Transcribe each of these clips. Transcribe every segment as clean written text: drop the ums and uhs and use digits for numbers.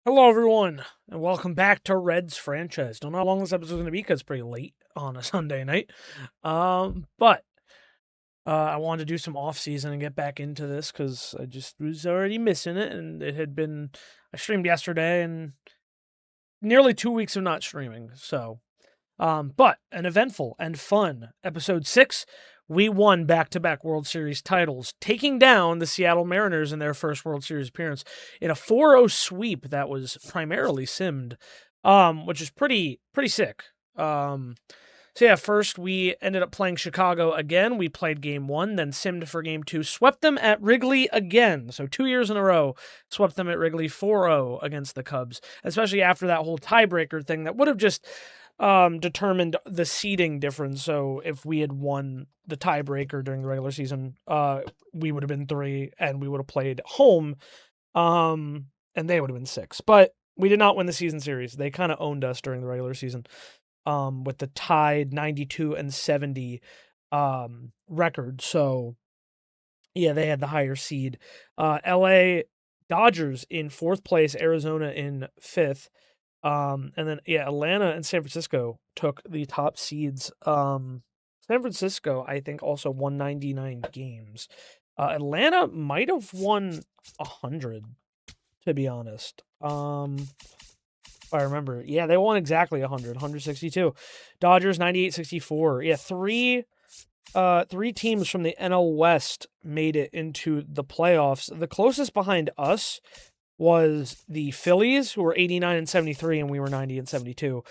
Hello, everyone, and welcome back to Reds franchise. Don't know how long this episode is going to be because it's pretty late on a Sunday night. But I wanted to do some off season and get back into this because I just was already missing it, and it had been I streamed yesterday and nearly 2 weeks of not streaming. But an eventful and fun episode 6. We won back-to-back World Series titles, taking down the Seattle Mariners in their first World Series appearance in a 4-0 sweep that was primarily simmed, which is pretty sick. First we ended up playing Chicago again. We played game 1, then simmed for game 2, swept them at Wrigley again. So 2 years in a row, swept them at Wrigley 4-0 against the Cubs, especially after that whole tiebreaker thing that would have just determined the seeding difference. So if we had won the tiebreaker during the regular season, we would have been 3 and we would have played home, and they would have been 6. But we did not win the season series. They kind of owned us during the regular season, with the tied 92 and 70 record. So yeah, they had the higher seed. LA Dodgers in 4th place, Arizona in 5th. And then Atlanta and San Francisco took the top seeds. San Francisco, I think, also won 99 games. Atlanta might have won 100, to be honest. If I remember. Yeah, they won exactly 100, 162. Dodgers 98-64. Yeah, three teams from the NL West made it into the playoffs. The closest behind us was the Phillies, who were 89-73, and we were 90-72.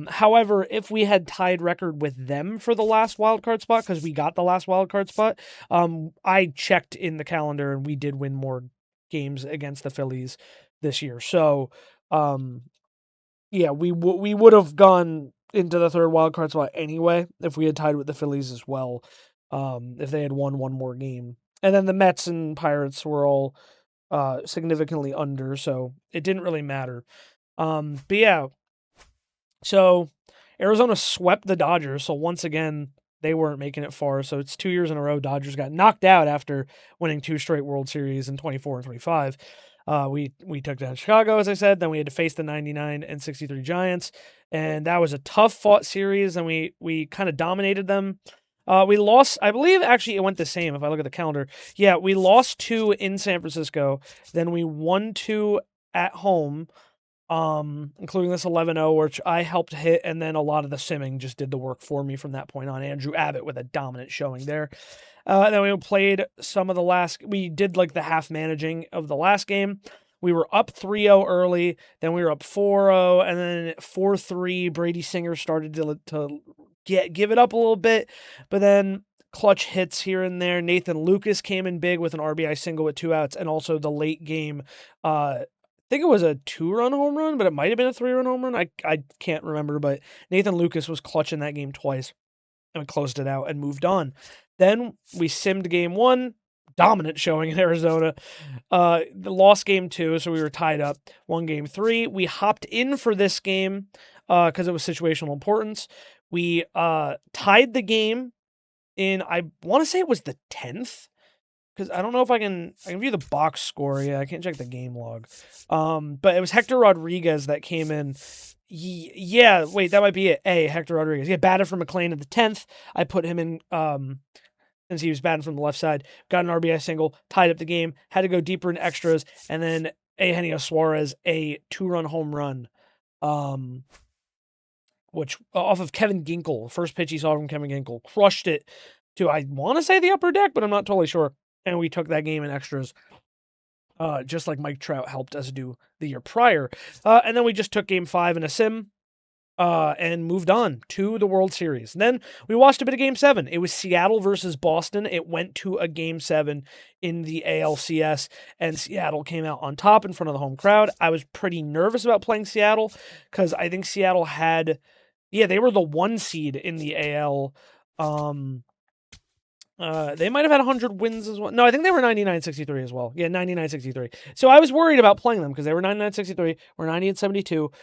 However, if we had tied record with them for the last wildcard spot, because we got the last wildcard spot, I checked in the calendar, and we did win more games against the Phillies this year. So, we would have gone into the 3rd wildcard spot anyway if we had tied with the Phillies as well, if they had won one more game. And then the Mets and Pirates were all significantly under, so it didn't really matter. So Arizona swept the Dodgers, so once again, they weren't making it far, so it's 2 years in a row Dodgers got knocked out after winning 2 straight World Series in 24 and 25. We took down Chicago, as I said, then we had to face the 99 and 63 Giants, and that was a tough-fought series, and we kind of dominated them. We lost, I believe, actually, it went the same if I look at the calendar. Yeah, we lost 2 in San Francisco, then we won 2 at home, including this 11-0, which I helped hit, and then a lot of the simming just did the work for me from that point on. Andrew Abbott with a dominant showing there. Then we played we did like the half managing of the last game. We were up 3-0 early, then we were up 4-0, and then 4-3, Brady Singer started to give it up a little bit, but then clutch hits here and there. Nathan Lucas came in big with an RBI single with 2 outs, and also the late game, I think it was a 2-run home run, but it might have been a 3-run home run. I can't remember, but Nathan Lucas was clutch in that game twice, and we closed it out and moved on. Then we simmed game 1, dominant showing in Arizona. The lost game 2, so we were tied up. Won game 3. We hopped in for this game because it was situational importance. We tied the game in, I want to say it was the 10th, because I don't know if I can view the box score. Yeah, I can't check the game log. But it was Hector Rodriguez that came in. Yeah, wait, that might be it. Hector Rodriguez. Yeah, batted for McLean at the 10th. I put him in since he was batting from the left side. Got an RBI single, tied up the game, had to go deeper in extras, and then Eugenio Suarez, a 2-run home run. Which off of Kevin Ginkel, first pitch he saw from Kevin Ginkel, crushed it to, I want to say, the upper deck, but I'm not totally sure. And we took that game in extras, just like Mike Trout helped us do the year prior. And then we just took game 5 in a sim, and moved on to the World Series. And then we watched a bit of game 7. It was Seattle versus Boston. It went to a game 7 in the ALCS, and Seattle came out on top in front of the home crowd. I was pretty nervous about playing Seattle because I think Seattle had, they were the 1 seed in the AL. They might have had 100 wins as well. No, I think they were 99-63 as well. Yeah, 99-63. So I was worried about playing them because they were 99-63. We're 90-72.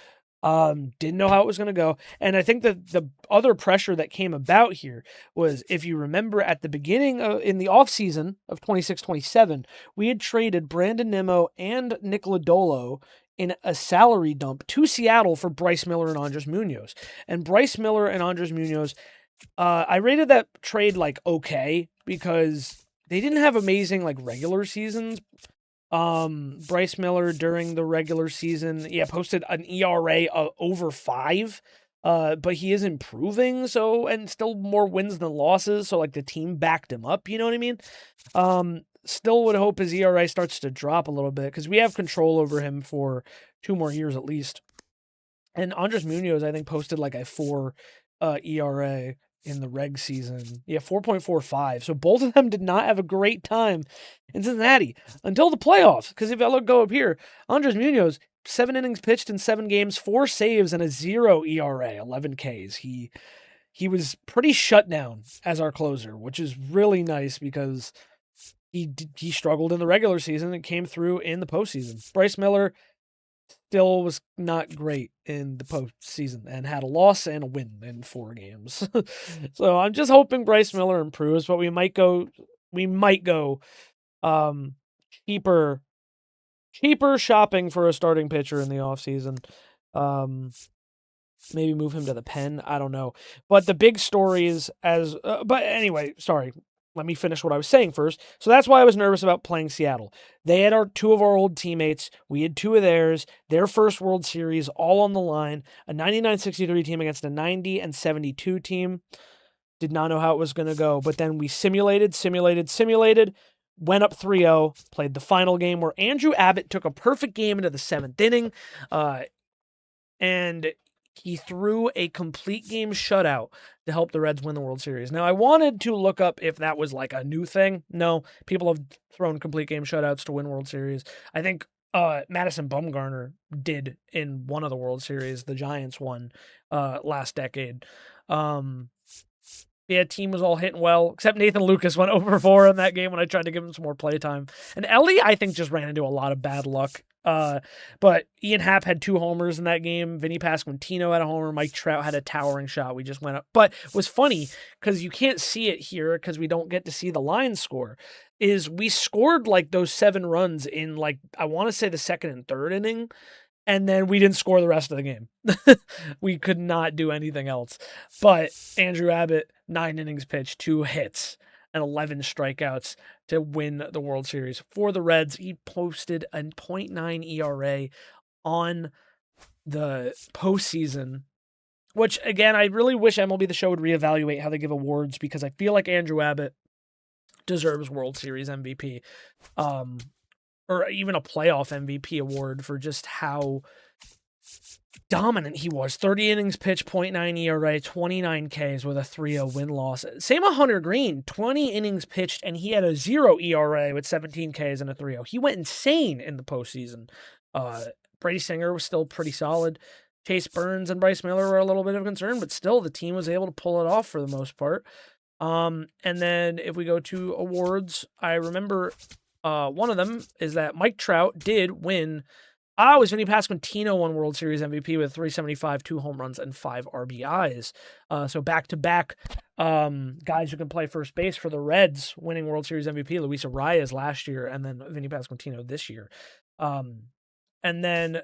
Didn't know how it was going to go. And I think that the other pressure that came about here was, if you remember at the beginning in the offseason of 26-27, we had traded Brandon Nimmo and Nick Lodolo in a salary dump to Seattle for Bryce Miller and Andres Munoz. And Bryce Miller and Andres Munoz, I rated that trade like okay, because they didn't have amazing like regular seasons. Bryce Miller during the regular season, posted an ERA over 5. But he is improving, and still more wins than losses. So like the team backed him up, you know what I mean? Still would hope his ERA starts to drop a little bit, because we have control over him for 2 more years at least. And Andres Munoz, I think, posted like a 4 ERA in the reg season. 4.45. So both of them did not have a great time in Cincinnati until the playoffs. Because if I go up here, Andres Munoz, 7 innings pitched in 7 games, 4 saves, and a 0 ERA, 11 Ks. He was pretty shut down as our closer, which is really nice, because he struggled in the regular season and came through in the postseason. Bryce Miller still was not great in the postseason and had a loss and a win in 4 games. So I'm just hoping Bryce Miller improves, but we might go cheaper shopping for a starting pitcher in the offseason. Maybe move him to the pen. I don't know. But the big story is but anyway, sorry. Let me finish what I was saying first. So that's why I was nervous about playing Seattle. They had 2 of our old teammates. We had 2 of theirs. Their first World Series, all on the line. A 99-63 team against a 90-72 team. Did not know how it was going to go. But then we simulated. Went up 3-0. Played the final game where Andrew Abbott took a perfect game into the 7th inning. And he threw a complete game shutout to help the Reds win the World Series. Now, I wanted to look up if that was like a new thing. No, people have thrown complete game shutouts to win World Series. I think Madison Bumgarner did in one of the World Series. The Giants won last decade. Team was all hitting well, except Nathan Lucas went over 4 in that game when I tried to give him some more playtime. And Ellie, I think, just ran into a lot of bad luck. But Ian Happ had 2 homers in that game. Vinny Pasquantino had a homer. Mike Trout had a towering shot. We just went up. But it was funny, because you can't see it here because we don't get to see the line score, is we scored like those 7 runs in like, I want to say the 2nd and 3rd inning. And then we didn't score the rest of the game. We could not do anything else. But Andrew Abbott, 9 innings pitched, 2 hits, and 11 strikeouts to win the World Series. For the Reds, he posted a .9 ERA on the postseason, which, again, I really wish MLB The Show would reevaluate how they give awards, because I feel like Andrew Abbott deserves World Series MVP. Or even a playoff MVP award for just how dominant he was. 30 innings pitched, .9 ERA, 29 Ks with a 3-0 win-loss. Same with Hunter Green, 20 innings pitched, and he had a 0 ERA with 17 Ks and a 3-0. He went insane in the postseason. Brady Singer was still pretty solid. Chase Burns and Bryce Miller were a little bit of a concern, but still the team was able to pull it off for the most part. And then if we go to awards, I remember one of them is that Mike Trout did win. It was Vinny Pasquantino won World Series MVP with 375, 2 home runs, and 5 RBIs. So back-to-back guys who can play first base for the Reds winning World Series MVP. Luis Arias last year, and then Vinny Pasquantino this year. And then,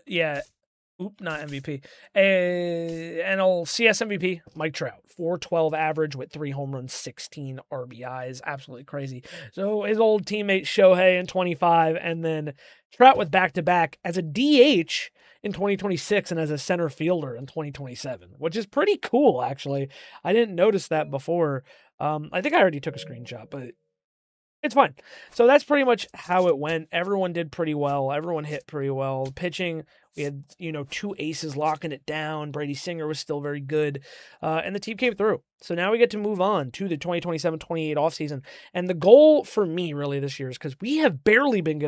not MVP. NL CS MVP, Mike Trout. 412 average with 3 home runs, 16 RBIs. Absolutely crazy. So his old teammate Shohei in 25, and then Trout with back-to-back as a DH in 2026 and as a center fielder in 2027, which is pretty cool, actually. I didn't notice that before. I think I already took a screenshot, but it's fine. So that's pretty much how it went. Everyone did pretty well. Everyone hit pretty well. Pitching, we had, 2 aces locking it down. Brady Singer was still very good. And the team came through. So now we get to move on to the 2027-28 offseason. And the goal for me really this year is, because we have barely been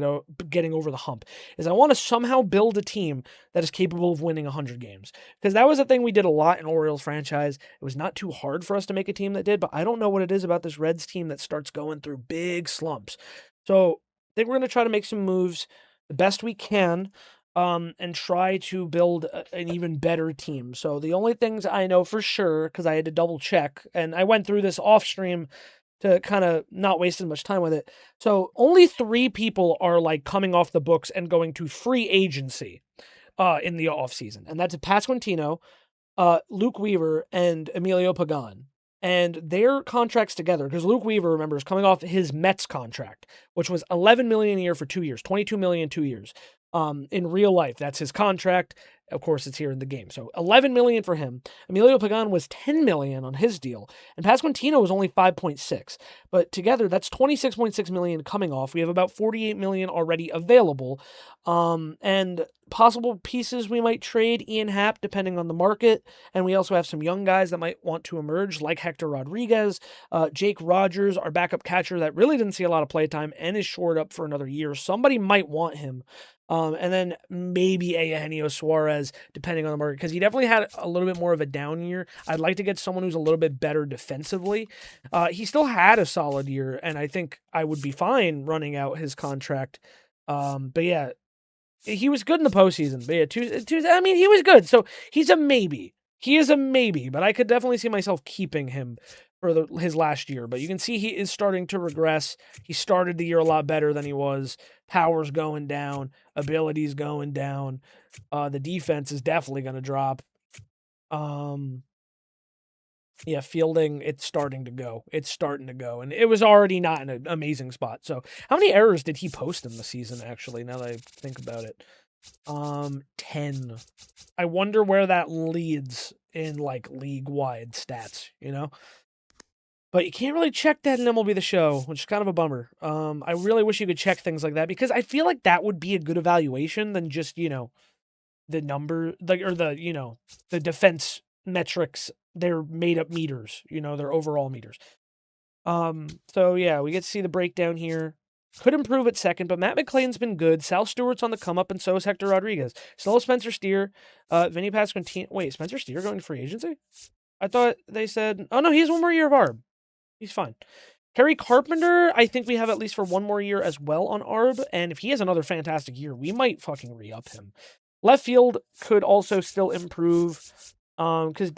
getting over the hump, is I want to somehow build a team that is capable of winning 100 games. Because that was a thing we did a lot in Orioles franchise. It was not too hard for us to make a team that did, but I don't know what it is about this Reds team that starts going through big slumps. So I think we're going to try to make some moves the best we can. and try to build an even better team. So the only things I know for sure, because I had to double check, and I went through this off stream to kind of not waste as much time with it. So only 3 people are like coming off the books and going to free agency in the offseason. And that's Pasquantino, Luke Weaver, and Emilio Pagan. And their contracts together, because Luke Weaver, remember, is coming off his Mets contract, which was $11 million a year for 2 years, $22 million 2 years. In real life, that's his contract. Of course, it's here in the game. So $11 million for him. Emilio Pagan was $10 million on his deal, and Pasquantino was only 5.6. But together, that's $26.6 million coming off. We have about $48 million already available. And possible pieces we might trade, Ian Happ, depending on the market. And we also have some young guys that might want to emerge, like Hector Rodriguez, Jake Rogers, our backup catcher that really didn't see a lot of playtime and is shored up for another year. Somebody might want him. And then maybe Eugenio Suarez, depending on the market, because he definitely had a little bit more of a down year. I'd like to get someone who's a little bit better defensively. He still had a solid year, and I think I would be fine running out his contract. But yeah, he was good in the postseason. But yeah, I mean, he was good. So he's a maybe. He is a maybe, but I could definitely see myself keeping him for his last year. But you can see he is starting to regress. He started the year a lot better than he was. Power's going down. Ability's going down. The defense is definitely going to drop. Yeah, fielding, it's starting to go. It's starting to go. And it was already not in an amazing spot. So how many errors did he post in the season, actually, now that I think about it? 10. I wonder where that leads in, like, league-wide stats, you know? But you can't really check that in MLB The Show, which is kind of a bummer. I really wish you could check things like that, because I feel like that would be a good evaluation than just, the number, the defense metrics. They're made-up meters, they're overall meters. So, yeah, we get to see the breakdown here. Could improve at second, but Matt McClain's been good. Sal Stewart's on the come-up, and so is Hector Rodriguez. Still Spencer Steer. Vinny Pasquantino. Wait, Spencer Steer going to free agency? I thought they said... Oh, no, he has one more year of ARB. He's fine. Kerry Carpenter, I think we have at least for one more year as well on ARB, and if he has another fantastic year, we might fucking re-up him. Left field could also still improve, because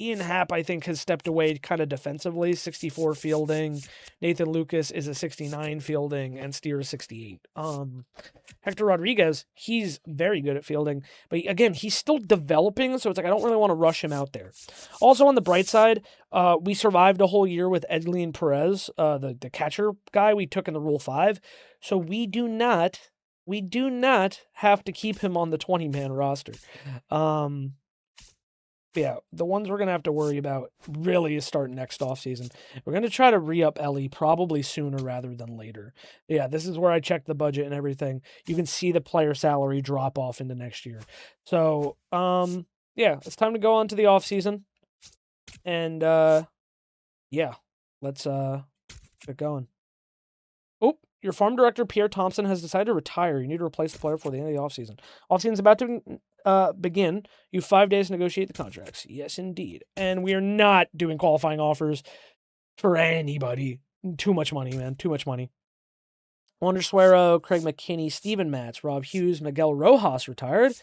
Ian Happ, I think, has stepped away kind of defensively, 64 fielding. Nathan Lucas is a 69 fielding, and Steer is 68. Hector Rodriguez, he's very good at fielding, but again, he's still developing, so it's like I don't really want to rush him out there. Also, on the bright side, we survived a whole year with Edlin Perez, the catcher guy we took in the Rule 5, so we do not have to keep him on the 20-man roster. Yeah, the ones we're going to have to worry about really is starting next offseason. We're going to try to re-up Ellie probably sooner rather than later. Yeah, this is where I check the budget and everything. You can see the player salary drop off into next year. So, yeah, it's time to go on to the offseason. And, yeah, let's get going. Oh, your farm director, Pierre Thompson, has decided to retire. You need to replace the player before the end of the offseason. Offseason's about to begin. You have 5 days to negotiate the contracts. Yes, indeed. And we are not doing qualifying offers for anybody. Too much money, man. Too much money. Wander Suero, Craig McKinney, Steven Matz, Rob Hughes, Miguel Rojas retired.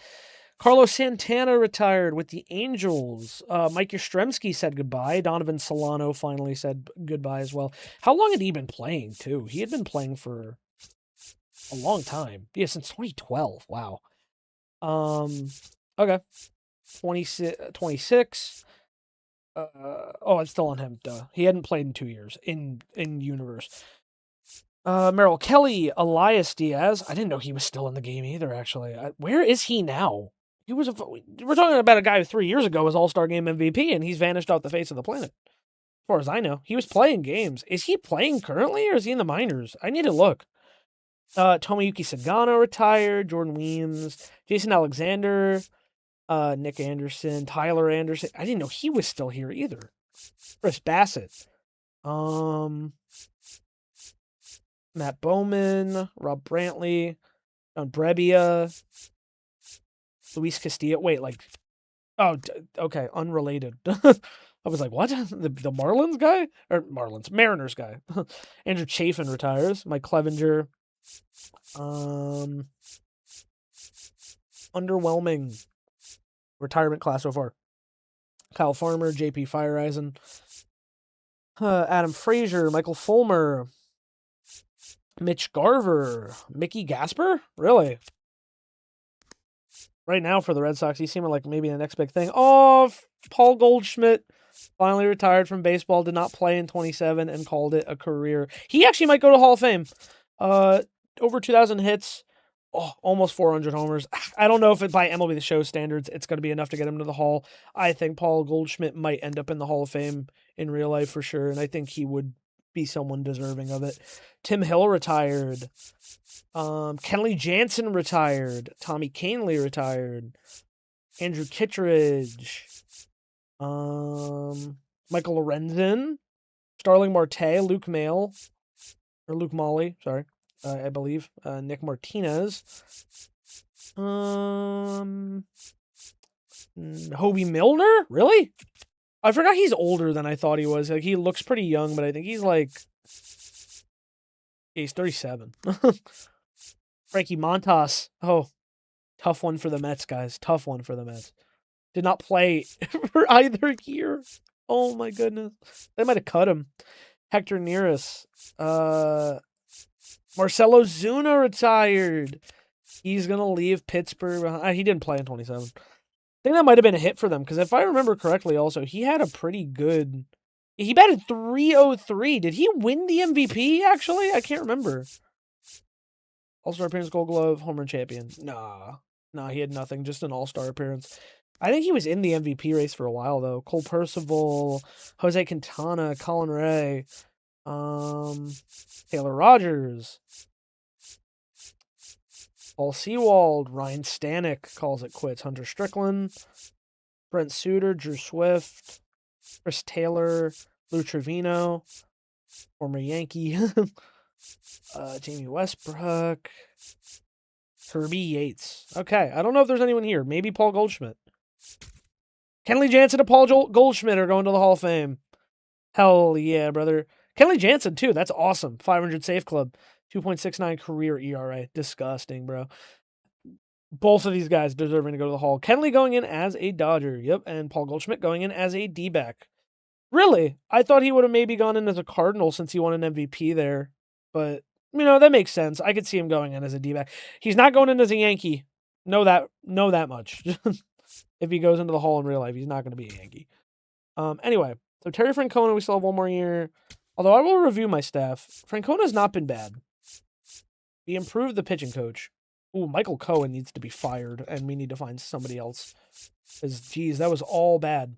Carlos Santana retired with the Angels. Mike Yastrzemski said goodbye. Donovan Solano finally said goodbye as well. How long had he been playing, too? He had been playing for a long time. Yeah, since 2012. Wow. Okay. 26. It's still on him. Duh. He hadn't played in 2 years in universe. Merrill Kelly, Elias Diaz. I didn't know he was still in the game either, actually. Where is he now? We're talking about a guy who 3 years ago was All-Star Game MVP, and he's vanished off the face of the planet. As far as I know. He was playing games. Is he playing currently, or is he in the minors? I need to look. Tomoyuki Sagano retired. Jordan Weems. Jason Alexander. Nick Anderson. Tyler Anderson. I didn't know he was still here either. Chris Bassett. Matt Bowman. Rob Brantley. John Brebbia. Luis Castillo. Wait, okay, unrelated. I was like, what? The Marlins guy? Or Mariners guy. Andrew Chafin retires. Mike Clevenger. underwhelming retirement class so far. Kyle Farmer, JP Fireeisen, Adam Frazier, Michael Fulmer, Mitch Garver, Mickey Gasper? Really? Right now for the Red Sox, he's seeming like maybe the next big thing. Oh, Paul Goldschmidt finally retired from baseball, did not play in 27 and called it a career. He actually might go to Hall of Fame. Over 2,000 hits, almost 400 homers. I don't know if by MLB The Show standards it's going to be enough to get him to the Hall. I think Paul Goldschmidt might end up in the Hall of Fame in real life for sure, and I think he would be someone deserving of it. Tim Hill retired. Kenley Jansen retired. Tommy Canley retired. Andrew Kittredge. Michael Lorenzen. Starling Marte. Luke Molly, sorry. I believe. Nick Martinez. Hobie Milner? Really? I forgot he's older than I thought he was. Like, he looks pretty young, but I think he's like... he's 37. Frankie Montas. Oh, tough one for the Mets, guys. Tough one for the Mets. Did not play for either year. Oh, my goodness. They might have cut him. Hector Neris. Marcelo Zuna retired. He's going to leave Pittsburgh behind. He didn't play in 27. I think that might have been a hit for them, because if I remember correctly also, he had a pretty good... He batted .303. Did he win the MVP, actually? I can't remember. All-Star appearance, Gold Glove, home run champion. Nah, he had nothing, just an all-star appearance. I think he was in the MVP race for a while, though. Cole Percival, Jose Quintana, Colin Ray, Taylor Rogers, Paul Sewald, Ryan Stanek calls it quits, Hunter Strickland, Brent Suter, Drew Swift, Chris Taylor, Lou Trevino, former Yankee, Jamie Westbrook, Kirby Yates. Okay, I don't know if there's anyone here. Maybe Paul Goldschmidt. Kenley Jansen and Paul Goldschmidt are going to the Hall of Fame. Hell yeah, brother. Kenley Jansen, too. That's awesome. 500 save club. 2.69 career ERA. Disgusting, bro. Both of these guys deserving to go to the Hall. Kenley going in as a Dodger. Yep. And Paul Goldschmidt going in as a D-back. Really? I thought he would have maybe gone in as a Cardinal since he won an MVP there. But, that makes sense. I could see him going in as a D-back. He's not going in as a Yankee. Know that much. If he goes into the Hall in real life, he's not going to be a Yankee. Anyway, so Terry Francona, we still have one more year. Although I will review my staff. Francona's not been bad. He improved the pitching coach. Ooh, Michael Cohen needs to be fired, and we need to find somebody else. Because, geez, that was all bad.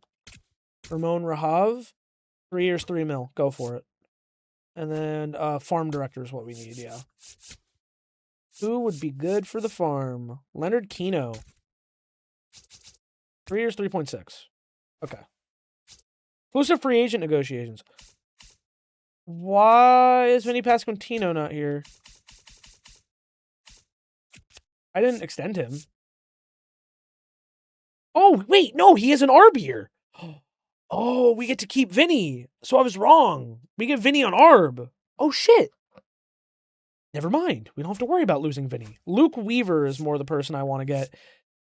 Ramon Rahav, 3 years, $3 million. Go for it. And then farm director is what we need, yeah. Who would be good for the farm? Leonard Kino. 3 years, 3.6. Okay. Exclusive free agent negotiations. Why is Vinny Pasquantino not here? I didn't extend him. Oh, wait, no, he has an ARB year. Oh, we get to keep Vinny. So I was wrong. We get Vinny on ARB. Oh, shit. Never mind. We don't have to worry about losing Vinny. Luke Weaver is more the person I want to get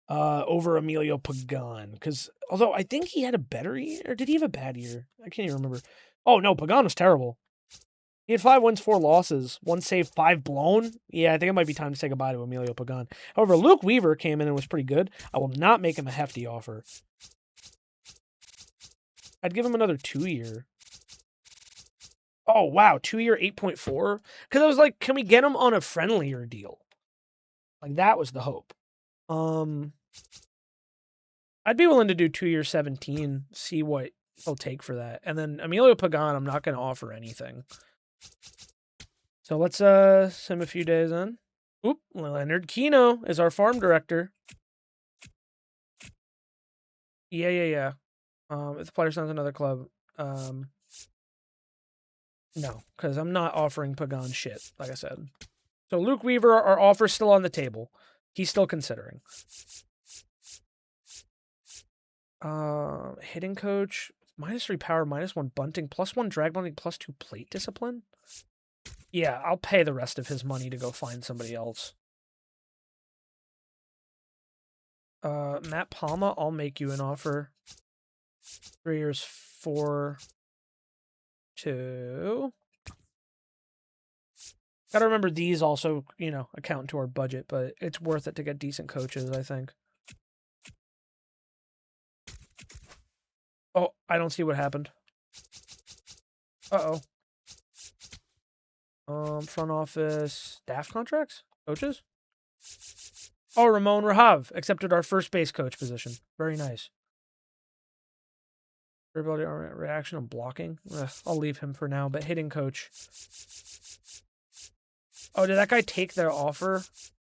over Emilio Pagan. Because, although I think he had a better year. Or did he have a bad year? I can't even remember. Oh, no, Pagan was terrible. He had 5 wins, 4 losses, 1 save, 5 blown. Yeah, I think it might be time to say goodbye to Emilio Pagan. However, Luke Weaver came in and was pretty good. I will not make him a hefty offer. I'd give him another 2-year. Oh, wow, 2-year, 8.4? Because I was like, can we get him on a friendlier deal? Like, that was the hope. I'd be willing to do 2-year, 17, see what he'll take for that. And then Emilio Pagan, I'm not going to offer anything. So let's sim a few days in. Oop, Leonard Kino is our farm director. Yeah. If the player signs another club, no, because I'm not offering Pagan shit, like I said. So Luke Weaver, our offer's still on the table. He's still considering. Hitting coach, -3 power, -1 bunting, +1 drag bunting, +2 plate discipline. Yeah, I'll pay the rest of his money to go find somebody else. Matt Palma, I'll make you an offer. 3 years, 4-2. Gotta remember these also, account into our budget, but it's worth it to get decent coaches, I think. Oh, I don't see what happened. Uh-oh. Front office, staff contracts? Coaches? Oh, Ramon Rahav accepted our first base coach position. Very nice. Everybody reaction and blocking. I'll leave him for now, but hitting coach. Oh, did that guy take their offer?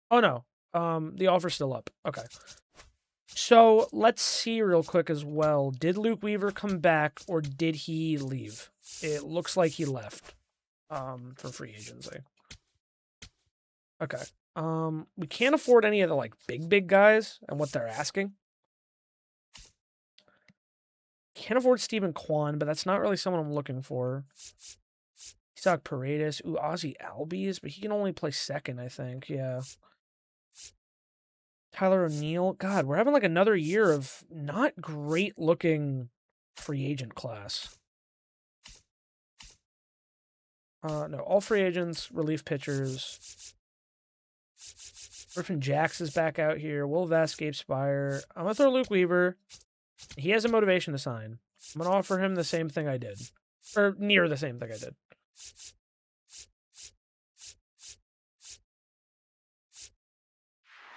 Oh, no. The offer's still up. Okay. So, let's see real quick as well. Did Luke Weaver come back, or did he leave? It looks like he left. For free agency. Okay. We can't afford any of the, big guys and what they're asking. Can't afford Stephen Kwan, but that's not really someone I'm looking for. Isaac Paredes. Ooh, Ozzy Albies, but he can only play second, I think. Yeah. Tyler O'Neill. God, we're having another year of not great looking free agent class. No, all free agents, relief pitchers. Griffin Jax is back out here. Will Vest, Gabe Spire. I'm going to throw Luke Weaver. He has a motivation to sign. I'm going to offer him the same thing I did. Or near the same thing I did.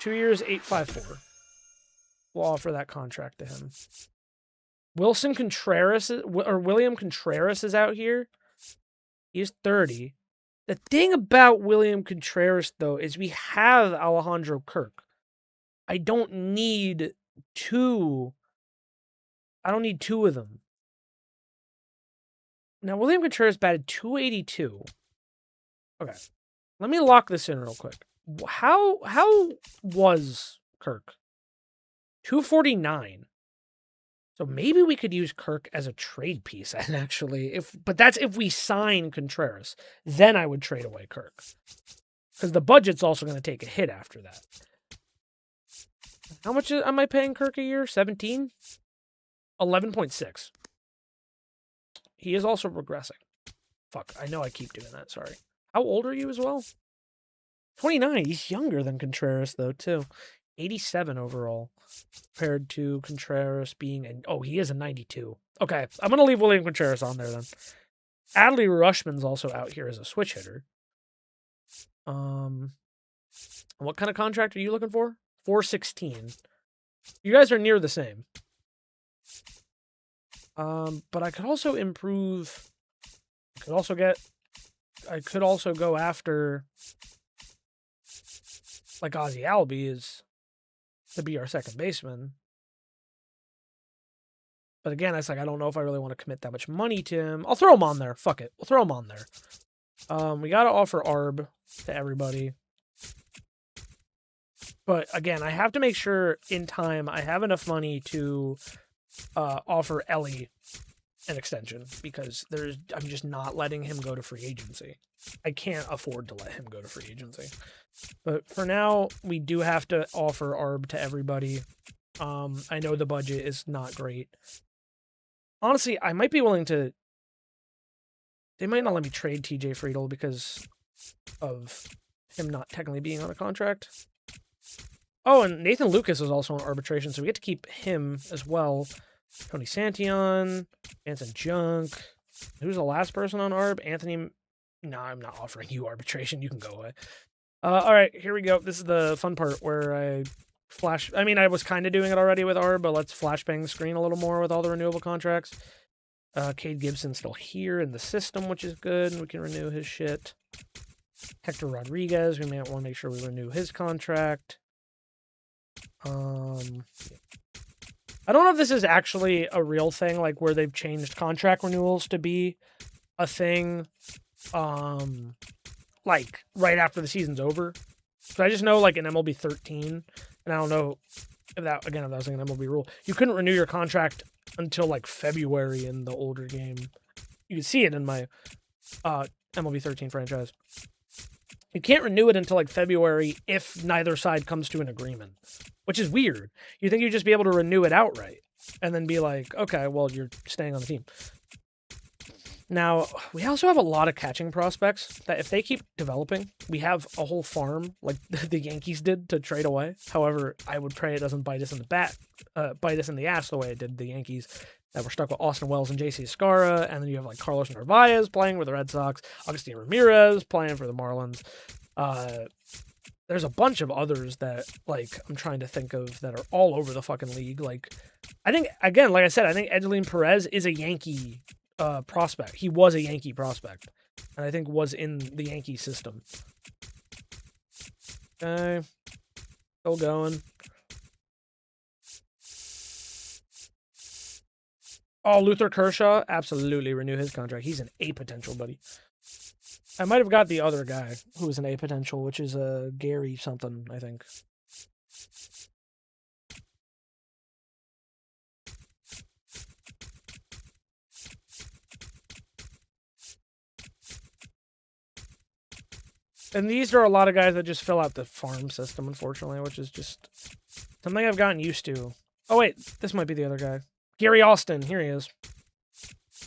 $2 years, $854. We'll offer that contract to him. William Contreras is out here. He's 30. The thing about William Contreras, though, is we have Alejandro Kirk. I don't need two. I don't need two of them. Now, William Contreras batted .282. Okay. Let me lock this in real quick. How was Kirk? .249. So maybe we could use Kirk as a trade piece, actually. But that's if we sign Contreras. Then I would trade away Kirk. Because the budget's also going to take a hit after that. How much am I paying Kirk a year? 17? 11.6. He is also regressing. Fuck, I know I keep doing that, sorry. How old are you as well? 29. He's younger than Contreras, though, too. 87 overall, compared to Contreras being he is a 92. Okay, I'm going to leave William Contreras on there, then. Adley Rushman's also out here as a switch hitter. What kind of contract are you looking for? 416. You guys are near the same. But I could also improve. I could also go after Ozzy Albies to be our second baseman. But again, it's I don't know if I really want to commit that much money to him. I'll throw him on there. Fuck it. We'll throw him on there. We got to offer Arb to everybody. But again, I have to make sure in time I have enough money to offer Ellie an extension because I'm just not letting him go to free agency. I can't afford to let him go to free agency. But for now, we do have to offer Arb to everybody. I know the budget is not great. Honestly, I might be willing to... They might not let me trade TJ Friedel because of him not technically being on a contract. Oh, and Nathan Lucas is also on arbitration, so we get to keep him as well. Tony Santion, Anson Junk. Who's the last person on Arb? Anthony... No, I'm not offering you arbitration. You can go away. All right, here we go. This is the fun part where I flash... I mean, I was kind of doing it already with Arb, but let's flashbang the screen a little more with all the renewable contracts. Cade Gibson's still here in the system, which is good. We can renew his shit. Hector Rodriguez, we may want to make sure we renew his contract. I don't know if this is actually a real thing, where they've changed contract renewals to be a thing, right after the season's over. So I just know, in MLB 13, and I don't know if that was an MLB rule, you couldn't renew your contract until, February in the older game. You can see it in my MLB 13 franchise. You can't renew it until like February if neither side comes to an agreement, which is weird. You think you'd just be able to renew it outright and then be like, okay, well, you're staying on the team. Now, we also have a lot of catching prospects that if they keep developing, we have a whole farm like the Yankees did to trade away. However, I would pray it doesn't bite us in the ass the way it did the Yankees. That we're stuck with Austin Wells and JC Escarra, and then you have like Carlos Narvaez playing with the Red Sox, Agustin Ramirez playing for the Marlins. There's a bunch of others that like I'm trying to think of that are all over the fucking league. Like, I think again, like I said, I think Edgelin Perez is a Yankee prospect. He was a Yankee prospect, and I think was in the Yankee system. Okay, still going. Oh, Luther Kershaw, absolutely renew his contract. He's an A potential, buddy. I might have got the other guy who was an A potential, which is Gary something, I think. And these are a lot of guys that just fill out the farm system, unfortunately, which is just something I've gotten used to. Oh, wait, this might be the other guy. Gary Austin, here he is.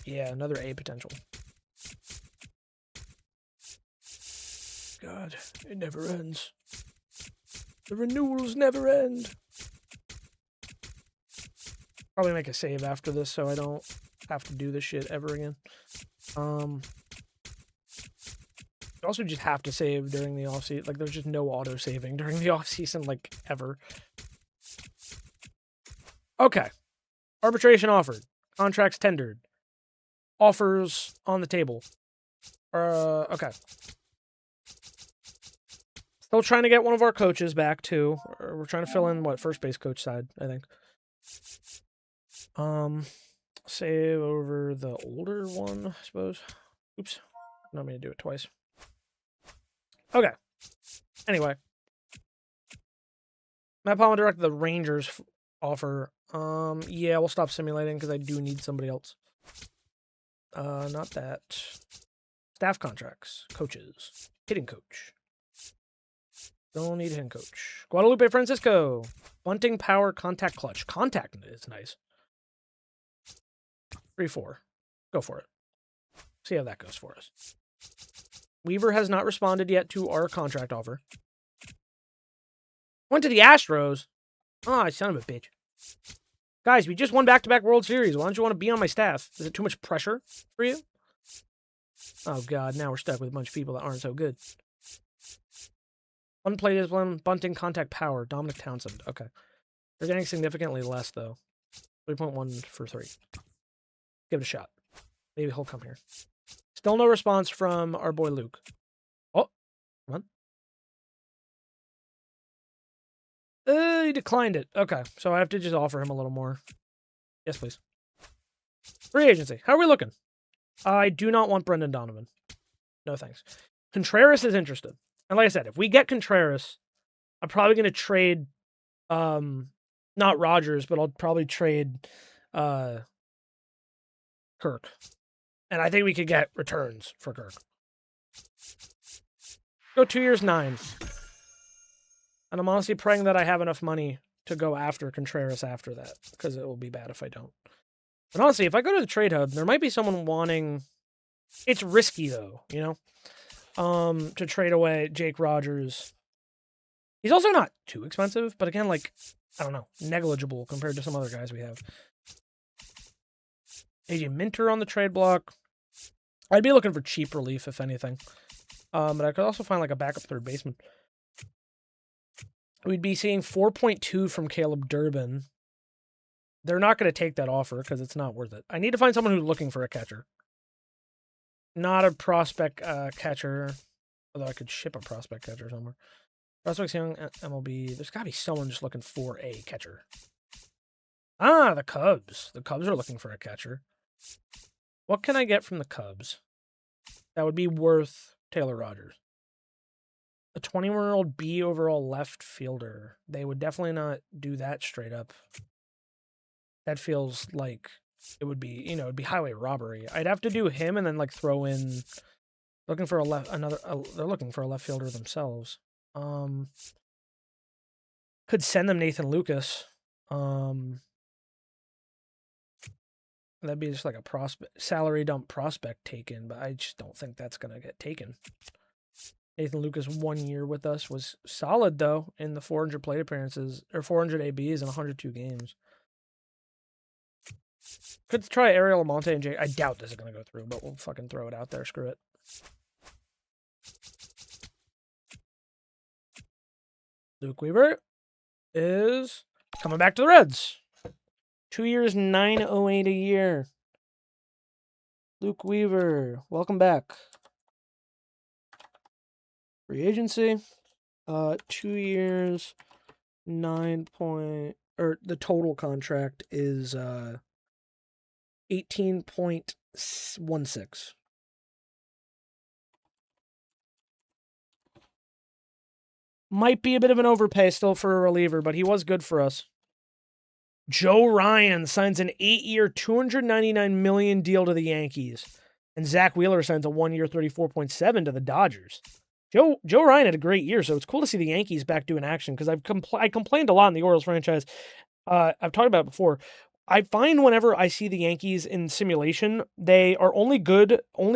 Yeah, another A potential. God, it never ends. The renewals never end. Probably make a save after this so I don't have to do this shit ever again. You also just have to save during the offseason. Like, there's just no auto-saving during the offseason, like, ever. Okay. Arbitration offered. Contracts tendered. Offers on the table. Okay. Still trying to get one of our coaches back, too. We're trying to fill in, first base coach side, I think. Save over the older one, I suppose. Oops. Not me to do it twice. Okay. Anyway. Matt Palmer directed the Rangers offer. Yeah, we'll stop simulating because I do need somebody else. Not that. Staff contracts. Coaches. Hitting coach. Don't need hitting coach. Guadalupe Francisco. Bunting power contact clutch. Contact is nice. 3-4. Go for it. See how that goes for us. Weaver has not responded yet to our contract offer. Went to the Astros. Ah, son of a bitch. Guys, we just won back-to-back World Series. Why don't you want to be on my staff? Is it too much pressure for you? Oh, God. Now we're stuck with a bunch of people that aren't so good. One play discipline, bunting, contact power. Dominic Townsend. Okay. They're getting significantly less, though. 3.1 for 3. Give it a shot. Maybe he'll come here. Still no response from our boy Luke. Oh, come on. He declined it. Okay, so I have to just offer him a little more. Yes, please. Free agency. How are we looking? I do not want Brendan Donovan. No thanks. Contreras is interested. And like I said, if we get Contreras, I'm probably going to trade, not Rogers, but I'll probably trade Kirk. And I think we could get returns for Kirk. Go 2 years, 9. And I'm honestly praying that I have enough money to go after Contreras after that, because it will be bad if I don't. But honestly, if I go to the trade hub, there might be someone wanting... It's risky, though, you know? To trade away Jake Rogers. He's also not too expensive, but again, like, I don't know, negligible compared to some other guys we have. AJ Minter on the trade block. I'd be looking for cheap relief, if anything. But I could also find, like, a backup third baseman. We'd be seeing 4.2 from Caleb Durbin. They're not going to take that offer because it's not worth it. I need to find someone who's looking for a catcher. Not a prospect catcher. Although I could ship a prospect catcher somewhere. Prospects young MLB. There's got to be someone just looking for a catcher. Ah, the Cubs. The Cubs are looking for a catcher. What can I get from the Cubs that would be worth Taylor Rogers? A 21-year-old B overall left fielder. They would definitely not do that straight up. That feels like it would be, it'd be highway robbery. I'd have to do him and then, like, throw in Looking for they're looking for a left fielder themselves. Could send them Nathan Lucas. That'd be just like a salary dump prospect taken, but I just don't think that's gonna get taken. Nathan Lucas 1 year with us was solid though in the 400 plate appearances or 400 ABs in 102 games. Could try Ariel Almonte and Jay. I doubt this is gonna go through, but we'll fucking throw it out there. Screw it. Luke Weaver is coming back to the Reds. 2 years, $908 a year. Luke Weaver, welcome back. Free agency. 2 years, the total contract is 18.16. Might be a bit of an overpay still for a reliever, but he was good for us. Joe Ryan signs an 8-year, $299 million deal to the Yankees. And Zach Wheeler signs a 1-year, $34.7 to the Dodgers. Joe Ryan had a great year, so it's cool to see the Yankees back doing action because I complained a lot in the Orioles franchise. I've talked about it before. I find whenever I see the Yankees in simulation, they are only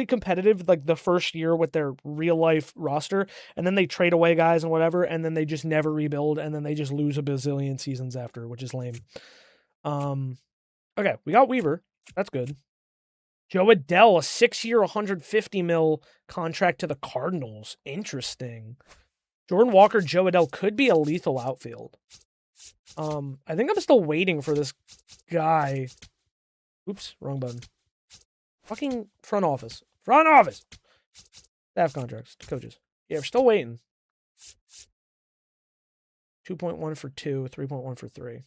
competitive like the first year with their real life roster, and then they trade away guys and whatever, and then they just never rebuild, and then they just lose a bazillion seasons after, which is lame. Okay, we got Weaver. That's good. Joe Adell, a 6-year, $150 million contract to the Cardinals. Interesting. Jordan Walker, Joe Adell could be a lethal outfield. I think I'm still waiting for this guy. Oops, wrong button. Fucking front office. Front office! Staff contracts, coaches. Yeah, we're still waiting. 2.1 for 2, 3.1 for 3.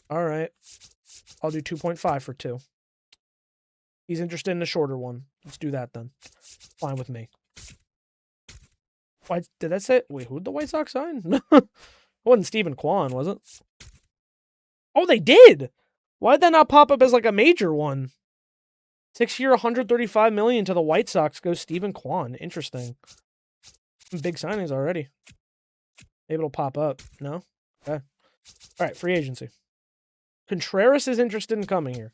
All right. I'll do 2.5 for 2. He's interested in a shorter one. Let's do that then. Fine with me. Why did that say? Wait, who did the White Sox sign? It wasn't Stephen Kwan, was it? Oh, they did. Why did that not pop up as like a major one? 6-year, $135 million to the White Sox goes Stephen Kwan. Interesting. Some big signings already. Maybe it'll pop up. No? Okay. All right, free agency. Contreras is interested in coming here.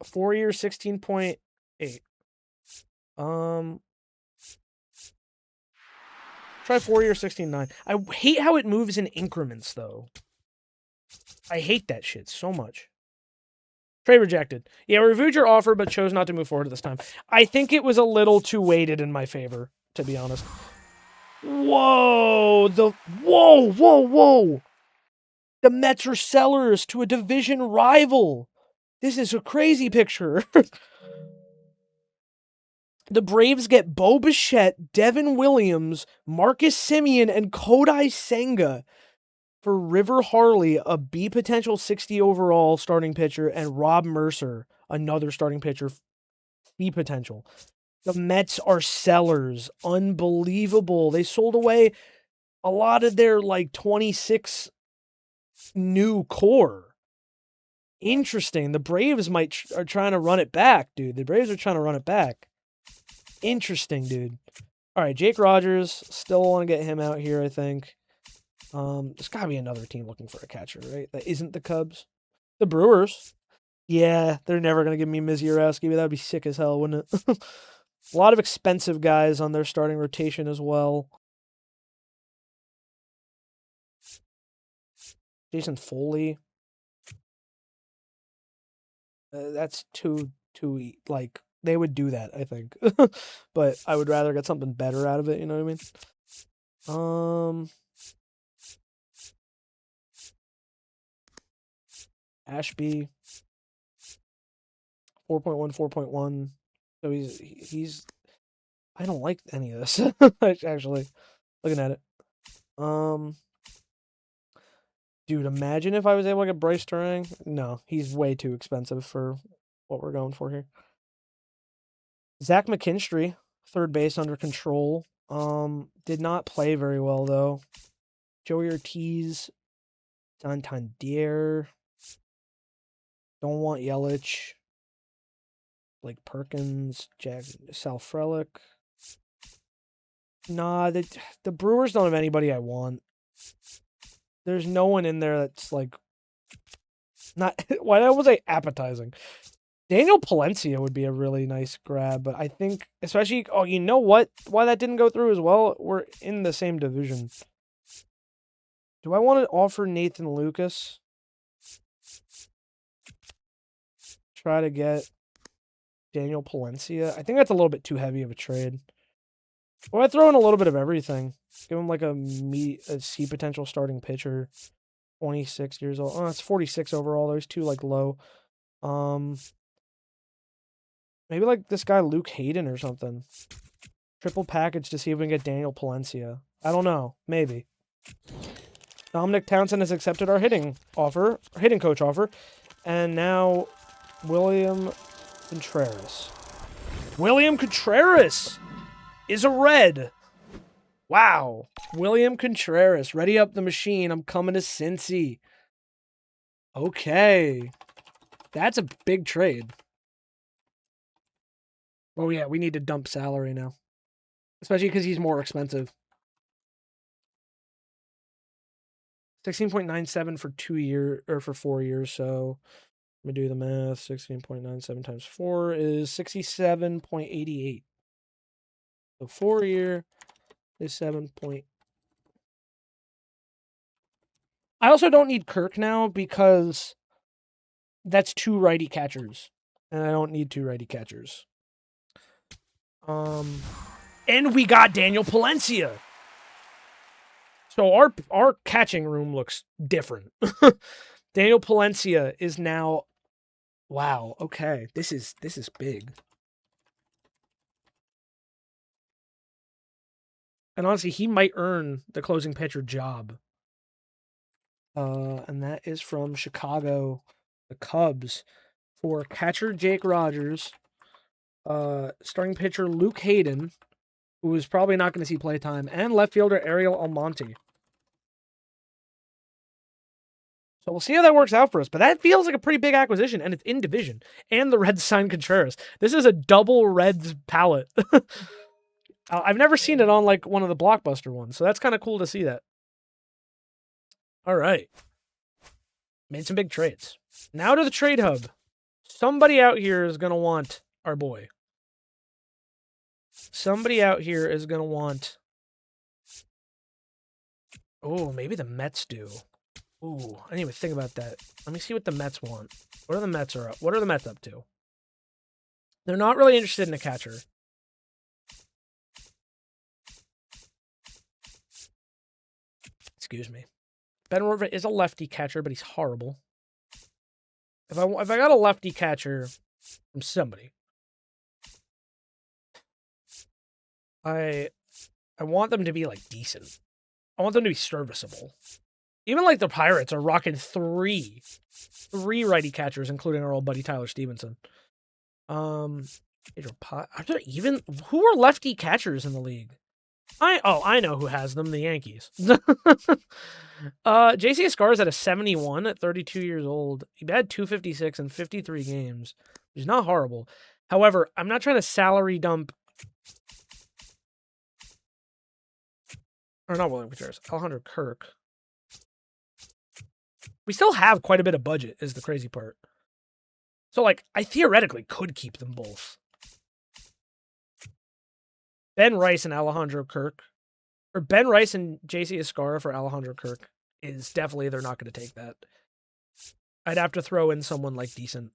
4 years, 16.8. Try 4 years, 16.9. I hate how it moves in increments, though. I hate that shit so much. Trade rejected. Yeah, we reviewed your offer, but chose not to move forward at this time. I think it was a little too weighted in my favor, to be honest. Whoa! Whoa! The Mets are sellers to a division rival. This is a crazy picture. The Braves get Bo Bichette, Devin Williams, Marcus Semien, and Kodai Senga for River Harley, a B potential 60 overall starting pitcher, and Rob Mercer, another starting pitcher, C potential. The Mets are sellers. Unbelievable. They sold away a lot of their 26 new core. Interesting. The Braves are trying to run it back, dude. The Braves are trying to run it back. Interesting, dude. All right, Jake Rogers. Still want to get him out here, I think. There's got to be another team looking for a catcher, right? That isn't the Cubs. The Brewers. Yeah, they're never going to give me Mizurowski, but that would be sick as hell, wouldn't it? A lot of expensive guys on their starting rotation as well. Jason Foley. That's too they would do that, I think. But I would rather get something better out of it, you know what I mean? Ashby. 4.1, 4.1. So he's I don't like any of this, actually, looking at it. Dude, imagine if I was able to get Bryce Turang. No, he's way too expensive for what we're going for here. Zach McKinstry, third base under control. Did not play very well, though. Joey Ortiz, Santander. Don't want Yelich. Blake Perkins, Sal Frelick. Nah, the Brewers don't have anybody I want. There's no one in there that's like not. Why was I appetizing? Daniel Palencia would be a really nice grab, but I think especially. Oh, you know what? Why that didn't go through as well? We're in the same division. Do I want to offer Nathan Lucas? Try to get Daniel Palencia. I think that's a little bit too heavy of a trade. Or I throw in a little bit of everything. Give him like a C potential starting pitcher. 26 years old. Oh, it's 46 overall. There's two like low. Maybe like this guy Luke Hayden or something. Triple package to see if we can get Daniel Palencia. I don't know. Maybe. Dominic Townsend has accepted our hitting coach offer. And now William Contreras. William Contreras is a Red. Wow. William Contreras. Ready up the machine. I'm coming to Cincy. Okay. That's a big trade. Oh, yeah. We need to dump salary now. Especially because he's more expensive. 16.97 for 2 years, or for 4 years. So let me do the math. 16.97 times 4 is 67.88. So 4 year is 7. I also don't need Kirk now because that's 2 righty catchers. And I don't need 2 righty catchers. And we got Daniel Palencia. So our catching room looks different. Daniel Palencia is now, wow, okay. This is big. And honestly, he might earn the closing pitcher job. And that is from Chicago, the Cubs, for catcher Jake Rogers, starting pitcher Luke Hayden, who is probably not going to see playtime, and left fielder Ariel Almonte. So we'll see how that works out for us. But that feels like a pretty big acquisition, and it's in division. And the Reds signed Contreras. This is a double Reds palette. I've never seen it on like one of the blockbuster ones, so that's kind of cool to see that. All right. Made some big trades. Now to the trade hub. Somebody out here is going to want our boy. Somebody out here is going to want... Oh, maybe the Mets do. Ooh, I didn't even think about that. Let me see what the Mets want. What are the Mets up? What are the Mets up to? They're not really interested in a catcher. Excuse me. Ben Rortvedt is a lefty catcher, but he's horrible. If I got a lefty catcher from somebody, I want them to be like decent. I want them to be serviceable. Even like the Pirates are rocking three righty catchers, including our old buddy Tyler Stevenson. Are there even who are lefty catchers in the league? I know who has them. The Yankees. JC Escar's at a 71 at 32 years old. He had 256 in 53 games. He's not horrible. However, I'm not trying to salary dump. Or not William Contreras. Alejandro Kirk. We still have quite a bit of budget, is the crazy part. So, like, I theoretically could keep them both. Ben Rice and Alejandro Kirk. Or Ben Rice and JC Escara for Alejandro Kirk is definitely, they're not going to take that. I'd have to throw in someone, like, decent.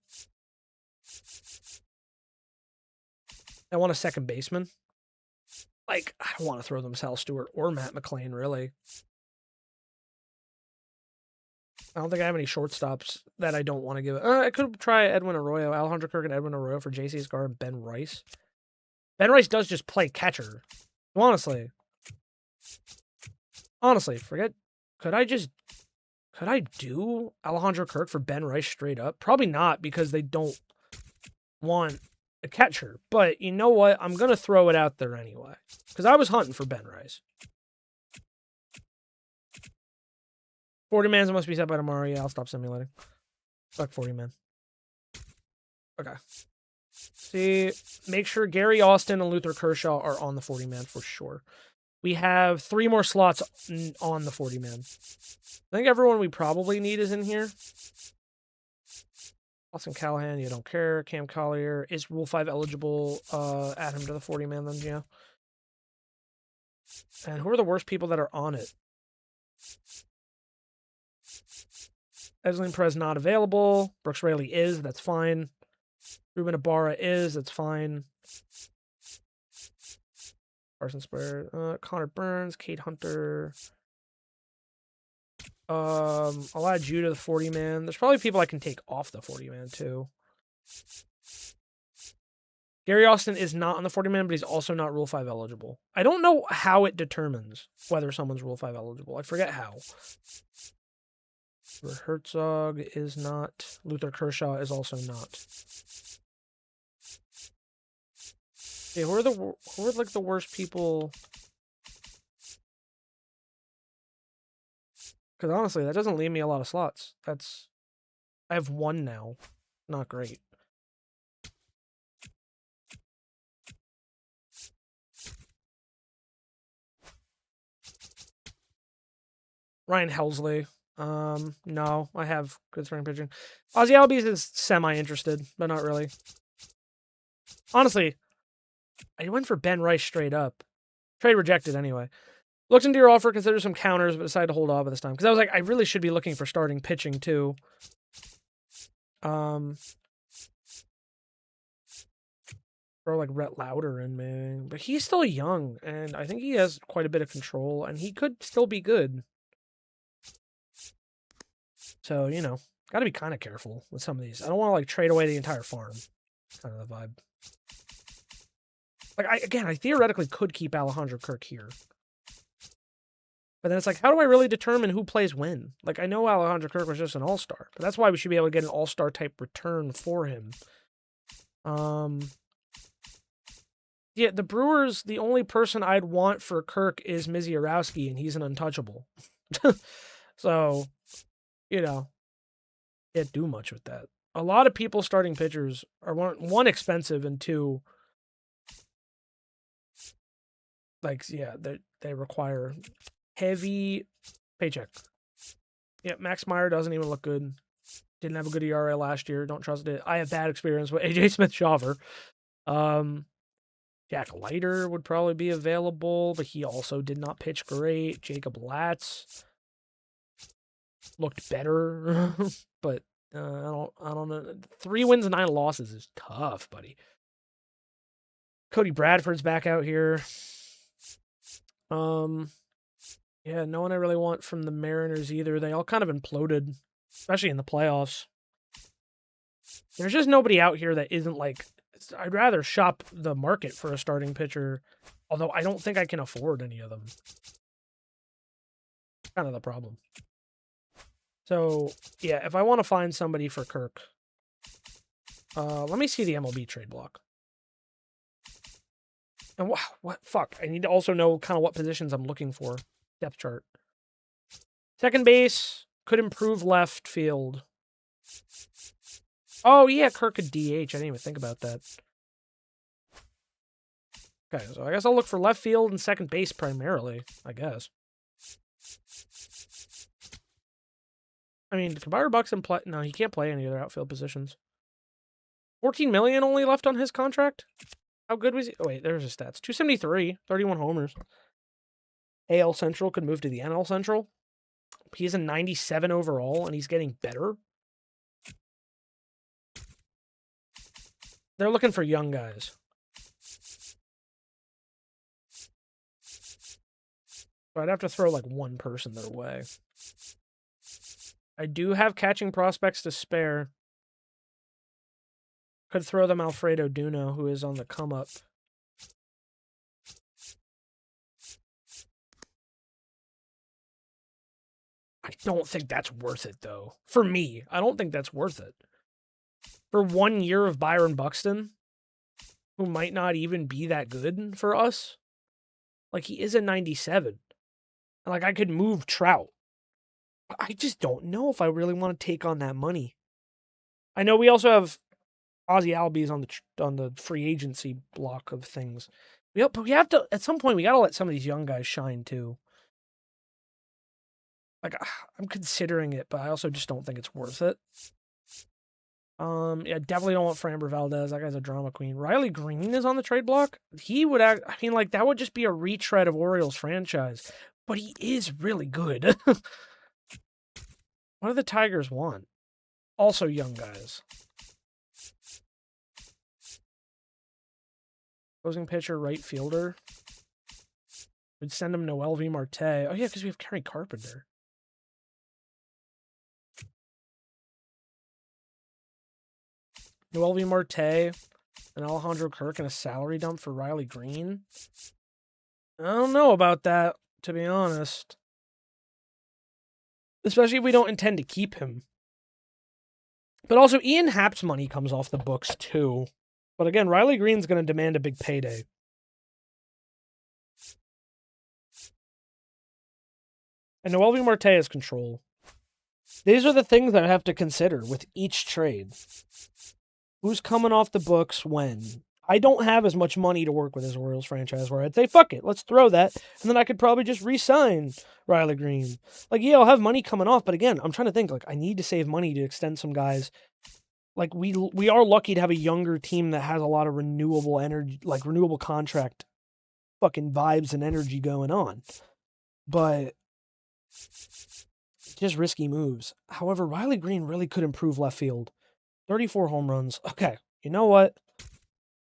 I want a second baseman. Like, I don't want to throw them Sal Stewart or Matt McClain, really. I don't think I have any shortstops that I don't want to give it. I could try Edwin Arroyo, Alejandro Kirk and Edwin Arroyo for JC Escara and Ben Rice. Ben Rice does just play catcher. Honestly, forget. Could I do Alejandro Kirk for Ben Rice straight up? Probably not, because they don't want a catcher. But you know what? I'm going to throw it out there anyway, because I was hunting for Ben Rice. 40 mans must be set by tomorrow. Yeah, I'll stop simulating. Fuck 40 man. Okay. See, make sure Gary Austin and Luther Kershaw are on the 40-man for sure. We have 3 more slots on the 40-man. I think everyone we probably need is in here. Austin Callahan, you don't care. Cam Collier is Rule 5 eligible. Add him to the 40-man then, yeah. And who are the worst people that are on it? Ezeline Perez not available. Brooks Raley is. That's fine. Ruben Ibarra is. That's fine. Carson Spare. Connor Burns. Kate Hunter. I'll add you to the 40-man. There's probably people I can take off the 40-man too. Gary Austin is not on the 40-man, but he's also not Rule 5 eligible. I don't know how it determines whether someone's Rule 5 eligible. I forget how. Herzog is not. Luther Kershaw is also not. Okay, who are like the worst people? Because honestly, that doesn't leave me a lot of slots. I have 1 now. Not great. Ryan Helsley. No, I have good starting pitching. Ozzy Albies is semi-interested, but not really. Honestly, I went for Ben Rice straight up. Trade rejected anyway. Looked into your offer, considered some counters, but decided to hold off at this time. Because I was like, I really should be looking for starting pitching, too. Throw like Rhett Lauder in, man. But he's still young, and I think he has quite a bit of control, and he could still be good. So, you know, got to be kind of careful with some of these. I don't want to, like, trade away the entire farm. Kind of the vibe. Like, I theoretically could keep Alejandro Kirk here. But then it's like, how do I really determine who plays when? Like, I know Alejandro Kirk was just an all-star, but that's why we should be able to get an all-star type return for him. Yeah, the Brewers, the only person I'd want for Kirk is Misiorowski, and he's an untouchable. So, you know, can't do much with that. A lot of people starting pitchers are, one, expensive, and 2, like, yeah, they require heavy paycheck. Yeah, Max Meyer doesn't even look good. Didn't have a good ERA last year. Don't trust it. I have bad experience with AJ Smith-Shawver. Jack Leiter would probably be available, but he also did not pitch great. Jacob Latz looked better, but I don't know. 3 wins and 9 losses is tough, buddy. Cody Bradford's back out here. Yeah, no one I really want from the Mariners either. They all kind of imploded, especially in the playoffs. There's just nobody out here that isn't like... I'd rather shop the market for a starting pitcher, although I don't think I can afford any of them. Kind of the problem. So, yeah, if I want to find somebody for Kirk, let me see the MLB trade block. And fuck, I need to also know kind of what positions I'm looking for. Depth chart. Second base, could improve left field. Oh, yeah, Kirk could DH. I didn't even think about that. Okay, so I guess I'll look for left field and second base primarily, I guess. I mean, can Byron Buxton play? No, he can't play any other outfield positions. $14 million only left on his contract? How good was he? Oh, wait, there's his stats. 273, 31 homers. AL Central could move to the NL Central. He's a 97 overall, and he's getting better. They're looking for young guys. So I'd have to throw like one person their way. I do have catching prospects to spare. Could throw them Alfredo Duno, who is on the come up. I don't think that's worth it, though. For me, I don't think that's worth it. For 1 year of Byron Buxton, who might not even be that good for us, like, he is a 97. And, like, I could move Trout. I just don't know if I really want to take on that money. I know we also have Ozzy Albies on the free agency block of things. But we have to, at some point, we got to let some of these young guys shine too. Like, I'm considering it, but I also just don't think it's worth it. Yeah, definitely don't want Framber Valdez. That guy's a drama queen. Riley Green is on the trade block. He would act. I mean, like, that would just be a retread of Orioles franchise. But he is really good. What do the Tigers want? Also young guys. Closing pitcher, right fielder. We'd send him Noel V. Marte. Oh, yeah, because we have Kerry Carpenter. Noel V. Marte and Alejandro Kirk and a salary dump for Riley Green. I don't know about that, to be honest. Especially if we don't intend to keep him. But also, Ian Happ's money comes off the books, too. But again, Riley Green's going to demand a big payday. And Noel V. Marte has control. These are the things that I have to consider with each trade. Who's coming off the books when? I don't have as much money to work with as Orioles franchise where I'd say, fuck it, let's throw that. And then I could probably just re-sign Riley Green. Like, yeah, I'll have money coming off. But again, I'm trying to think, like, I need to save money to extend some guys. Like, we are lucky to have a younger team that has a lot of renewable energy, like renewable contract fucking vibes and energy going on. But just risky moves. However, Riley Green really could improve left field. 34 home runs. Okay, you know what?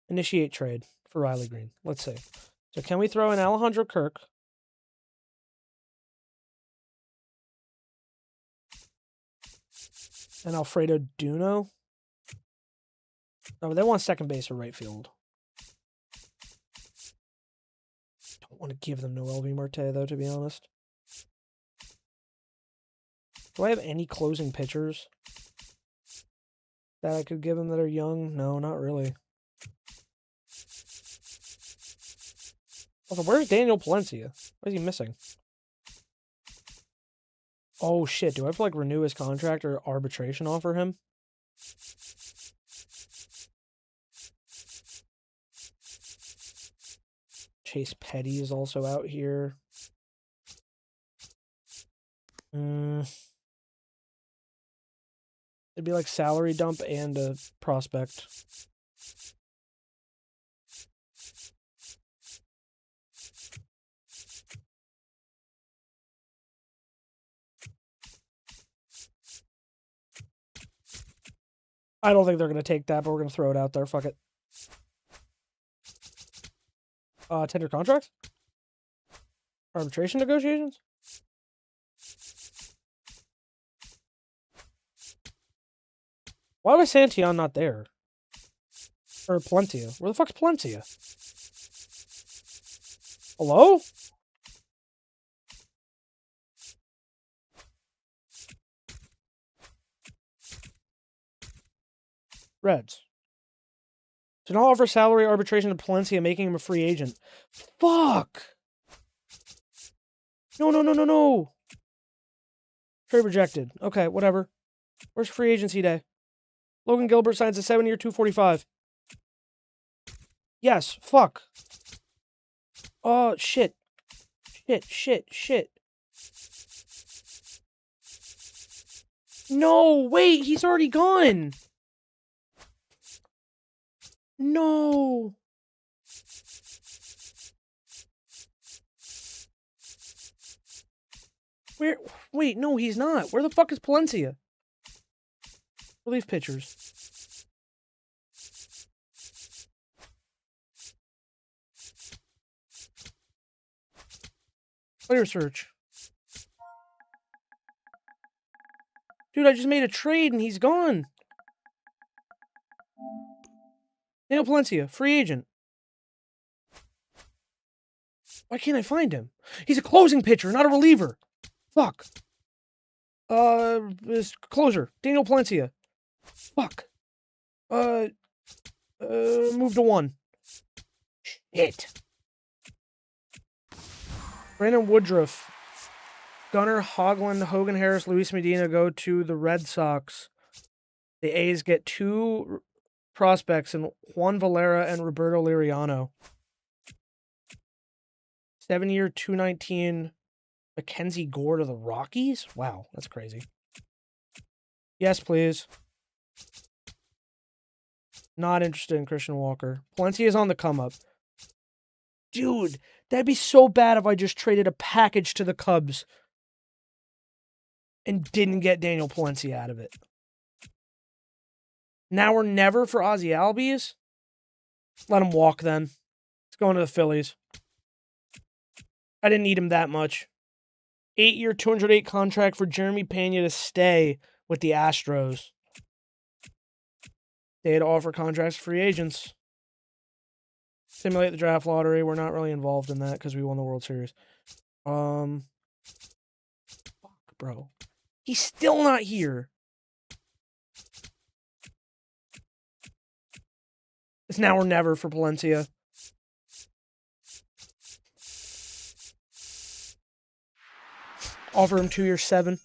Initiate trade for Riley Green. Let's see. So can we throw in Alejandro Kirk? And Alfredo Duno? No, they want second base or right field. Don't want to give them Noel V. Marte, though, to be honest. Do I have any closing pitchers that I could give them that are young? No, not really. Also, where's Daniel Palencia? What is he missing? Oh, shit. Do I have to, like, renew his contract or arbitration offer him? Chase Petty is also out here. It'd be like salary dump and a prospect. I don't think they're going to take that, but we're going to throw it out there. Fuck it. Tender contract? Arbitration negotiations? Why was Santillan not there? Or Palencia? Where the fuck's Palencia? Hello? Reds. To not offer salary arbitration to Palencia, making him a free agent. Fuck! No. Trade rejected. Okay, whatever. Where's free agency day? Logan Gilbert signs a 7-year, $245. Yes, fuck. Oh, shit. Shit. No, wait, he's already gone. No. Where? Wait, no, he's not. Where the fuck is Palencia? Relief pitchers. Player search. Dude, I just made a trade and he's gone. Daniel Palencia, free agent. Why can't I find him? He's a closing pitcher, not a reliever. Fuck. This closer, Daniel Palencia. Fuck. Move to 1. Shit. Brandon Woodruff. Gunnar Hoagland, Hogan Harris, Luis Medina go to the Red Sox. The A's get 2 prospects in Juan Valera and Roberto Liriano. 7-year, 219, Mackenzie Gore to the Rockies? Wow, that's crazy. Yes, please. Not interested in Christian Walker. Palencia is on the come up. Dude, that'd be so bad if I just traded a package to the Cubs and didn't get Daniel Palencia out of it. Now or never for Ozzie Albies? Let him walk then. He's going to the Phillies. I didn't need him that much. 8-year, 208 contract for Jeremy Pena to stay with the Astros. They had to offer contracts to free agents. Simulate the draft lottery. We're not really involved in that because we won the World Series. Fuck, bro. He's still not here. It's now or never for Palencia. Offer him 2 years, 7.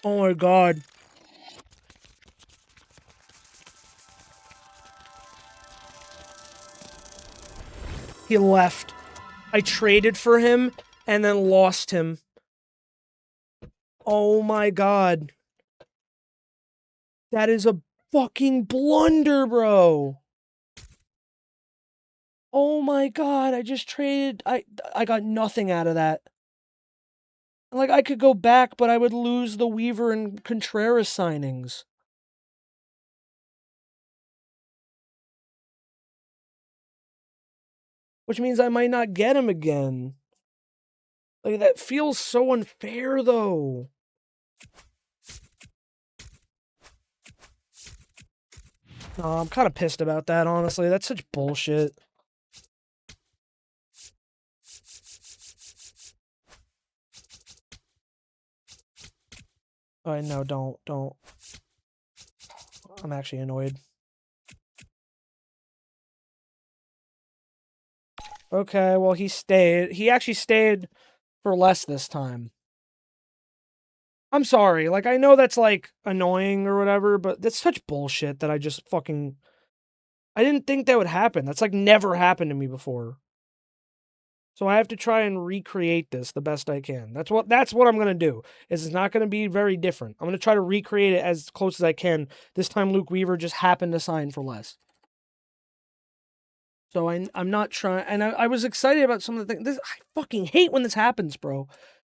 Oh my God. He left. I traded for him and then lost him. Oh my God. That is a fucking blunder, bro. Oh my God. I just traded. I got nothing out of that. Like, I could go back, but I would lose the Weaver and Contreras signings. Which means I might not get him again. Like, that feels so unfair, though. No, I'm kind of pissed about that, honestly. That's such bullshit. Oh, no, don't. I'm actually annoyed. Okay, well, he stayed. He actually stayed for less this time. I'm sorry. Like, I know that's, like, annoying or whatever, but that's such bullshit that I just fucking... I didn't think that would happen. That's, like, never happened to me before. So I have to try and recreate this the best I can. That's what I'm going to do. It's not going to be very different. I'm going to try to recreate it as close as I can. This time Luke Weaver just happened to sign for less. So I'm not trying... And I was excited about some of the things. I fucking hate when this happens, bro.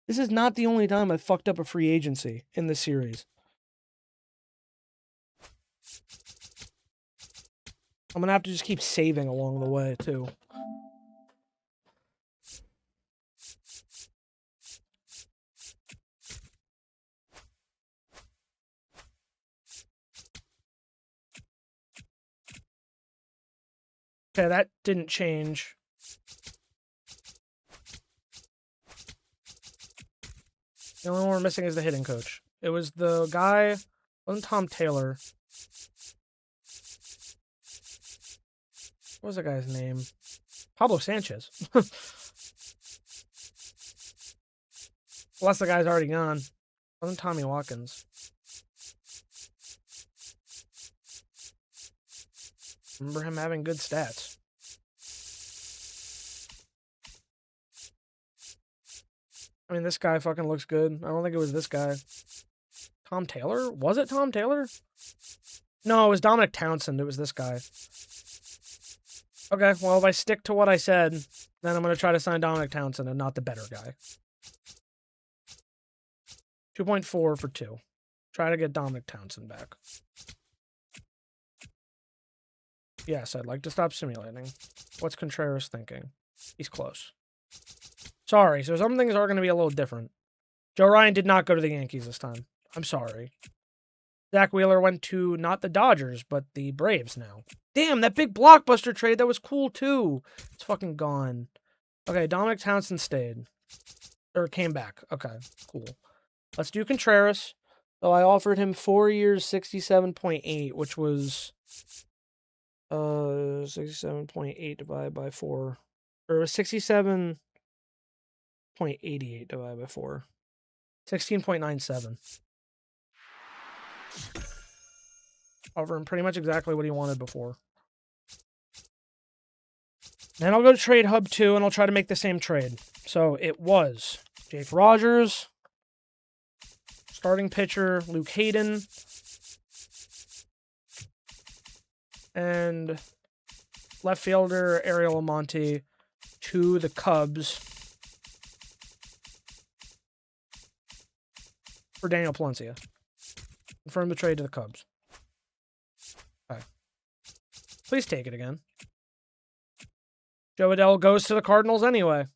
This is not the only time I've fucked up a free agency in this series. I'm going to have to just keep saving along the way, too. Okay, that didn't change. The only one we're missing is the hitting coach. It was the guy... wasn't Tom Taylor. What was the guy's name? Pablo Sanchez. Unless the guy's already gone. It wasn't Tommy Watkins. Remember him having good stats. I mean, this guy fucking looks good. I don't think it was this guy. Tom Taylor? Was it Tom Taylor? No, it was Dominic Townsend. It was this guy. Okay, well, if I stick to what I said, then I'm going to try to sign Dominic Townsend and not the better guy. 2.4 for 2. Try to get Dominic Townsend back. Yes, I'd like to stop simulating. What's Contreras thinking? He's close. Sorry, so some things are going to be a little different. Joe Ryan did not go to the Yankees this time. I'm sorry. Zach Wheeler went to not the Dodgers, but the Braves now. Damn, that big blockbuster trade, that was cool too. It's fucking gone. Okay, Dominic Townsend stayed. Or came back. Okay, cool. Let's do Contreras. So I offered him 4 years, 67.8, which was 67.8 divided by 4. Or it was 67.88 divided by 4. 16.97. Offer him pretty much exactly what he wanted before. Then I'll go to Trade Hub 2, and I'll try to make the same trade. So it was Jake Rogers, starting pitcher Luke Hayden, and left fielder Ariel Almonte to the Cubs for Daniel Palencia. Confirm the trade to the Cubs. Okay. Please take it again. Joe Adell goes to the Cardinals anyway.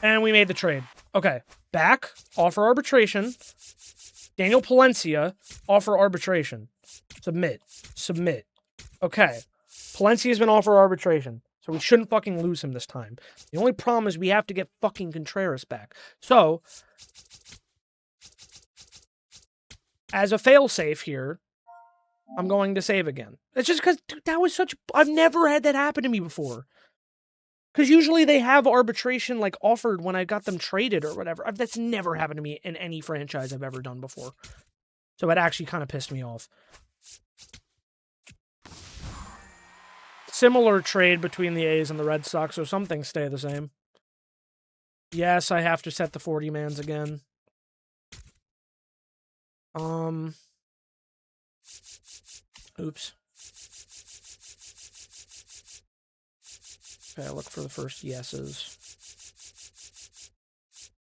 And we made the trade. Okay. Back, offer arbitration. Daniel Palencia, offer arbitration. Submit. Submit. Okay. Palencia's been offered arbitration, so we shouldn't fucking lose him this time. The only problem is we have to get fucking Contreras back. So, as a failsafe here, I'm going to save again. It's just because that was such... I've never had that happen to me before. Because usually they have arbitration like offered when I got them traded or whatever. That's never happened to me in any franchise I've ever done before. So it actually kind of pissed me off. Similar trade between the A's and the Red Sox, so some things stay the same. Yes, I have to set the 40-mans again. Oops. Okay, look for the first yeses.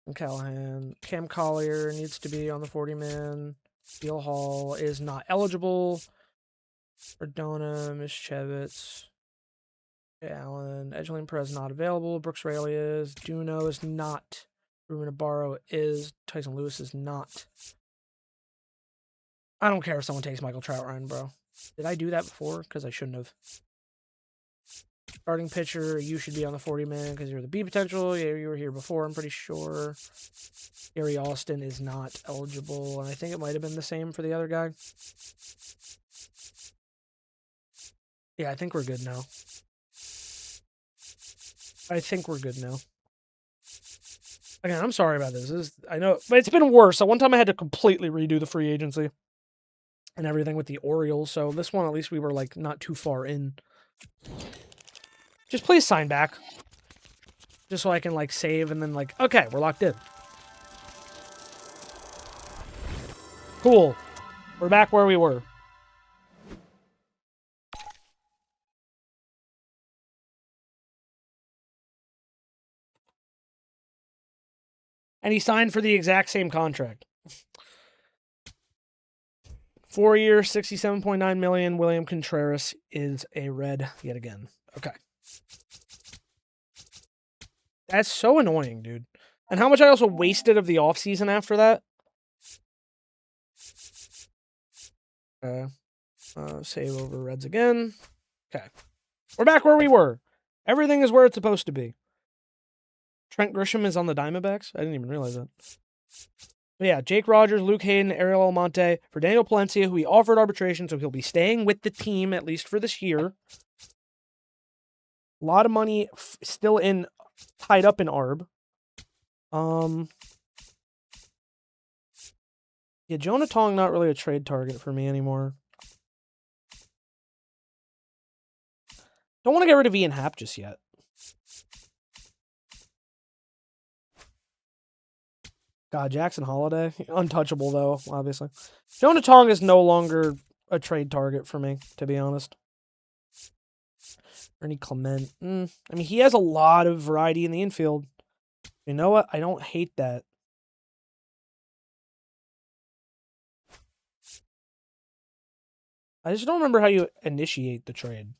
And Callahan. Cam Collier needs to be on the 40-man. Steele Hall is not eligible. Verdona, Mischevitz. Allen. Edgeline Perez not available. Brooks Raley is. Duno is not. Ruben Nabarro is. Tyson Lewis is not. I don't care if someone takes Michael Troutman, bro. Did I do that before? Because I shouldn't have. Starting pitcher, you should be on the 40-man because you're the B potential. Yeah, you were here before, I'm pretty sure. Gary Austin is not eligible, and I think it might have been the same for the other guy. Yeah, I think we're good now. I think we're good now. Again, I'm sorry about this. I know, but it's been worse. So one time I had to completely redo the free agency and everything with the Orioles. So this one, at least we were like not too far in. Just please sign back. Just so I can like save and then like, okay, we're locked in. Cool. We're back where we were. And he signed for the exact same contract. 4 years, $67.9 million. William Contreras is a Red yet again. Okay. That's so annoying, dude. And how much I also wasted of the offseason after that. Save over Reds again. Okay. We're back where we were. Everything is where it's supposed to be. Trent Grisham is on the Diamondbacks? I didn't even realize that. But yeah, Jake Rogers, Luke Hayden, Ariel Almonte for Daniel Palencia, who he offered arbitration, so he'll be staying with the team at least for this year. A lot of money still tied up in ARB. Yeah, Jonah Tong not really a trade target for me anymore. Don't want to get rid of Ian Happ just yet. God, Jackson Holiday. Untouchable, though, obviously. Jonah Tong is no longer a trade target for me, to be honest. Ernie Clement. I mean, he has a lot of variety in the infield. You know what? I don't hate that. I just don't remember how you initiate the trade.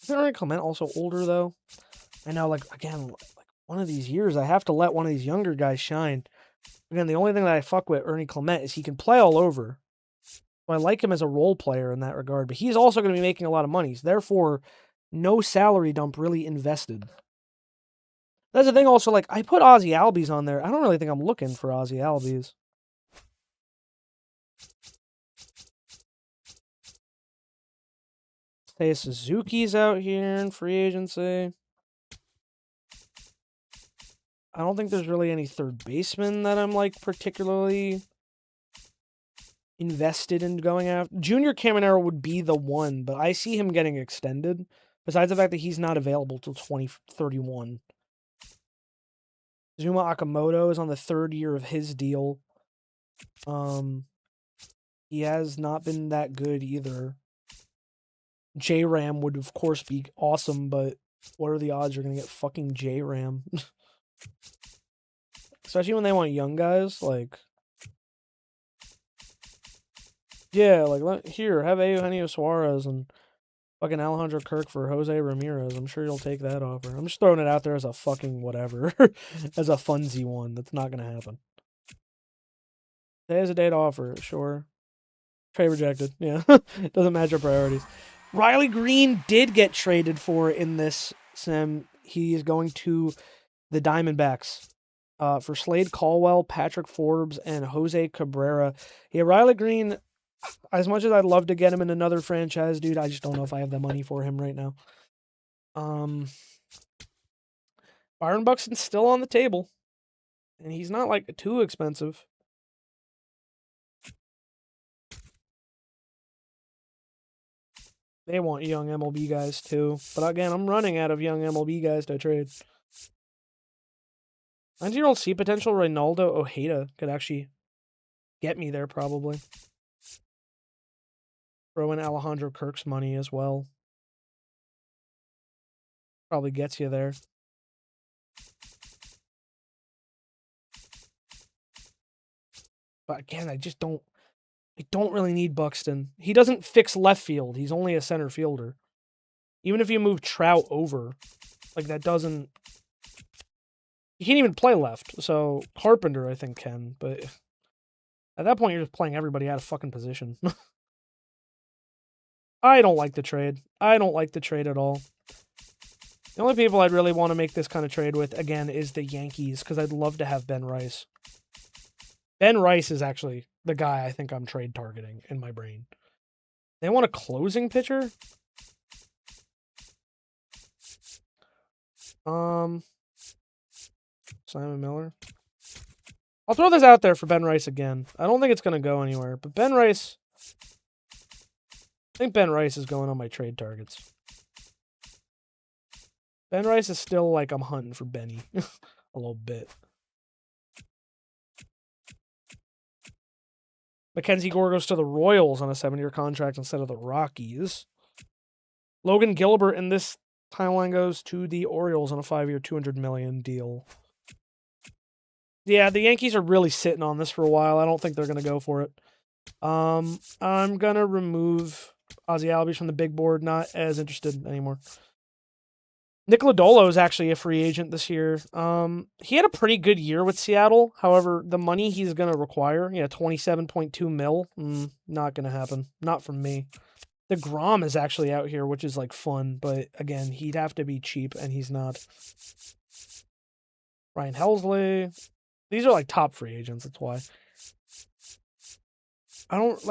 Isn't Ernie Clement also older, though? I know, like, again, like one of these years, I have to let one of these younger guys shine. Again, the only thing that I fuck with Ernie Clement is he can play all over. So I like him as a role player in that regard, but he's also going to be making a lot of money. So therefore, no salary dump really invested. That's the thing also, like, I put Ozzy Albies on there. I don't really think I'm looking for Ozzy Albies. Say Suzuki's out here in free agency. I don't think there's really any third baseman that I'm like particularly invested in going after. Junior Caminero would be the one, but I see him getting extended. Besides the fact that he's not available till 2031. Zuma Akamoto is on the 3rd year of his deal. He has not been that good either. J-Ram would, of course, be awesome, but what are the odds you're going to get fucking J-Ram? Especially when they want young guys, like... Yeah, like, here, have Eugenio Suarez and fucking Alejandro Kirk for Jose Ramirez. I'm sure you'll take that offer. I'm just throwing it out there as a fucking whatever. As a funsy one. That's not going to happen. Today's a day to offer, sure. Trade rejected, yeah. Doesn't match your priorities. Riley Green did get traded for in this sim. He is going to the Diamondbacks for Slade Caldwell, Patrick Forbes, and Jose Cabrera. Yeah, Riley Green, as much as I'd love to get him in another franchise, dude, I just don't know if I have the money for him right now. Byron Buxton's still on the table, and he's not like too expensive. They want young MLB guys too. But again, I'm running out of young MLB guys to trade. 19-year-old C potential Reynaldo Ojeda could actually get me there probably. Throw in Alejandro Kirk's money as well. Probably gets you there. But again, I don't really need Buxton. He doesn't fix left field. He's only a center fielder. Even if you move Trout over, like that doesn't... He can't even play left. So Carpenter, I think, can. But at that point, you're just playing everybody out of fucking position. I don't like the trade. I don't like the trade at all. The only people I'd really want to make this kind of trade with, again, is the Yankees, because I'd love to have Ben Rice. Ben Rice is actually the guy I think I'm trade targeting in my brain. They want a closing pitcher? Simon Miller. I'll throw this out there for Ben Rice again. I don't think it's going to go anywhere, but Ben Rice... I think Ben Rice is going on my trade targets. Ben Rice is still like I'm hunting for Benny. A little bit. Mackenzie Gore goes to the Royals on a 7-year contract instead of the Rockies. Logan Gilbert in this timeline goes to the Orioles on a 5-year, $200 million deal. Yeah, the Yankees are really sitting on this for a while. I don't think they're going to go for it. I'm going to remove Ozzy Albies from the big board. Not as interested anymore. Nick Lodolo is actually a free agent this year. He had a pretty good year with Seattle. However, the money he's going to require, $27.2 million, not going to happen. Not from me. DeGrom is actually out here, which is like fun, but again, he'd have to be cheap, and he's not. Ryan Helsley. These are like top free agents, that's why. Don't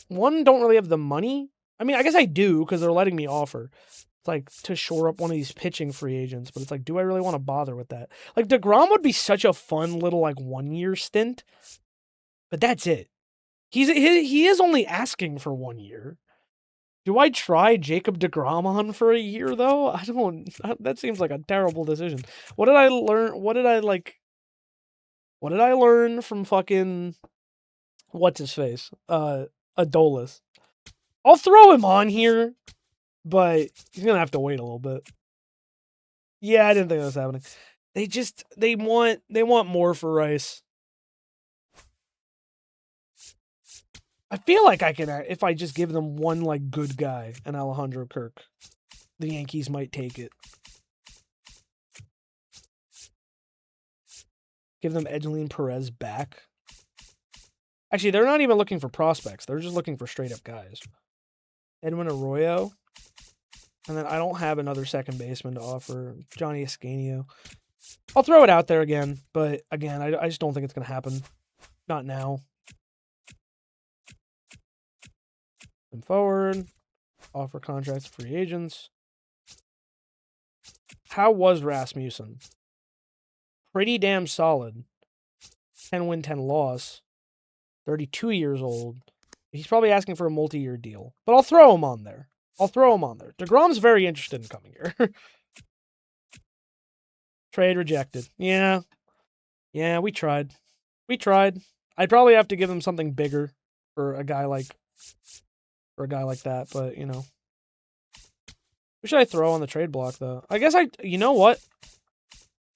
really have the money. I mean, I guess I do, because they're letting me offer. Like to shore up one of these pitching free agents, but it's like, do I really want to bother with that? Like DeGrom would be such a fun little like 1-year stint, but that's it. He is only asking for 1 year. Do I try Jacob DeGrom on for a year though? I don't. That seems like a terrible decision. What did I learn? What did I learn from fucking what's his face? Adolis. I'll throw him on here. But he's going to have to wait a little bit. Yeah, I didn't think that was happening. They want more for Rice. I feel like I can, if I just give them one like good guy, an Alejandro Kirk, the Yankees might take it. Give them Edwin Perez back. Actually, they're not even looking for prospects. They're just looking for straight up guys. Edwin Arroyo. And then I don't have another second baseman to offer. Johnny Escanio. I'll throw it out there again. But again, I just don't think it's going to happen. Not now. And forward. Offer contracts to free agents. How was Rasmussen? pretty damn solid. 10 win, 10 loss. 32 years old. He's probably asking for a multi-year deal. But I'll throw him on there. DeGrom's very interested in coming here. Trade rejected. Yeah. Yeah, we tried. I'd probably have to give him something bigger for a guy like that, but, you know. Who should I throw on the trade block, though? I guess you know what?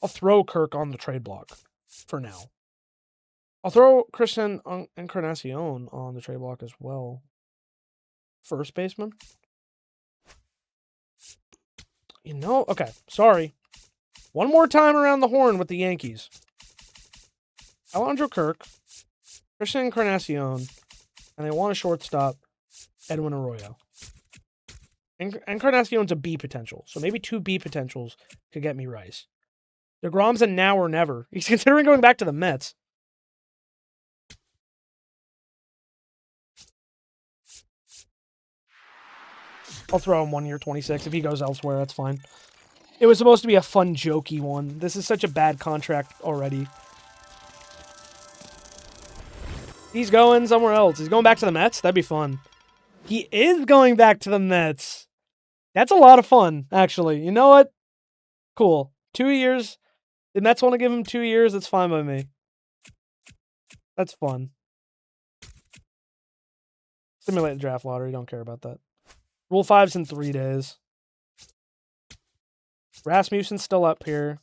I'll throw Kirk on the trade block for now. I'll throw Christian Encarnacion on the trade block as well. First baseman. You know, okay, sorry. One more time around the horn with the Yankees. Alejandro Kirk, Christian Encarnacion, and they want a shortstop, Edwin Arroyo. Encarnacion's a B potential, so maybe 2 B potentials could get me Rice. DeGrom's a now or never. He's considering going back to the Mets. I'll throw him 1 year, 26. If he goes elsewhere, that's fine. It was supposed to be a fun, jokey one. This is such a bad contract already. He's going somewhere else. He's going back to the Mets? That'd be fun. He is going back to the Mets. That's a lot of fun, actually. You know what? Cool. 2 years. The Mets want to give him 2 years. That's fine by me. That's fun. Simulate the draft lottery. Don't care about that. Rule 5's in 3 days. Rasmussen's still up here.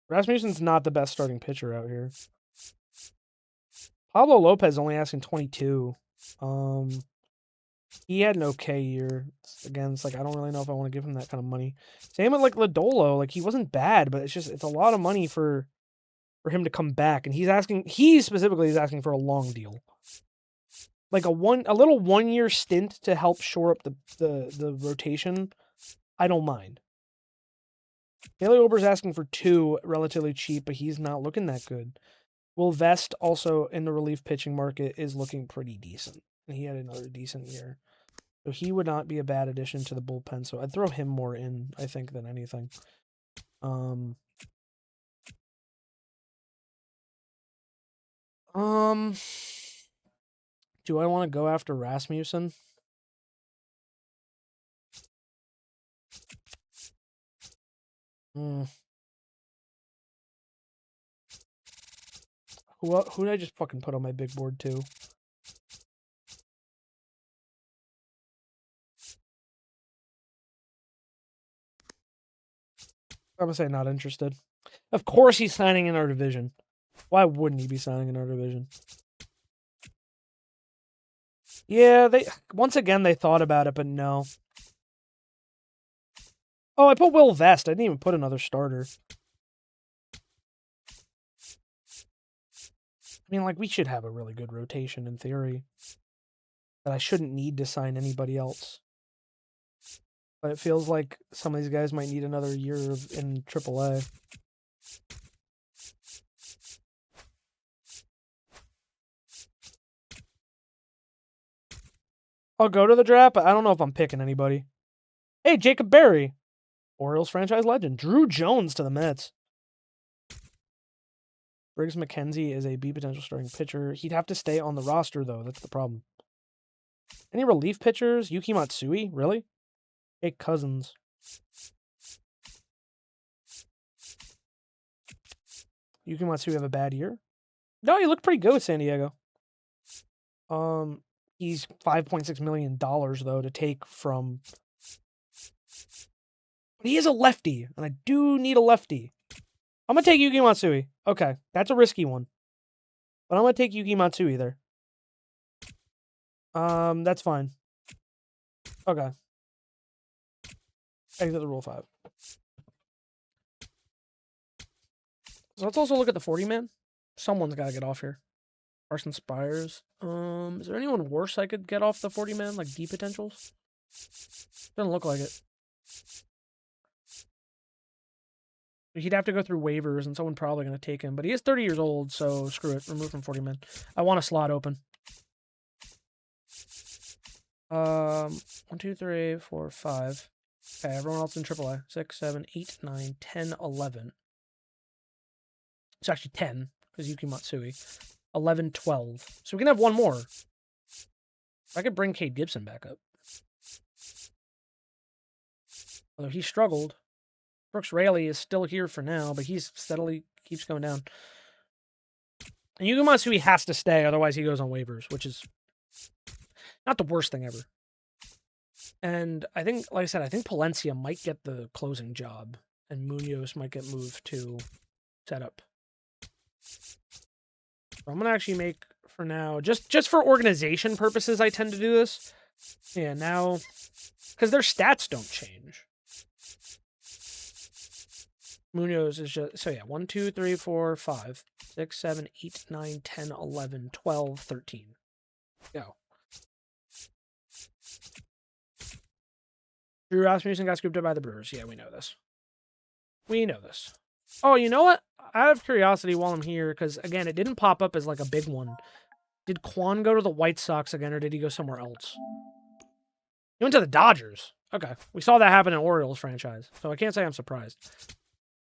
Rasmussen's not the best starting pitcher out here. Pablo Lopez only asking 22. He had an okay year. Again, it's like I don't really know if I want to give him that kind of money. Same with like Lodolo. Like he wasn't bad, but it's a lot of money for him to come back. And he specifically is asking for a long deal. Like a little 1 year stint to help shore up the rotation. I don't mind. Haley Ober's asking for 2, relatively cheap, but he's not looking that good. Will Vest also in the relief pitching market is looking pretty decent. And he had another decent year. So he would not be a bad addition to the bullpen. So I'd throw him more in, I think, than anything. Do I want to go after Rasmussen? Who did I just fucking put on my big board too? I'm gonna say not interested. Of course he's signing in our division. Why wouldn't he be signing in our division? Yeah, once again they thought about it, but no. Oh, I put Will Vest. I didn't even put another starter. I mean, like, we should have a really good rotation in theory. That I shouldn't need to sign anybody else. But it feels like some of these guys might need another year in AAA. I'll go to the draft, but I don't know if I'm picking anybody. Hey, Jacob Berry. Orioles franchise legend. Drew Jones to the Mets. Briggs McKenzie is a B potential starting pitcher. He'd have to stay on the roster, though. That's the problem. Any relief pitchers? Yuki Matsui? Really? Jake Cousins. Yuki Matsui have a bad year? No, he looked pretty good with San Diego. He's $5.6 million, though, to take from... He is a lefty, and I do need a lefty. I'm going to take Yuki Matsui. Okay, that's a risky one. But I'm going to take Yuki Matsui there. That's fine. Okay. Exit the Rule 5. So let's also look at the 40-man. Someone's got to get off here. Carson Spires. Is there anyone worse I could get off the 40-man? Like D potentials? Doesn't look like it. He'd have to go through waivers, and someone probably going to take him. But he is 30 years old, so screw it. Remove from 40-man. I want a slot open. 1, 2, 3, 4, 5. Okay, everyone else in AAA. 6, 7, 8, 9, 10, 11. It's actually 10, because Yuki Matsui. 11, 12. So we can have one more. I could bring Cade Gibson back up. Although he struggled. Brooks Raley is still here for now, but he's steadily keeps going down. And Yuki Matsui has to stay, otherwise he goes on waivers, which is not the worst thing ever. And I think, like I said, I think Palencia might get the closing job, and Munoz might get moved to setup. So I'm gonna actually make, for now, just for organization purposes, I tend to do this. Yeah, now, because their stats don't change. Munoz is just, so yeah, 1, 2, 3, 4, 5, 6, 7, 8, 9, 10, 11, 12, 13. Go. Drew Rasmussen got scooped up by the Brewers. Yeah, we know this. We know this. Oh, you know what? Out of curiosity while I'm here, because, again, it didn't pop up as, like, a big one. Did Kwan go to the White Sox again, or did he go somewhere else? He went to the Dodgers. Okay. We saw that happen in Orioles franchise, so I can't say I'm surprised.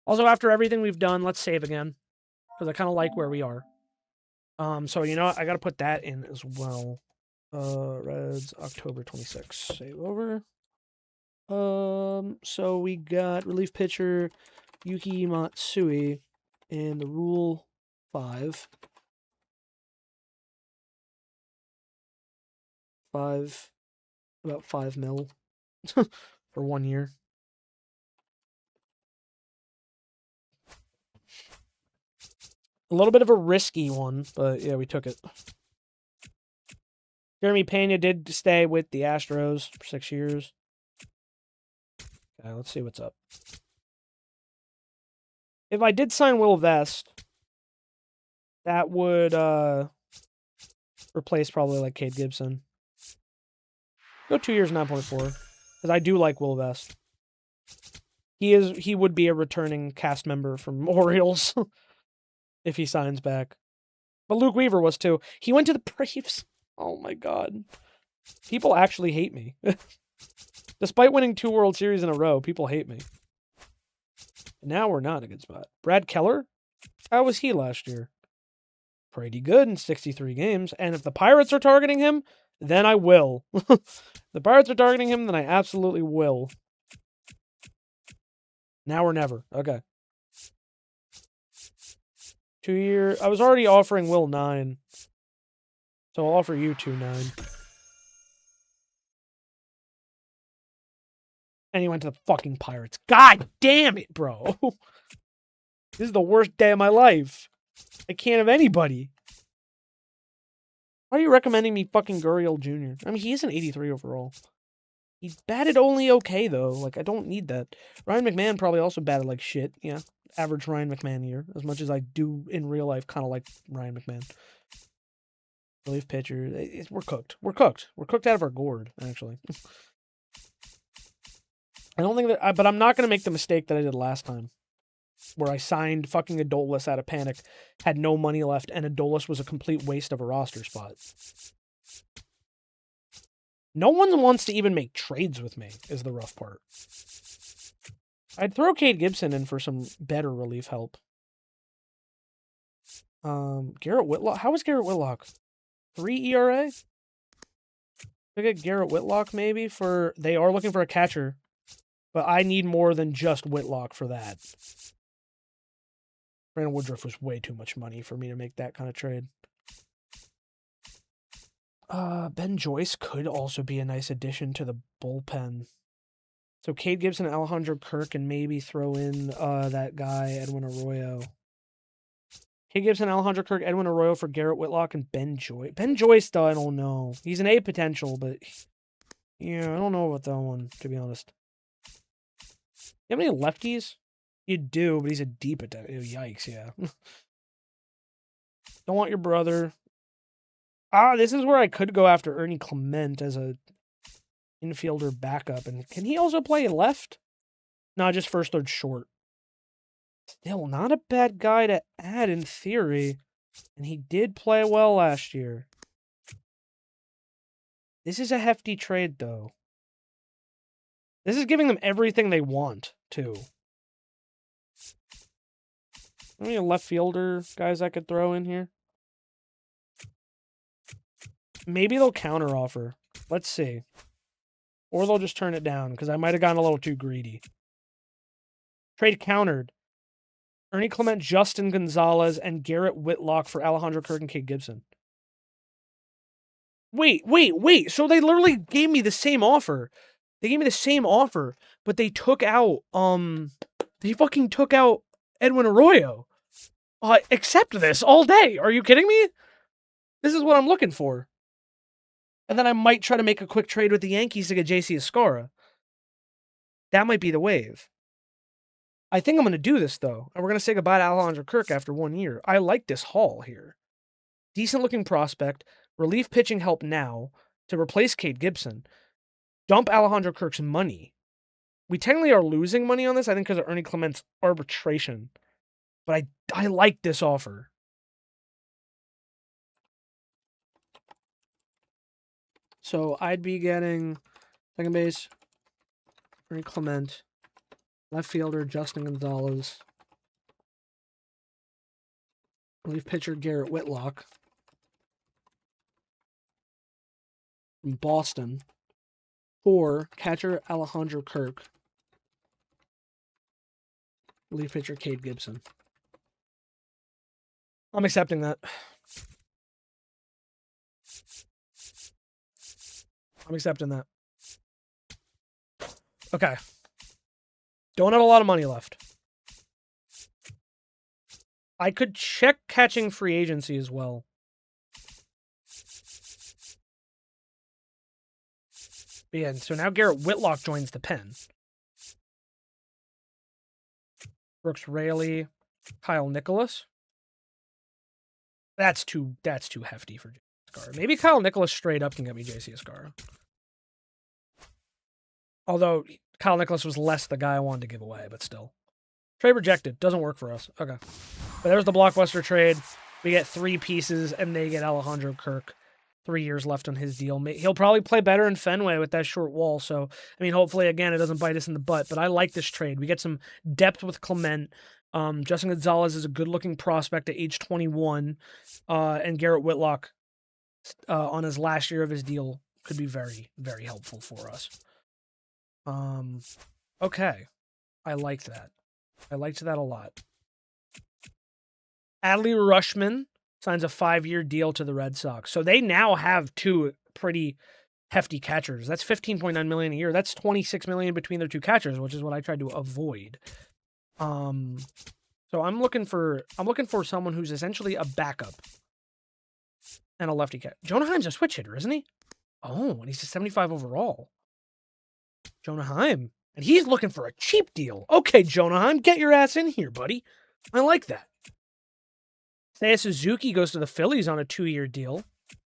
Also, after everything we've done, let's save again, because I kind of like where we are. So, you know what? I got to put that in as well. Reds, October 26th. Save over. So we got relief pitcher Yuki Matsui in the Rule 5. 5, about 5 mil for 1 year. A little bit of a risky one, but yeah, we took it. Jeremy Pena did stay with the Astros for 6 years. Okay, let's see what's up. If I did sign Will Vest, that would replace probably like Cade Gibson. Go 2 years, 9.4. Because I do like Will Vest. He would be a returning cast member from Orioles if he signs back. But Luke Weaver was too. He went to the Braves. Oh my god. People actually hate me. Despite winning 2 World Series in a row, people hate me. Now we're not in a good spot. Brad Keller? How was he last year? Pretty good in 63 games. And if the Pirates are targeting him, then I will. The Pirates are targeting him, then I absolutely will. Now or never. Okay. 2 year. I was already offering Will 9. So I'll offer you 2.9. And he went to the fucking Pirates. God damn it, bro. This is the worst day of my life. I can't have anybody. Why are you recommending me fucking Gurriel Jr.? I mean, he is an 83 overall. He batted only okay, though. Like, I don't need that. Ryan McMahon probably also batted like shit. Yeah, average Ryan McMahon year. As much as I do in real life kind of like Ryan McMahon. Relief pitcher. We're cooked. We're cooked. We're cooked out of our gourd, actually. I don't think that... but I'm not going to make the mistake that I did last time. Where I signed fucking Adolis out of panic, had no money left, and Adolis was a complete waste of a roster spot. No one wants to even make trades with me, is the rough part. I'd throw Cade Gibson in for some better relief help. Garrett Whitlock. How is Garrett Whitlock? 3 ERA? Look at Garrett Whitlock, maybe, for... They are looking for a catcher, but I need more than just Whitlock for that. Brandon Woodruff was way too much money for me to make that kind of trade. Ben Joyce could also be a nice addition to the bullpen. So Cade Gibson, Alejandro Kirk, and maybe throw in that guy, Edwin Arroyo. Cade Gibson, Alejandro Kirk, Edwin Arroyo for Garrett Whitlock, and Ben Joyce. Ben Joyce, though, I don't know. He's an A potential, but yeah, I don't know about that one, to be honest. You have any lefties? You do, but he's a D potential. Yikes, yeah. Don't want your brother. This is where I could go after Ernie Clement as a infielder backup. And can he also play left? No, just first, third, short. Still, not a bad guy to add in theory. And he did play well last year. This is a hefty trade, though. This is giving them everything they want, too. Any left fielder guys I could throw in here? Maybe they'll counteroffer. Let's see. Or they'll just turn it down, because I might have gotten a little too greedy. Trade countered. Ernie Clement, Justin Gonzalez, and Garrett Whitlock for Alejandro Kirk and Kate Gibson. Wait. So they literally gave me the same offer. They gave me the same offer, but they took out, they fucking took out Edwin Arroyo. Accept this all day. Are you kidding me? This is what I'm looking for. And then I might try to make a quick trade with the Yankees to get JC Escara. That might be the wave. I think I'm going to do this, though. And we're going to say goodbye to Alejandro Kirk after 1 year. I like this haul here. Decent-looking prospect. Relief pitching help now to replace Kate Gibson. Dump Alejandro Kirk's money. We technically are losing money on this, I think, because of Ernie Clement's arbitration. But I like this offer. So I'd be getting second base, Ernie Clement, left fielder, Justin Gonzalez, relief pitcher, Garrett Whitlock from Boston, for catcher, Alejandro Kirk, relief pitcher, Kate Gibson. I'm accepting that. I'm accepting that. Okay. Don't have a lot of money left. I could check catching free agency as well. Yeah, so now Garrett Whitlock joins the pen. Brooks Raley, Kyle Nicholas. That's too hefty for JC Escara. Maybe Kyle Nicholas straight up can get me JC Escara. Although Kyle Nicholas was less the guy I wanted to give away, but still. Trade rejected. Doesn't work for us. Okay. But there's the blockbuster trade. We get 3 pieces, and they get Alejandro Kirk. 3 years left on his deal. He'll probably play better in Fenway with that short wall. So, I mean, hopefully, again, it doesn't bite us in the butt. But I like this trade. We get some depth with Clement. Justin Gonzalez is a good-looking prospect at age 21. And Garrett Whitlock, on his last year of his deal, could be very, very helpful for us. Okay. I liked that. I liked that a lot. Adley Rutschman signs a 5-year deal to the Red Sox. So they now have 2 pretty hefty catchers. That's $15.9 million a year. That's $26 million between their 2 catchers, which is what I tried to avoid. So I'm looking for someone who's essentially a backup and a lefty catcher. Jonah Heim's a switch hitter, isn't he? Oh, and he's a 75 overall. Jonah Heim. And he's looking for a cheap deal. Okay, Jonah Heim, get your ass in here, buddy. I like that. Seiya Suzuki goes to the Phillies on a 2-year deal.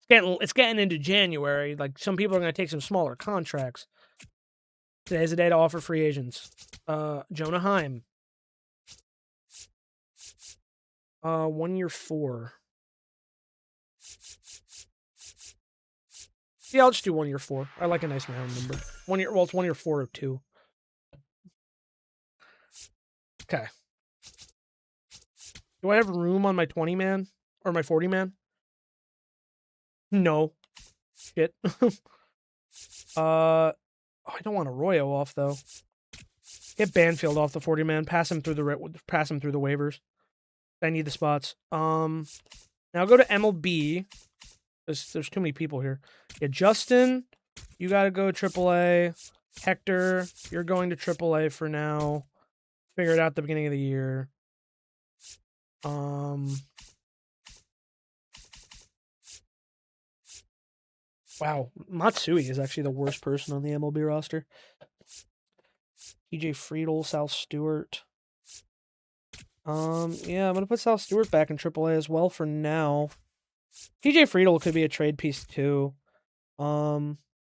It's getting into January. Like, some people are going to take some smaller contracts. Today's the day to offer free agents. Jonah Heim. 1 year 4. Yeah, I'll just do 1 year 4. I like a nice round number. 1 year. Well, it's 1 year 4 or 2. Okay. Do I have room on my 20-man? Or my 40-man? No. Shit. I don't want Arroyo off, though. Get Banfield off the 40-man. Pass him through the waivers. I need the spots. Now go to MLB. There's too many people here. Yeah, Justin, you got to go AAA. Hector, you're going to AAA for now. Figure it out at the beginning of the year. Wow, Matsui is actually the worst person on the MLB roster. TJ Friedel, Sal Stewart. Yeah, I'm gonna put Sal Stewart back in AAA as well for now. TJ Friedel could be a trade piece too.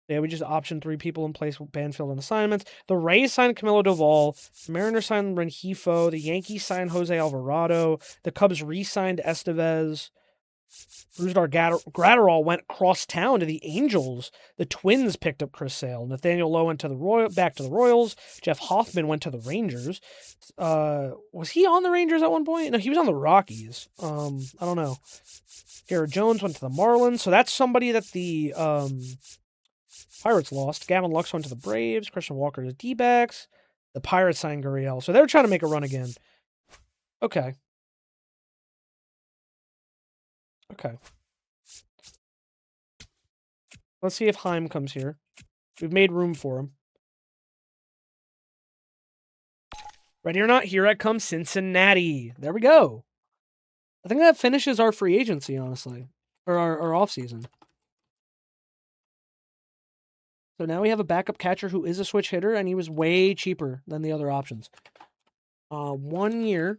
Yeah, we just optioned 3 people in place with Banfield on assignments. The Rays signed Camilo Doval. The Mariners signed Rengifo. The Yankees signed Jose Alvarado. The Cubs re-signed Estevez. Brusdar Gratterall went across town to the Angels. The Twins picked up Chris Sale. Nathaniel Lowe went to back to the Royals. Jeff Hoffman went to the Rangers. Was he on the Rangers at one point? No, he was on the Rockies. I don't know. Garrett Jones went to the Marlins. So that's somebody that the Pirates lost. Gavin Lux went to the Braves. Christian Walker to the D-backs. The Pirates signed Gurriel. So they're trying to make a run again. Okay. Okay. Let's see if Heim comes here. We've made room for him. Ready or not, here I come, Cincinnati. There we go. I think that finishes our free agency, honestly. Or our off-season. So now we have a backup catcher who is a switch hitter, and he was way cheaper than the other options. 1 year,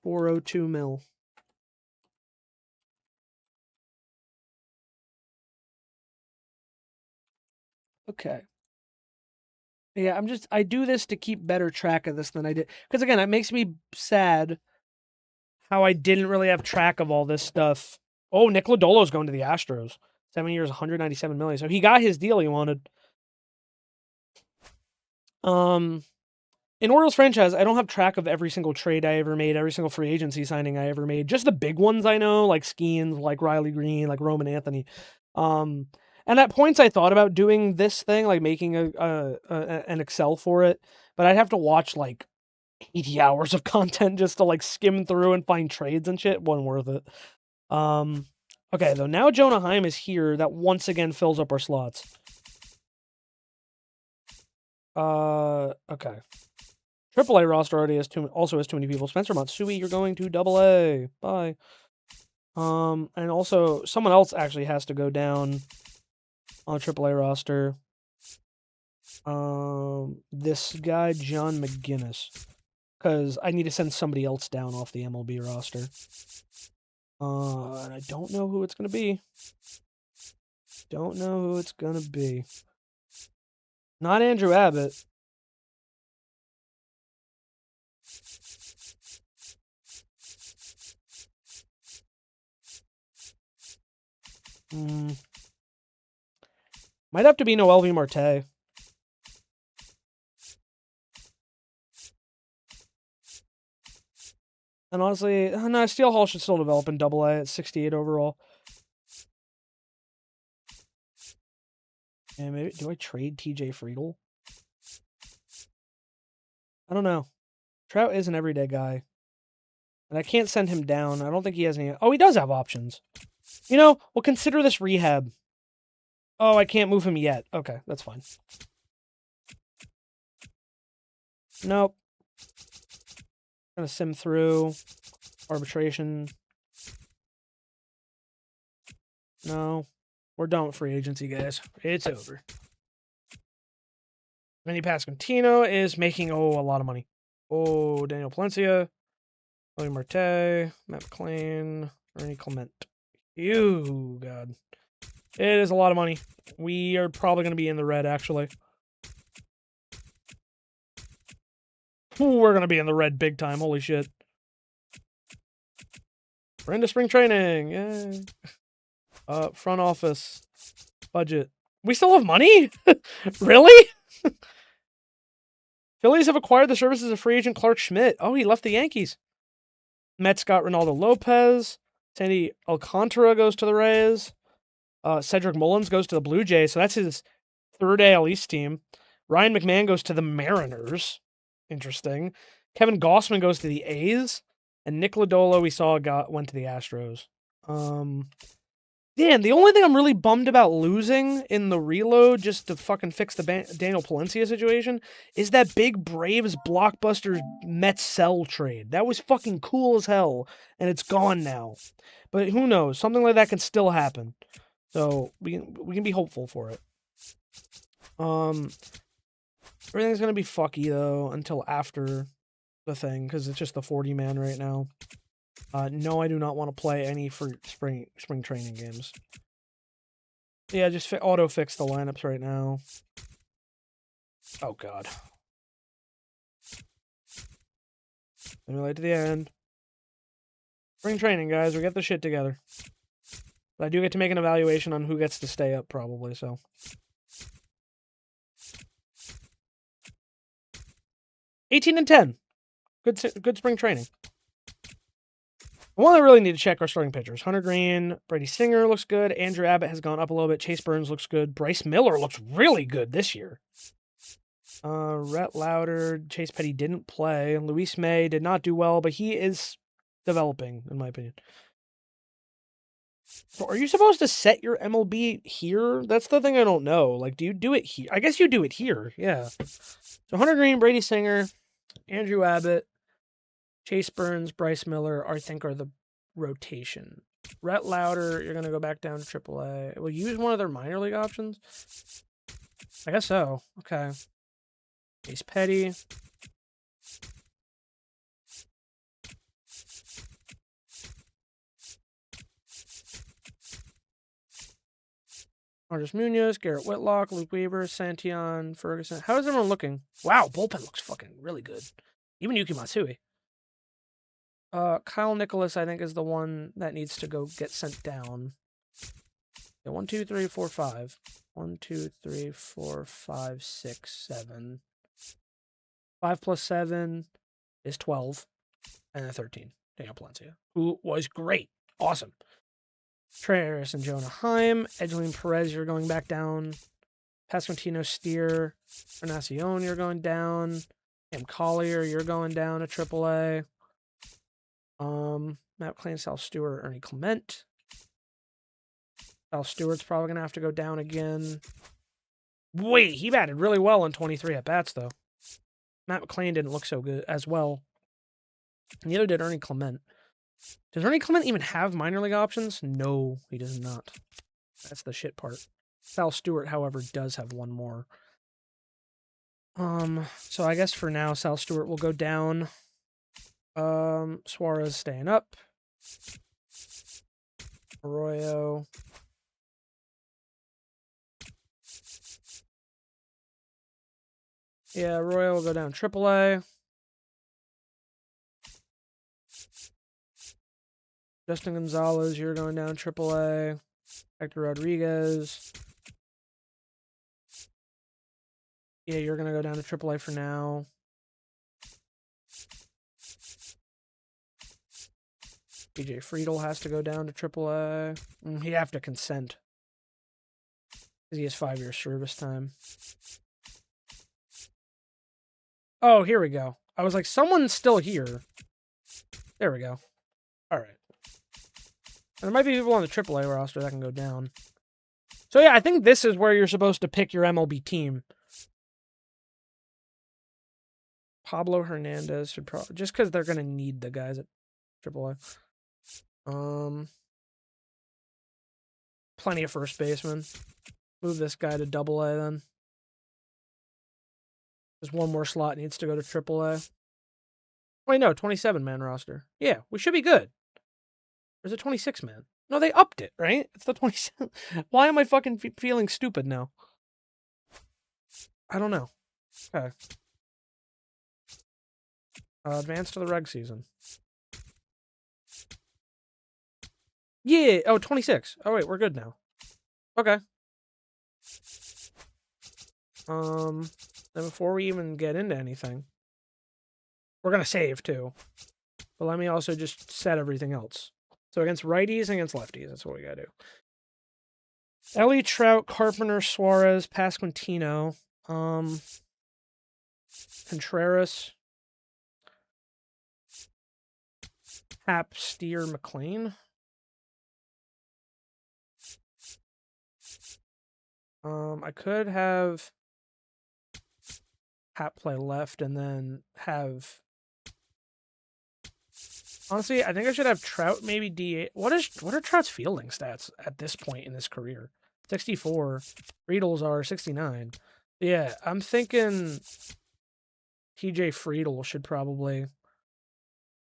$402 million. Okay. Yeah, I do this to keep better track of this than I did. Because again, it makes me sad how I didn't really have track of all this stuff. Oh, Nick Lodolo's going to the Astros. 7 years, $197 million. So he got his deal he wanted. In Orioles franchise, I don't have track of every single trade I ever made, every single free agency signing I ever made. Just the big ones I know, like Skeens, like Riley Green, like Roman Anthony. And at points I thought about doing this thing, like making an Excel for it, but I'd have to watch like 80 hours of content just to like skim through and find trades and shit. It wasn't worth it. Okay, though now Jonah Heim is here. That once again fills up our slots. Okay. AAA roster already also has too many people. Spencer Matsui, you're going to AA. Bye. And also someone else actually has to go down on AAA roster. This guy, John McGinnis. Because I need to send somebody else down off the MLB roster. And I don't know who it's going to be. Don't know who it's going to be. Not Andrew Abbott. Might have to be Noelvi Marte. And honestly, no, Steel Hall should still develop in AA at 68 overall. And maybe, do I trade TJ Friedel? I don't know. Trout is an everyday guy. And I can't send him down. I don't think he has any... Oh, he does have options. You know, we'll consider this rehab. Oh, I can't move him yet. Okay, that's fine. Nope. Gonna sim through. Arbitration. No. We're done with free agency, guys. It's over. Vinny Pasquantino is making, a lot of money. Oh, Daniel Palencia. William Marte. Matt McClain. Ernie Clement. Ew, God. It is a lot of money. We are probably going to be in the red, actually. We're going to be in the red big time. Holy shit. We're into spring training. Yay. Front office. Budget. We still have money? Really? Phillies have acquired the services of free agent Clark Schmidt. Oh, he left the Yankees. Mets got Ronaldo Lopez. Sandy Alcantara goes to the Rays. Cedric Mullins goes to the Blue Jays. So that's his third AL East team. Ryan McMahon goes to the Mariners. Interesting. Kevin Gossman goes to the A's. And Nick Lodolo, we saw, went to the Astros. Dan, the only thing I'm really bummed about losing in the reload just to fucking fix the Daniel Palencia situation is that big Braves blockbusters Mets sell trade. That was fucking cool as hell, and it's gone now. But who knows? Something like that can still happen. So we can be hopeful for it. Everything's gonna be fucky though until after the thing because it's just the 40-man right now. No, I do not want to play any for spring training games. Yeah, just auto-fix the lineups right now. Oh, God. Simulate to the end. Spring training, guys. We get the shit together. But I do get to make an evaluation on who gets to stay up, probably, so. $18-10. Good spring training. The one I really need to check are starting pitchers. Hunter Green, Brady Singer looks good. Andrew Abbott has gone up a little bit. Chase Burns looks good. Bryce Miller looks really good this year. Rhett Lauder, Chase Petty didn't play. Luis May did not do well, but he is developing, in my opinion. So are you supposed to set your MLB here? That's the thing I don't know. Like, do you do it here? I guess you do it here, yeah. So Hunter Green, Brady Singer, Andrew Abbott, Chase Burns, Bryce Miller, I think are the rotation. Rhett Lauder, you're going to go back down to AAA. We'll use one of their minor league options? I guess so. Okay. Chase Petty. Andres Munoz, Garrett Whitlock, Luke Weaver, Santion, Ferguson. How is everyone looking? Wow, bullpen looks fucking really good. Even Yuki Matsui. Kyle Nicholas, I think, is the one that needs to go get sent down. Yeah, 1, 2, 3, 4, 5. 1, 2, 3, 4, 5, 6, 7. 5 plus 7 is 12. And then 13. Daniel Palencia, who was great. Awesome. Trey Harris and Jonah Heim. Edgeline Perez, you're going back down. Pasquantino, Steer. Renacion, you're going down. Cam Collier, you're going down to AAA. Matt McClain, Sal Stewart, Ernie Clement. Sal Stewart's probably going to have to go down again. Wait, he batted really well in 23 at-bats, though. Matt McClain didn't look so good as well. Neither did Ernie Clement. Does Ernie Clement even have minor league options? No, he does not. That's the shit part. Sal Stewart, however, does have one more. So I guess for now, Sal Stewart will go down. Suarez staying up. Arroyo. Yeah, Arroyo will go down AAA. Justin Gonzalez, you're going down AAA. Hector Rodriguez. Yeah, you're going to go down to AAA for now. BJ Friedel has to go down to AAA. He'd have to consent, because he has 5 years service time. Oh, here we go. I was like, someone's still here. There we go. All right. And there might be people on the AAA roster that can go down. So yeah, I think this is where you're supposed to pick your MLB team. Pablo Hernandez should probably, just because they're going to need the guys at AAA. Plenty of first basemen. Move this guy to AA then. There's one more slot needs to go to AAA. Wait, no, 27-man roster. Yeah, we should be good. Or is it 26-man? No, they upped it, right? It's the 27. Why am I fucking feeling stupid now? I don't know. Okay. Advance to the reg season. Yeah. Oh, 26. Oh, wait, we're good now. Okay. Then before we even get into anything, we're going to save, too. But let me also just set everything else. So against righties and against lefties, that's what we got to do. Ellie, Trout, Carpenter, Suarez, Pasquantino, Contreras, Happ, Steer, McClain. I could have Happ play left and then have... Honestly, I think I should have Trout maybe DH. What are Trout's fielding stats at this point in his career? 64. Friedel's are 69. Yeah, I'm thinking TJ Friedel should probably,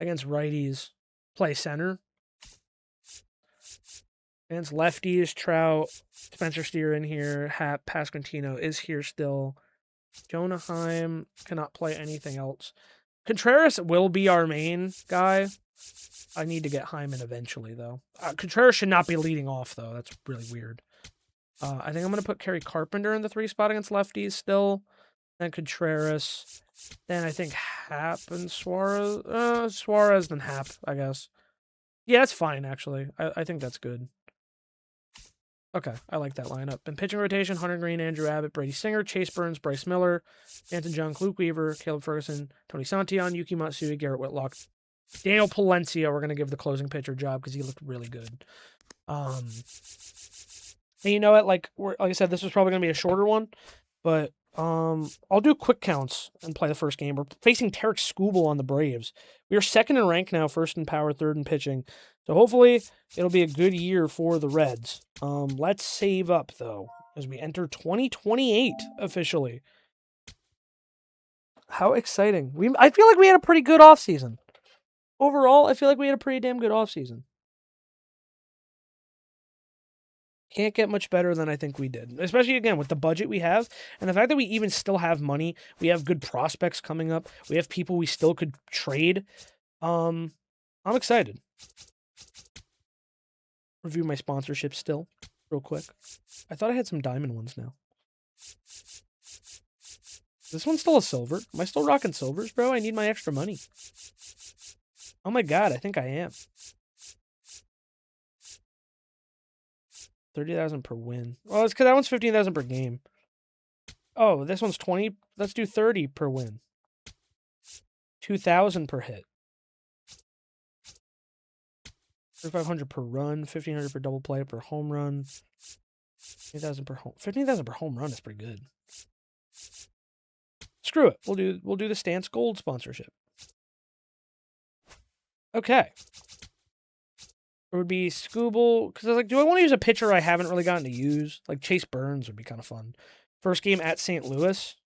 against righties, play center. Against lefties, Trout, Spencer Steer in here, Happ, Pasquantino is here still. Jonah Heim cannot play anything else. Contreras will be our main guy. I need to get Hyman eventually, though. Contreras should not be leading off, though. That's really weird. I think I'm going to put Kerry Carpenter in the 3 spot against lefties still. Then Contreras. Then I think Happ and Suarez. Suarez, then Happ, I guess. Yeah, that's fine, actually. I think that's good. Okay, I like that lineup. And pitching rotation, Hunter Green, Andrew Abbott, Brady Singer, Chase Burns, Bryce Miller, Anton Jung, Luke Weaver, Caleb Ferguson, Tony Santillan, Yuki Matsui, Garrett Whitlock. Daniel Palencia, we're going to give the closing pitcher job because he looked really good. And you know what? Like I said, this was probably going to be a shorter one, but I'll do quick counts and play the first game. We're facing Tarek Skubal on the Braves. We are second in rank now, first in power, third in pitching. So hopefully it'll be a good year for the Reds. Let's save up, though, as we enter 2028 officially. How exciting. I feel like we had a pretty good offseason. Overall, I feel like we had a pretty damn good offseason. Can't get much better than I think we did. Especially, again, with the budget we have. And the fact that we even still have money. We have good prospects coming up. We have people we still could trade. I'm excited. Review my sponsorship still, real quick. I thought I had some diamond ones now. This one's still a silver. Am I still rocking silvers, bro? I need my extra money. Oh my god, I think I am. 30,000 per win. Well, it's because that one's 15,000 per game. Oh, this one's 20. Let's do 30 per win. 2,000 per hit. 3,500 per run. 1,500 per double play per home run. 15,000 per home. 15,000 per home run is pretty good. Screw it. We'll do the Stance Gold sponsorship. Okay. It would be Skubal, because I was like, do I want to use a pitcher I haven't really gotten to use? Like Chase Burns would be kind of fun. First game at St. Louis.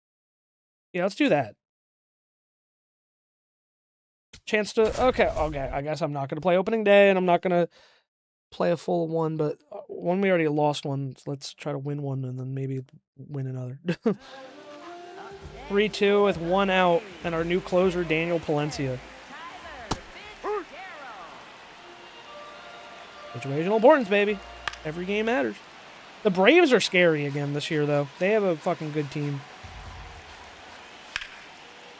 Yeah, let's do that. Chance to... Okay, I guess I'm not going to play opening day, and I'm not going to play a full one, but one we already lost one. So let's try to win one, and then maybe win another. 3-2 with 1 out, and our new closer, Daniel Palencia. Situational importance, baby. Every game matters. The Braves are scary again this year, though. They have a fucking good team.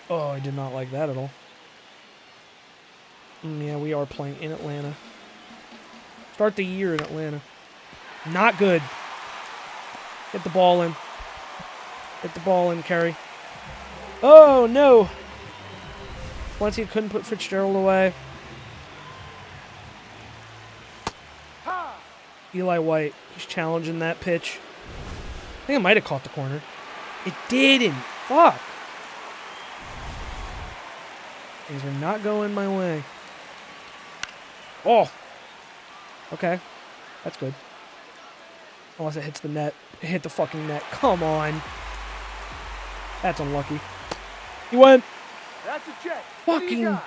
Oh, I did not like that at all. Yeah, we are playing in Atlanta. Start the year in Atlanta. Not good. Get the ball in. Get the ball in, Kerry. Oh, no. Valencia couldn't put Fitzgerald away. Eli White, he's challenging that pitch. I think I might have caught the corner. It didn't. Fuck. Things are not going my way. Oh. Okay. That's good. Unless it hits the net. It hit the fucking net. Come on. That's unlucky. He went. That's a check. Fucking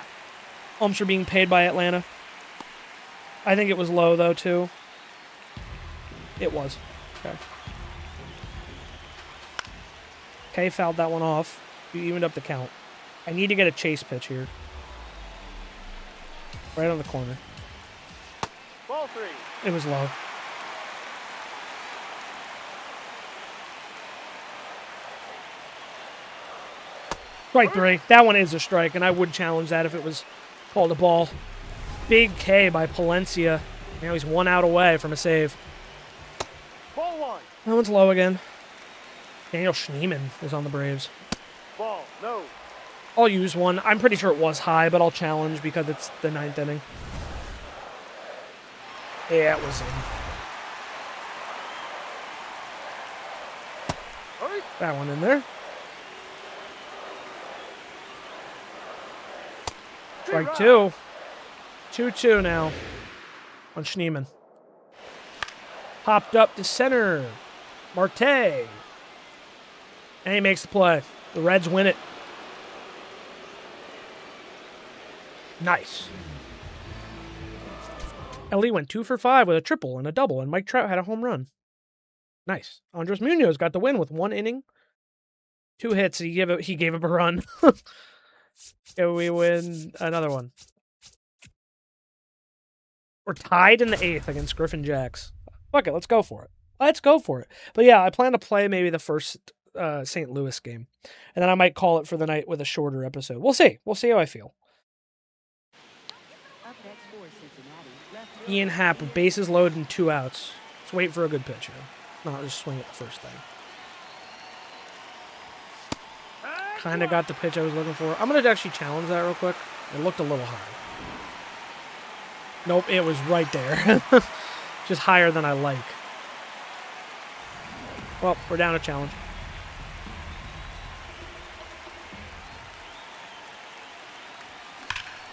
umps are being paid by Atlanta. I think it was low, though, too. It was. Okay. Okay, fouled that one off. You evened up the count. I need to get a chase pitch here. Right on the corner. Ball 3. It was low. Strike 3. That one is a strike, and I would challenge that if it was called a ball. Big K by Palencia. Now he's 1 out away from a save. Ball 1. That one's low again. Daniel Schneemann is on the Braves. Ball, no. I'll use one. I'm pretty sure it was high, but I'll challenge because it's the 9th inning. Yeah, it was in. Hurry. That one in there. Strike 2. 2-2 now on Schneemann. Popped up to center. Marte. And he makes the play. The Reds win it. Nice. Ellie went 2 for 5 with a triple and a double, and Mike Trout had a home run. Nice. Andres Munoz got the win with 1 inning. 2 hits. He gave up a run. Can we win another one? We're tied in the 8th against Griffin Jacks. Fuck it, let's go for it. Let's go for it. But yeah, I plan to play maybe the first St. Louis game. And then I might call it for the night with a shorter episode. We'll see. We'll see how I feel. Ian Happ, bases loaded and 2 outs. Let's wait for a good pitch here. Not just swing at the first thing. Kind of got the pitch I was looking for. I'm going to actually challenge that real quick. It looked a little high. Nope, it was right there. Just higher than I like. Well, we're down a challenge.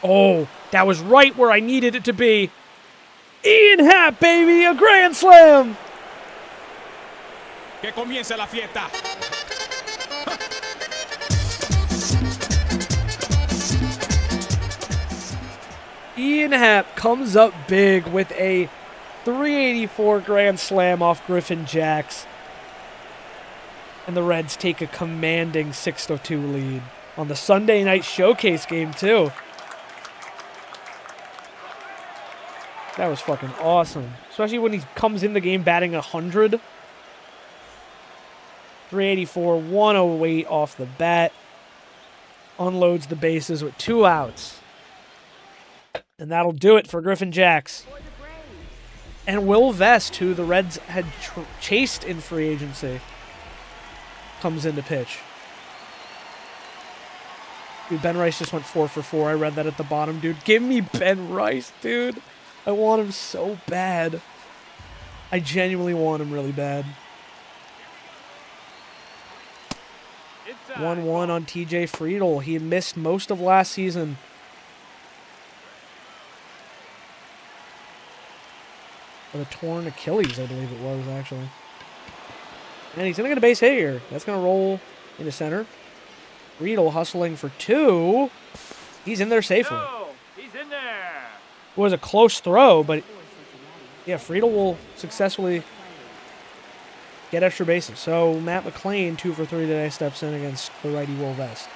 Oh, that was right where I needed it to be. Ian Happ, baby, a grand slam. Que comience la fiesta. Ian Happ comes up big with a 384 grand slam off Griffin Jacks. And the Reds take a commanding 6-2 lead on the Sunday night showcase game, too. That was fucking awesome. Especially when he comes in the game batting 100. 384, 108 off the bat. Unloads the bases with 2 outs. And that'll do it for Griffin Jacks. And Will Vest, who the Reds had chased in free agency, comes in to pitch. Dude, Ben Rice just went 4 for 4. I read that at the bottom, dude. Give me Ben Rice, dude. I want him so bad. I genuinely want him really bad. 1-1 on TJ Friedel. He missed most of last season. With a torn Achilles, I believe it was, actually. And he's going to get a base hit here. That's going to roll into center. Friedel hustling for 2. He's in there safely. No, he's in there. It was a close throw, but yeah, Friedel will successfully get extra bases. So Matt McLean, 2 for 3 today, steps in against the righty Will Vest.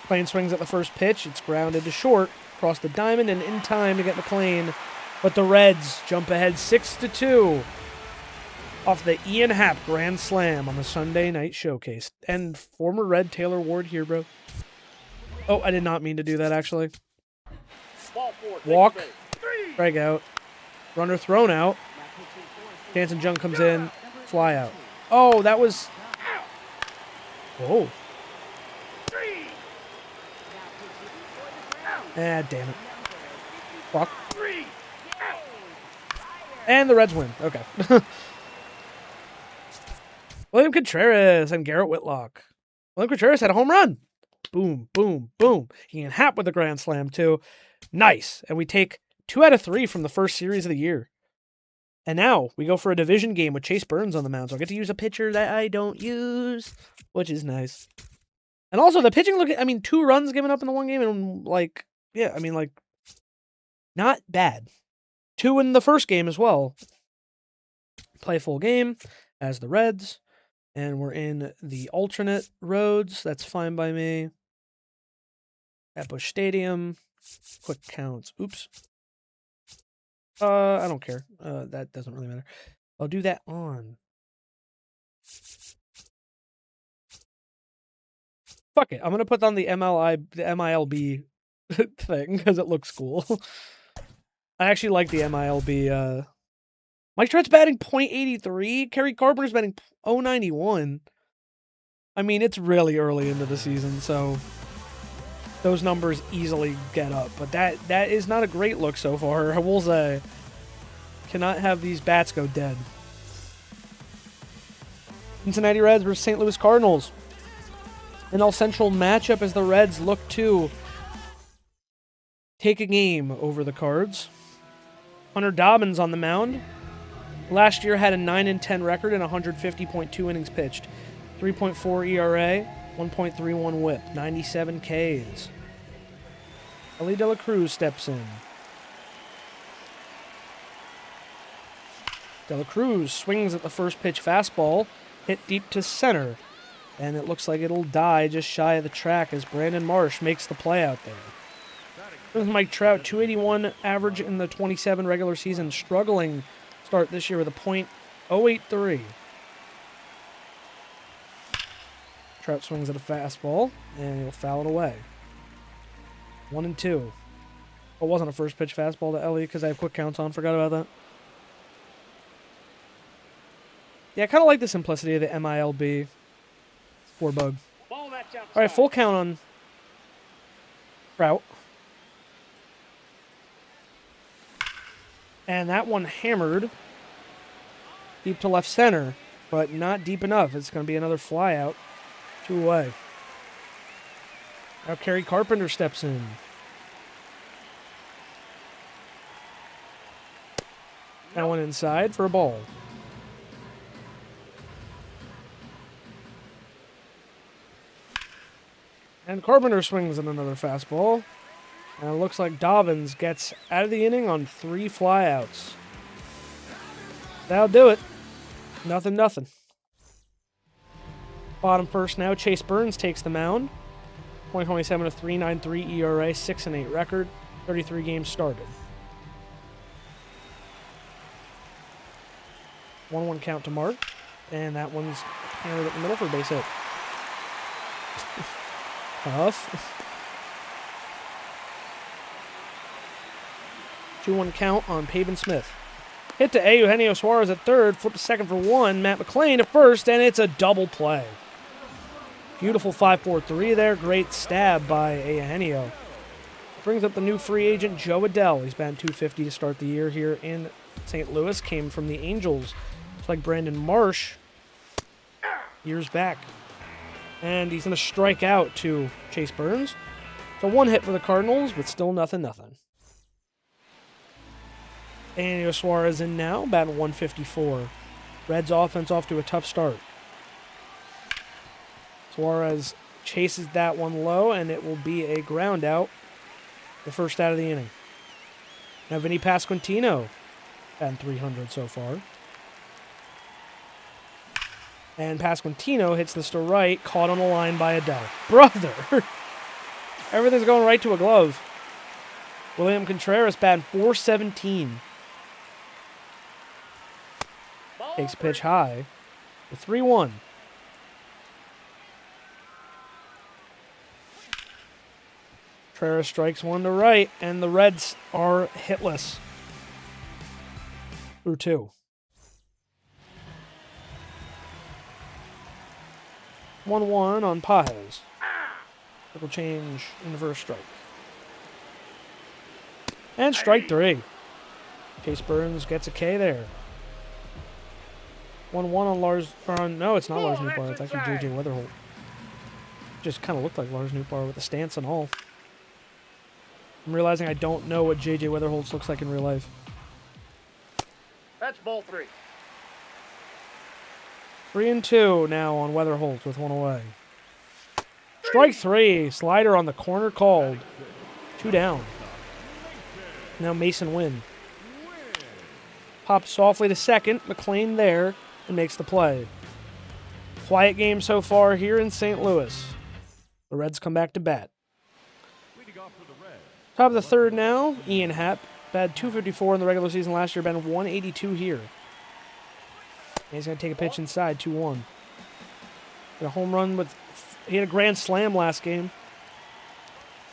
McLean swings at the first pitch. It's grounded to short, across the diamond, and in time to get McLean. But the Reds jump ahead 6-2 off the Ian Happ grand slam on the Sunday night showcase. And former Red Taylor Ward here, bro. Oh, I did not mean to do that, actually. Ball 4, Walk, take strike out, runner thrown out. Jansen Jung comes in, fly out. Oh, that was... Whoa. Ah, damn it. Walk. And the Reds win. Okay. William Contreras and Garrett Whitlock. William Contreras had a home run. Boom, boom, boom. Ian Happ with a grand slam, too. Nice. And we take 2 out of 3 from the first series of the year. And now we go for a division game with Chase Burns on the mound. So I get to use a pitcher that I don't use, which is nice. And also the pitching, 2 runs given up in the one game. And not bad. 2 in the first game as well. Play full game as the Reds. And we're in the alternate roads. That's fine by me. At Busch Stadium. Quick counts. Oops. I don't care. That doesn't really matter. I'll do that on. Fuck it. I'm gonna put on the MILB thing because it looks cool. I actually like the MILB. Mike Trout's batting .83. Kerry Carpenter's batting .091. I mean, it's really early into the season, so those numbers easily get up. But that is not a great look so far, I will say. Cannot have these bats go dead. Cincinnati Reds versus St. Louis Cardinals. An all-central matchup as the Reds look to take a game over the Cards. Hunter Dobbins on the mound. Last year had a 9-10 record and 150.2 innings pitched. 3.4 ERA, 1.31 whip, 97 Ks. Ellie De La Cruz steps in. De La Cruz swings at the first pitch fastball, hit deep to center. And it looks like it'll die just shy of the track as Brandon Marsh makes the play out there. With Mike Trout, 281 average in the 27 regular season, struggling start this year with a .083. Trout swings at a fastball, and he'll foul it away. 1-2. It wasn't a first pitch fastball to Ellie because I have quick counts on. Forgot about that. Yeah, I kind of like the simplicity of the MILB 4-bug. Ball that's outside. All right, full count on Trout. And that one hammered deep to left center, but not deep enough. It's going to be another fly out. 2 away. Now Kerry Carpenter steps in. That one inside for a ball. And Carpenter swings at another fastball. And it looks like Dobbins gets out of the inning on 3 flyouts. That'll do it. 0-0. Bottom first now, Chase Burns takes the mound. 2027 a 3.93 ERA, 6-8 record, 33 games started. 1-1 count to Mark, and that one's hammered at the middle for a base hit. Tough. 2-1 count on Pavin Smith. Hit to Eugenio Suarez at third, flip to second for 1, Matt McClain to first, and it's a double play. Beautiful 5-4-3 there, great stab by Eugenio. Brings up the new free agent Joe Adell. He's batting .250 to start the year here in St. Louis, came from the Angels. It's like Brandon Marsh years back. And he's going to strike out to Chase Burns. So 1 hit for the Cardinals, but still 0-0. Eugenio Suarez in now, batting .154. Reds offense off to a tough start. Suarez chases that one low, and it will be a ground out, the first out of the inning. Now Vinny Pasquantino, batting .300 so far. And Pasquantino hits this to right, caught on the line by Adell. Brother! Everything's going right to a glove. William Contreras batting .417. Takes a pitch high. The 3-1. Contreras strikes 1 to right, and the Reds are hitless. Through 2. 1-1 on Pajes. Triple change in the first strike. And strike 3. Chase Burns gets a K there. 1-1 on Lars. No, it's not Lars Nootbaar. It's actually J.J. Weatherholt. Just kind of looked like Lars Nootbaar with the stance and all. I'm realizing I don't know what J.J. Weatherholt looks like in real life. That's ball 3. 3-2 now on Weatherholt with 1 away. Strike 3. Slider on the corner called. 2 down. Now Mason Wynn. Pops softly to second. McClain there and makes the play. Quiet game so far here in St. Louis. The Reds come back to bat. Top of the third now, Ian Happ. Batted .254 in the regular season last year, batted .182 here. And he's going to take a pitch inside, 2-1. Got a home run with... He had a grand slam last game.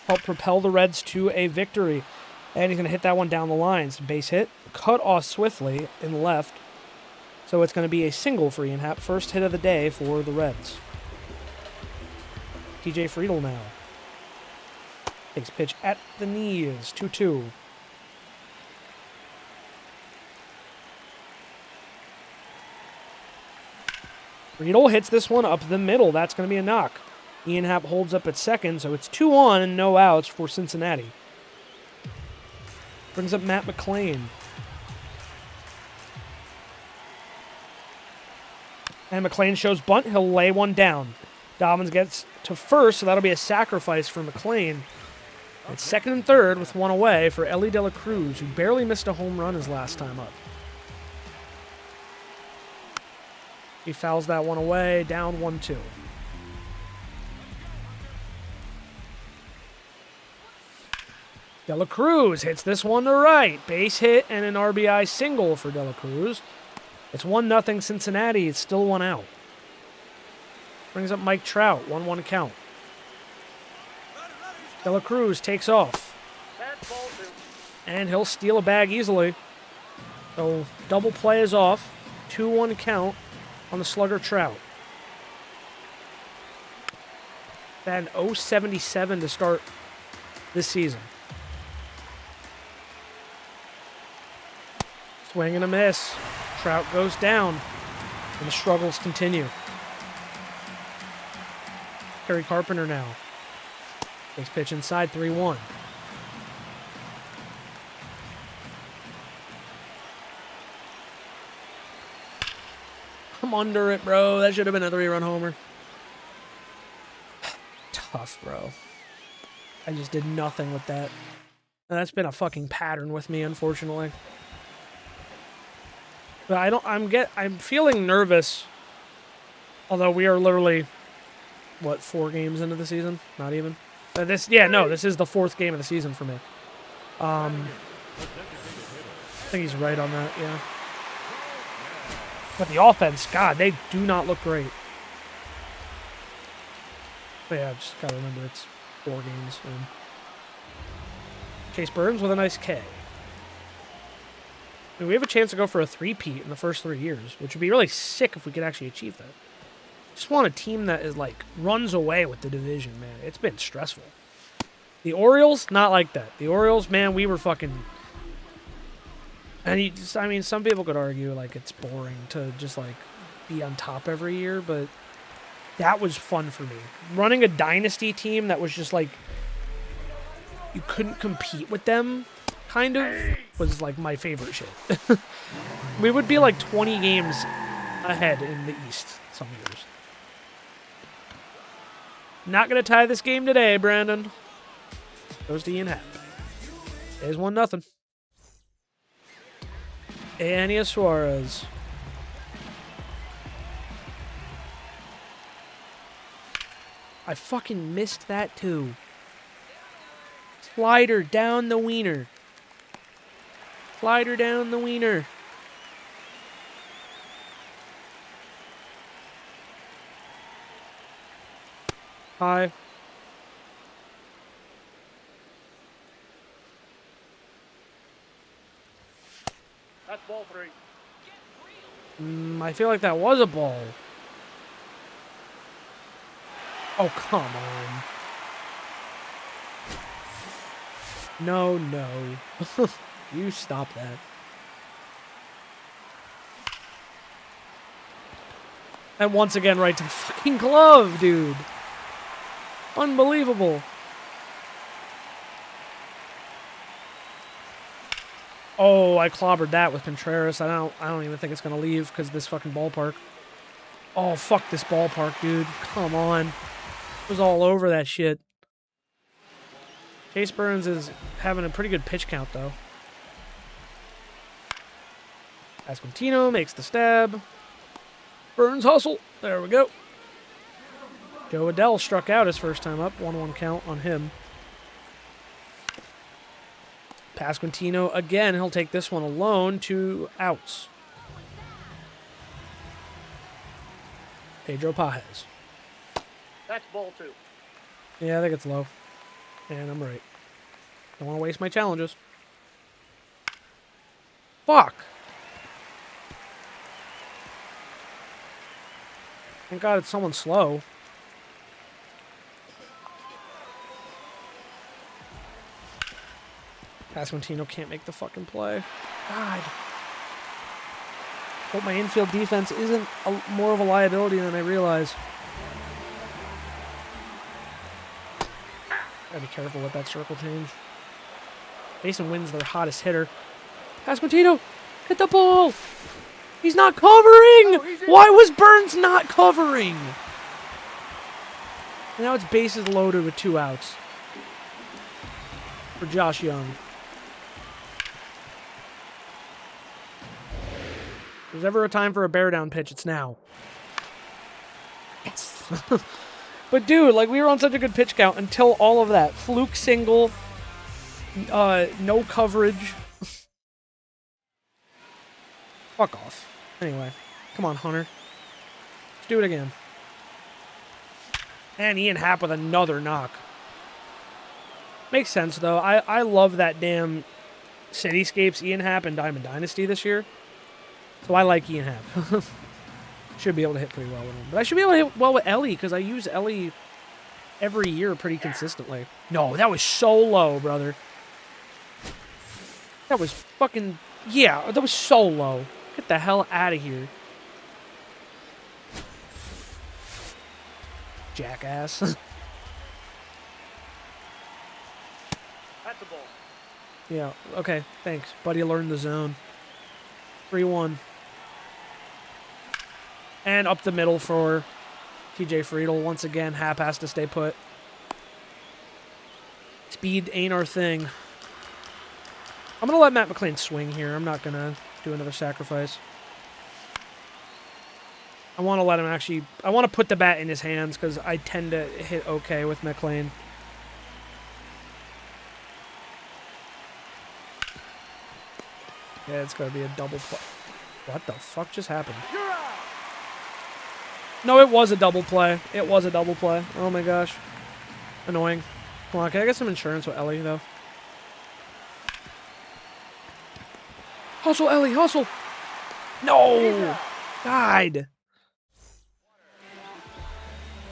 Helped propel the Reds to a victory. And he's going to hit that one down the line. It's a base hit. Cut off swiftly in left. So it's going to be a single for Ian Happ. First hit of the day for the Reds. TJ Friedel now. Takes a pitch at the knees. 2-2. Friedel hits this one up the middle. That's going to be a knock. Ian Happ holds up at second, so it's 2 on and no outs for Cincinnati. Brings up Matt McClain. And McClain shows bunt. He'll lay one down. Dobbins gets to first, so that'll be a sacrifice for McClain. It's second and third with 1 away for Ellie De La Cruz, who barely missed a home run his last time up. He fouls that one away, down 1-2. De La Cruz hits this one to right. Base hit and an RBI single for De La Cruz. It's 1-0 Cincinnati. It's still 1 out. Brings up Mike Trout. 1-1 count. De La Cruz takes off. That's ball 2. And he'll steal a bag easily. So double play is off. 2-1 count on the slugger Trout. That an 0.77 to start this season. Swing and a miss. Trout goes down. And the struggles continue. Kerry Carpenter now. Takes pitch inside, 3-1. I'm under it, bro. That should have been a 3-run homer. Tough, bro. I just did nothing with that. And that's been a fucking pattern with me, unfortunately. But I'm feeling nervous. Although we are literally, what, 4 games into the season? Not even. This is the 4th game of the season for me. I think he's right on that, yeah. But the offense, God, they do not look great. But yeah, just gotta remember it's 4 games. And Chase Burns with a nice K. I mean, we have a chance to go for a 3-peat in the first 3 years, which would be really sick if we could actually achieve that. Just want a team that is like runs away with the division, man. It's been stressful. The Orioles, not like that. The Orioles, man, we were fucking. And some people could argue like it's boring to just like be on top every year, but that was fun for me. Running a dynasty team that was just like you couldn't compete with them, kind of, was like my favorite shit. We would be like 20 games ahead in the East some years. Not going to tie this game today, Brandon. Goes to Ian Happ. There's 1-0. Ania Suarez. I fucking missed that too. Slider down the wiener. Slider down the wiener. Hi. That's ball 3. I feel like that was a ball. Oh, come on. No. You stop that. And once again, right to the fucking glove, dude. Unbelievable. Oh, I clobbered that with Contreras. I don't even think it's gonna leave because this fucking ballpark. Oh, fuck this ballpark, dude. Come on. It was all over that shit. Chase Burns is having a pretty good pitch count, though. Pasquantino makes the stab. Burns hustle. There we go. Joe Adell struck out his first time up. 1-1 count on him. Pasquantino again. He'll take this one alone. 2 outs. Pedro Pajes. That's ball 2. Yeah, I think it's low. And I'm right. Don't want to waste my challenges. Fuck. Thank God it's someone slow. Pasquantino can't make the fucking play. God. Hope my infield defense isn't more of a liability than I realize. Gotta be careful with that circle change. Mason Wynn's their hottest hitter. Pasquantino, hit the ball! He's not covering! Why was Burns not covering? And now it's bases loaded with 2 outs. For Josh Young. If there's ever a time for a bear down pitch, it's now. Yes. But dude, like we were on such a good pitch count until all of that. Fluke single, No coverage. Fuck off. Anyway, come on, Hunter. Let's do it again. And Ian Happ with another knock. Makes sense, though. I love that damn Cityscapes Ian Happ and Diamond Dynasty this year. So I like Ian Happ. Should be able to hit pretty well with him. But I should be able to hit well with Ellie, because I use Ellie every year pretty consistently. No, that was so low, brother. That was fucking... Yeah, that was so low. Get the hell out of here. Jackass. That's a ball. Yeah, okay, thanks. Buddy learned the zone. 3-1. And up the middle for TJ Friedel. Once again, Happ has to stay put. Speed ain't our thing. I'm going to let Matt McLean swing here. I'm not going to do another sacrifice. I want to let him actually... I want to put the bat in his hands because I tend to hit okay with McLean. Yeah, it's going to be a double play. What the fuck just happened? No, it was a double play. It was a double play. Oh my gosh. Annoying. Come on, can I get some insurance with Ellie, though? Hustle, Ellie, hustle! No! Died.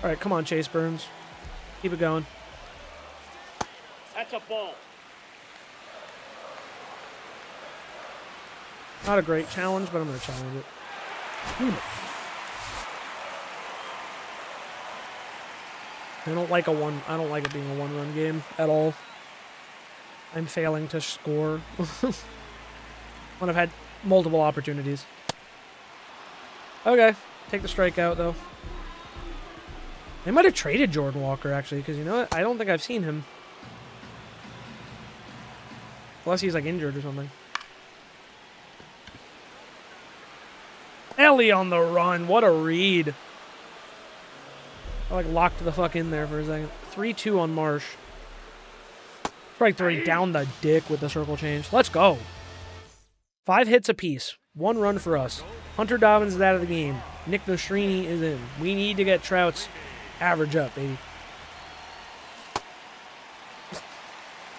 Alright, come on, Chase Burns. Keep it going. That's a ball. Not a great challenge, but I'm going to challenge it. I don't like it being a one-run game at all. I'm failing to score when I've had multiple opportunities. Okay, take the strikeout though. They might have traded Jordan Walker actually, because you know what? I don't think I've seen him. Unless he's like injured or something. Ellie on the run. What a read. I like locked the fuck in there for a second. 3-2 on Marsh. Strike 3 down the dick with the circle change. Let's go. 5 hits apiece. 1 run for us. Hunter Dobbins is out of the game. Nick Nostrini is in. We need to get Trout's average up, baby.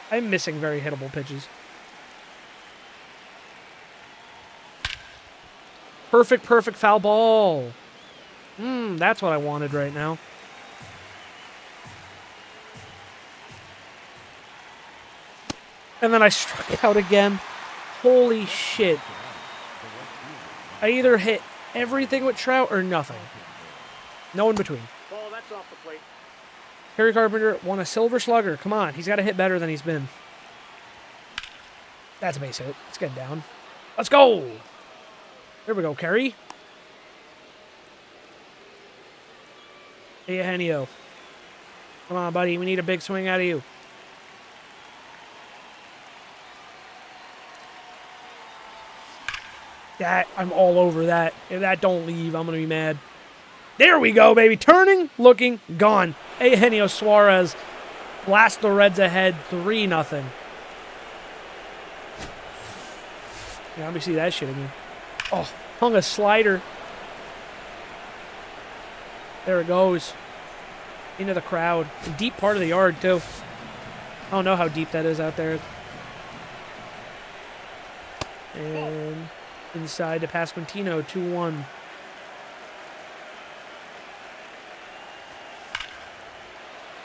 I'm missing very hittable pitches. Perfect foul ball. That's what I wanted right now. And then I struck out again. Holy shit. I either hit everything with Trout or nothing. No in between. Ball, that's off the plate. Kerry Carpenter won a Silver Slugger. Come on, he's got to hit better than he's been. That's a base hit. Let's get down. Let's go. There we go, Kerry. Hey, Henio. Come on, buddy. We need a big swing out of you. That, I'm all over that. If that don't leave, I'm going to be mad. There we go, baby. Turning, looking, gone. Eugenio Suarez blast the Reds ahead 3-0. Yeah, let me see that shit again. Oh, hung a slider. There it goes. Into the crowd. A deep part of the yard, too. I don't know how deep that is out there. And inside to Pasquantino, 2-1.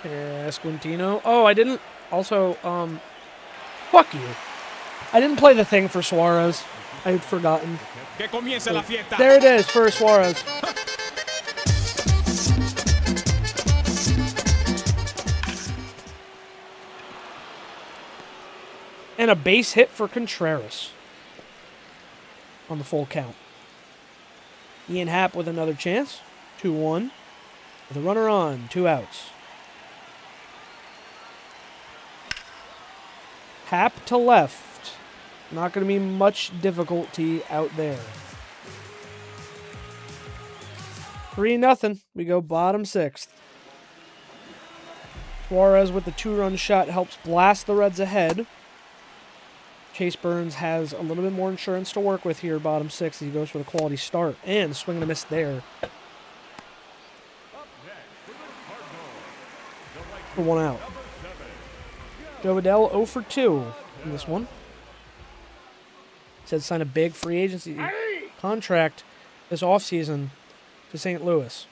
Pasquantino. Oh, I didn't. Also, fuck you. I didn't play the thing for Suarez. I had forgotten. There it is for Suarez. And a base hit for Contreras on the full count. Ian Happ with another chance. 2-1. With a runner on, 2 outs. Happ to left. Not going to be much difficulty out there. 3-0. We go bottom 6th. Suarez with the 2-run shot helps blast the Reds ahead. Chase Burns has a little bit more insurance to work with here, bottom six, as he goes for the quality start. And swing and a miss there. For one out. Joe Adell 0 for 2 in this one. Said sign a big free agency contract this offseason to St. Louis.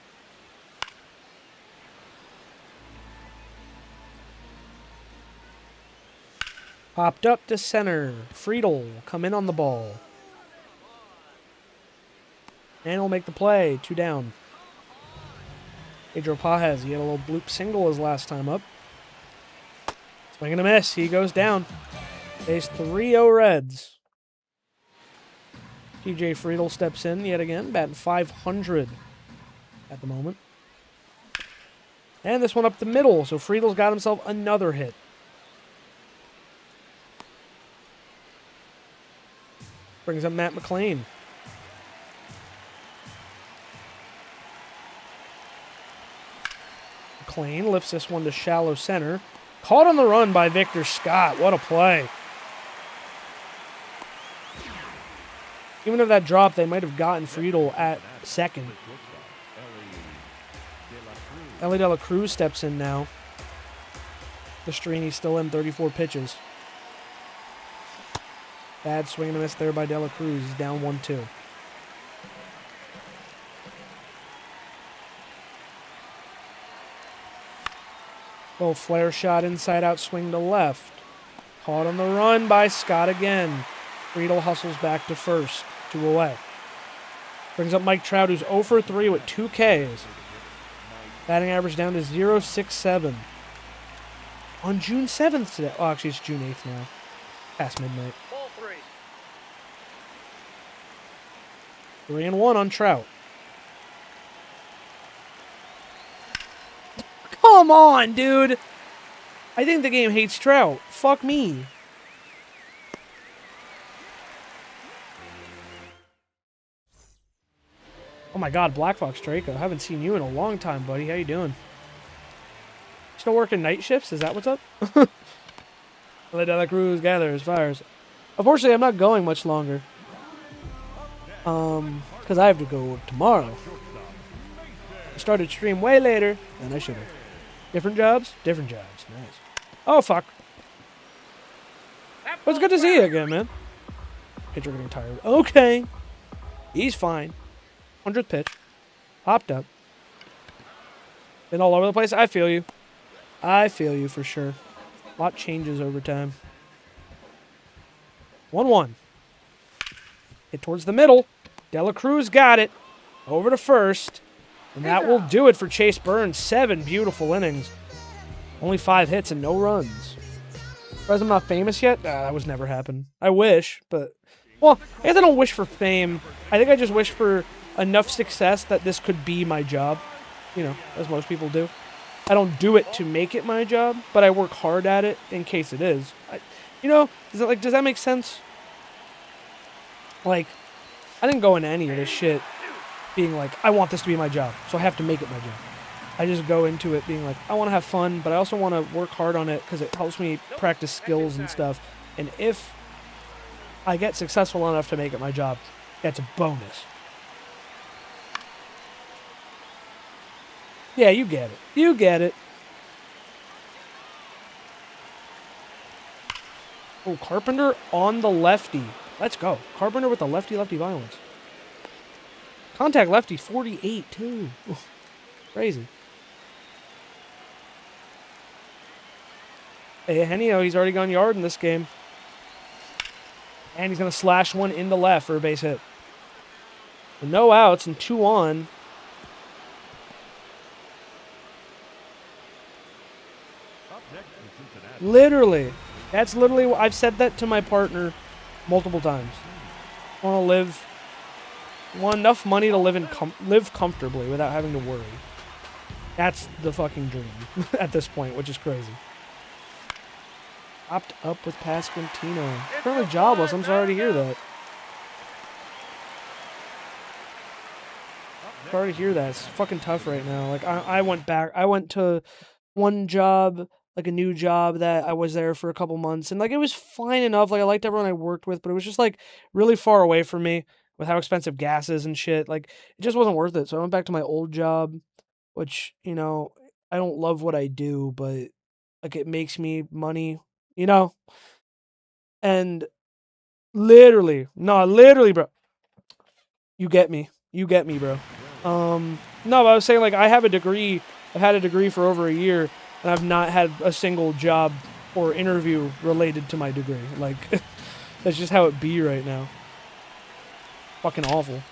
Popped up to center. Friedel will come in on the ball. And he'll make the play. 2 down. Pedro Pajes, he had a little bloop single his last time up. Swing and a miss. He goes down. Base 3-0 Reds. TJ Friedel steps in yet again, batting .500 at the moment. And this one up the middle, so Friedel's got himself another hit. Brings up Matt McLean. McLean lifts this one to shallow center. Caught on the run by Victor Scott. What a play. Even if that dropped, they might have gotten Friedel at second. Ellie De La Cruz steps in now. The String's still in 34 pitches. Bad swing and a miss there by De La Cruz. He's down 1-2. Little flare shot inside out swing to left. Caught on the run by Scott again. Friedel hustles back to first. 2 away. Brings up Mike Trout, who's 0 for 3 with 2 Ks. Batting average down to .067. On June 7th today. Oh, actually, it's June 8th now. Past midnight. Ball 3. 3-1 on Trout. Come on, dude. I think the game hates Trout. Fuck me. Oh my God, Black Fox Draco. I haven't seen you in a long time, buddy. How you doing? Still working night shifts? Is that what's up? Let De La Cruz gathers, fires. Unfortunately, I'm not going much longer. Because I have to go tomorrow. I started stream way later than I should have. Different jobs? Different jobs. Nice. Oh, fuck. Well, it's good to see you again, man. Pitcher getting tired. Okay. He's fine. 100th pitch. Popped up. Been all over the place. I feel you. I feel you for sure. A lot changes over time. 1-1. Hit towards the middle. De La Cruz got it. Over to first. And that will do it for Chase Burns. 7 beautiful innings. Only 5 hits and no runs. Because I'm not famous yet? That was never happen. I wish, but... Well, I guess I don't wish for fame. I think I just wish for enough success that this could be my job. You know, as most people do. I don't do it to make it my job, but I work hard at it in case it is. Does that make sense? Like, I didn't go into any of this shit being like, I want this to be my job, so I have to make it my job. I just go into it being like, I want to have fun, but I also want to work hard on it because it helps me practice skills and stuff. And if I get successful enough to make it my job, that's a bonus. Yeah, you get it. You get it. Oh, Carpenter on the lefty. Let's go. Carpenter with the lefty-lefty violence. Contact lefty, 48, too. Oof, crazy. Hey, Henio, he's already gone yard in this game. And he's going to slash one into left for a base hit. No outs and 2 on. Literally. That's literally what I've said that to my partner multiple times. I want enough money to live comfortably without having to worry. That's the fucking dream at this point, which is crazy. Popped up with Pasquantino. Currently jobless. I'm sorry to hear that. Sorry to hear that. It's fucking tough right now. Like I went to one job like a new job that I was there for a couple months, and like it was fine enough. Like I liked everyone I worked with, but it was just like really far away from me with how expensive gas is and shit. Like it just wasn't worth it. So I went back to my old job, which, you know, I don't love what I do, but like it makes me money, you know? And literally, bro. You get me. You get me, bro. No, but I was saying, like, I have a degree. I've had a degree for over a year, and I've not had a single job or interview related to my degree. Like, that's just how it be right now. Fucking awful.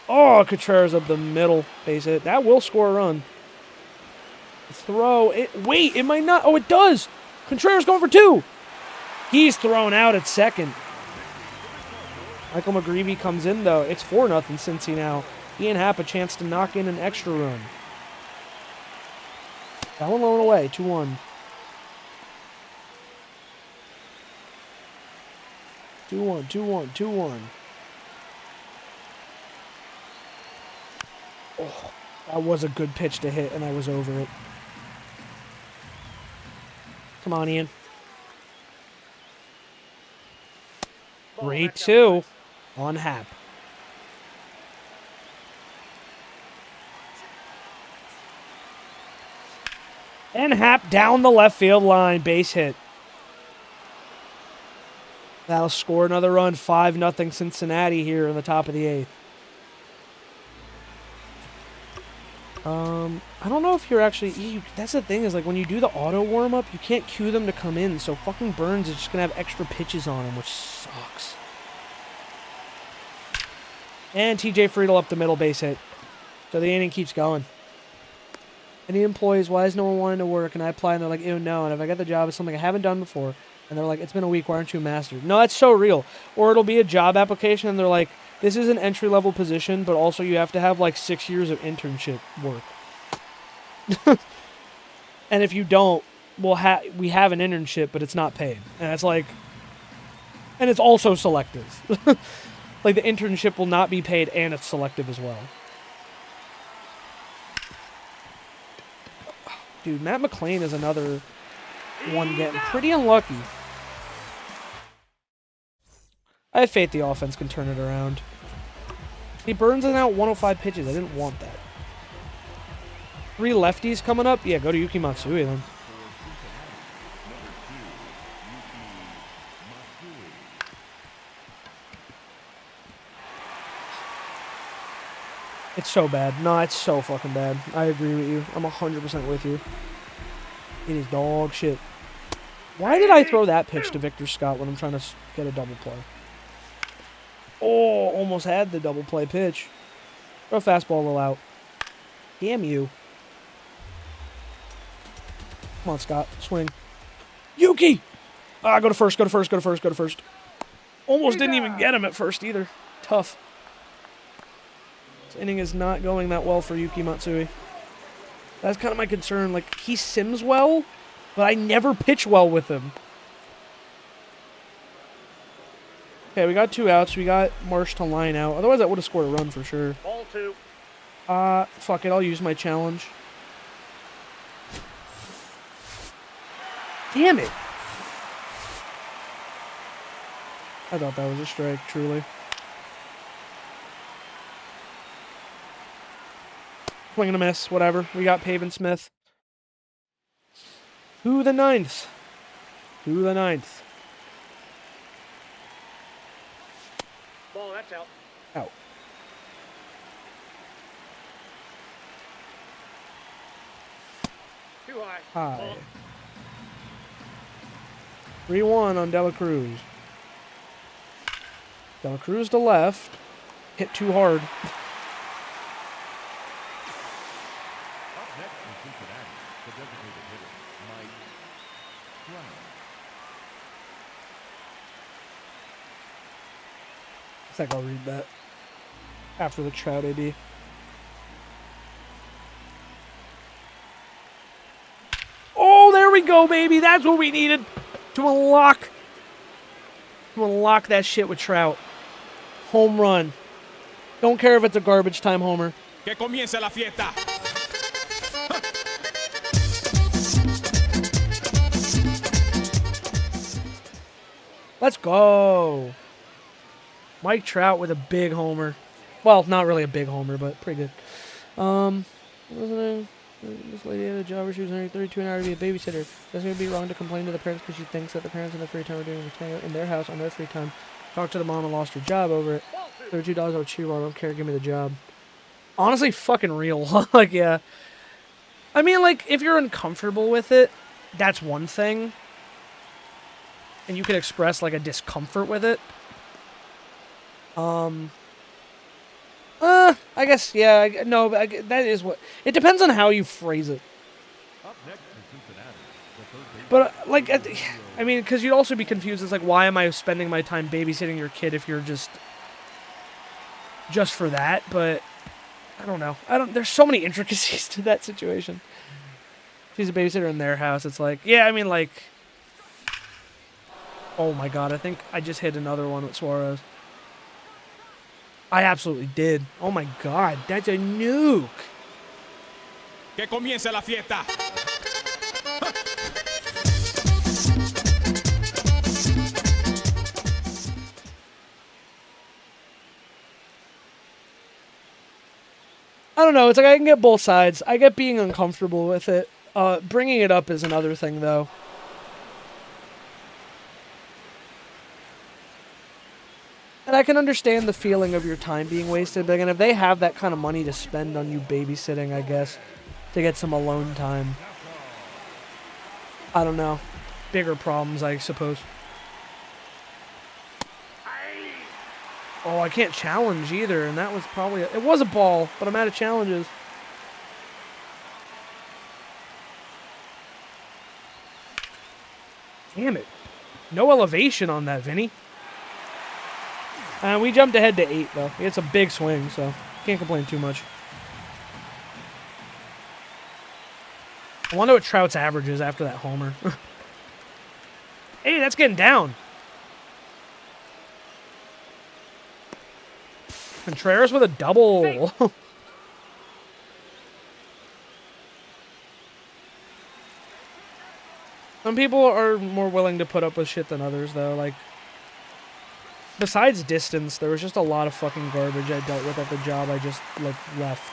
Oh, Contreras up the middle. Base hit. That will score a run. Throw. Wait, it might not. Oh, it does. Contreras going for 2. He's thrown out at second. Michael McGreevy comes in, though. It's 4-0 Cincy now. Ian Happ a chance to knock in an extra run. That one low and away. 2-1. 2-1, 2-1, 2-1. Oh, that was a good pitch to hit, and I was over it. Come on, Ian. 3-2 on Happ. And Happ down the left field line. Base hit. That'll score another run. 5-0 Cincinnati here in the top of the 8th. I don't know if you're actually... that's the thing is, like, when you do the auto warm-up, you can't cue them to come in, so fucking Burns is just going to have extra pitches on him, which sucks. And TJ Friedel up the middle, base hit. So the inning keeps going. Any employees, why is no one wanting to work? And I apply, and they're like, ew, no. And if I get the job, it's something I haven't done before. And they're like, it's been a week, why aren't you a master? No, that's so real. Or it'll be a job application, and they're like, this is an entry-level position, but also you have to have, like, 6 years of internship work. And if you don't, we have an internship, but it's not paid. And it's like... and it's also selective. Like, the internship will not be paid, and it's selective as well. Dude, Matt McClain is another one getting pretty unlucky. I have faith the offense can turn it around. He burns in out 105 pitches. I didn't want that. 3 lefties coming up? Yeah, go to Yuki Matsui then. It's so bad. No, it's so fucking bad. I agree with you. I'm 100% with you. It is dog shit. Why did I throw that pitch to Victor Scott when I'm trying to get a double play? Oh, almost had the double play pitch. Throw a fastball a little out. Damn you. Come on, Scott. Swing. Yuki! Ah, go to first, go to first, go to first, go to first. Almost didn't even get him at first either. Tough. This inning is not going that well for Yuki Matsui. That's kind of my concern. Like, he sims well, but I never pitch well with him. Okay, we got 2 outs. We got Marsh to line out. Otherwise, I would have scored a run for sure. Ball 2. Fuck it. I'll use my challenge. Damn it. I thought that was a strike, truly. Swing and a miss, whatever. We got Pavin Smith. To the 9th. To the 9th. Ball, that's out. Out. Too high. High. Ball. 3-1 on Dela Cruz. Dela Cruz to left. Hit too hard. I think I'll read that after the Trout AD. Oh, there we go, baby. That's what we needed to unlock that shit with Trout. Home run. Don't care if it's a garbage time homer. Que comience la fiesta. Let's go. Mike Trout with a big homer. Well, not really a big homer, but pretty good. This lady had a job where she was only 32 an hour to be a babysitter. Doesn't it be wrong to complain to the parents because she thinks that the parents in their free time are doing everything in their house on their free time? Talked to the mom and lost her job over it. $32 I would cheat while I don't care. Give me the job. Honestly, fucking real. Like, yeah. I mean, like, if you're uncomfortable with it, that's one thing. And you can express, like, a discomfort with it. I guess, yeah, no, that is what... It depends on how you phrase it. But, like, I mean, because you'd also be confused. It's like, why am I spending my time babysitting your kid if you're just for that? But, I don't know. There's so many intricacies to that situation. She's a babysitter in their house. It's like, yeah, I mean, like... Oh, my God, I think I just hit another one with Suarez. I absolutely did. Oh my God, that's a nuke. Que comience la fiesta. I don't know. It's like I can get both sides. I get being uncomfortable with it. Bringing it up is another thing, though. And I can understand the feeling of your time being wasted. But again, if they have that kind of money to spend on you babysitting, I guess, to get some alone time. I don't know. Bigger problems, I suppose. Oh, I can't challenge either. And that was probably... It was a ball, but I'm out of challenges. Damn it. No elevation on that, Vinny. We jumped ahead to 8, though. It's a big swing, so can't complain too much. I wonder what Trout's average is after that homer. Hey, that's getting down. Contreras with a double. Some people are more willing to put up with shit than others, though. Like, besides distance, there was just a lot of fucking garbage I dealt with at the job I just, like, left.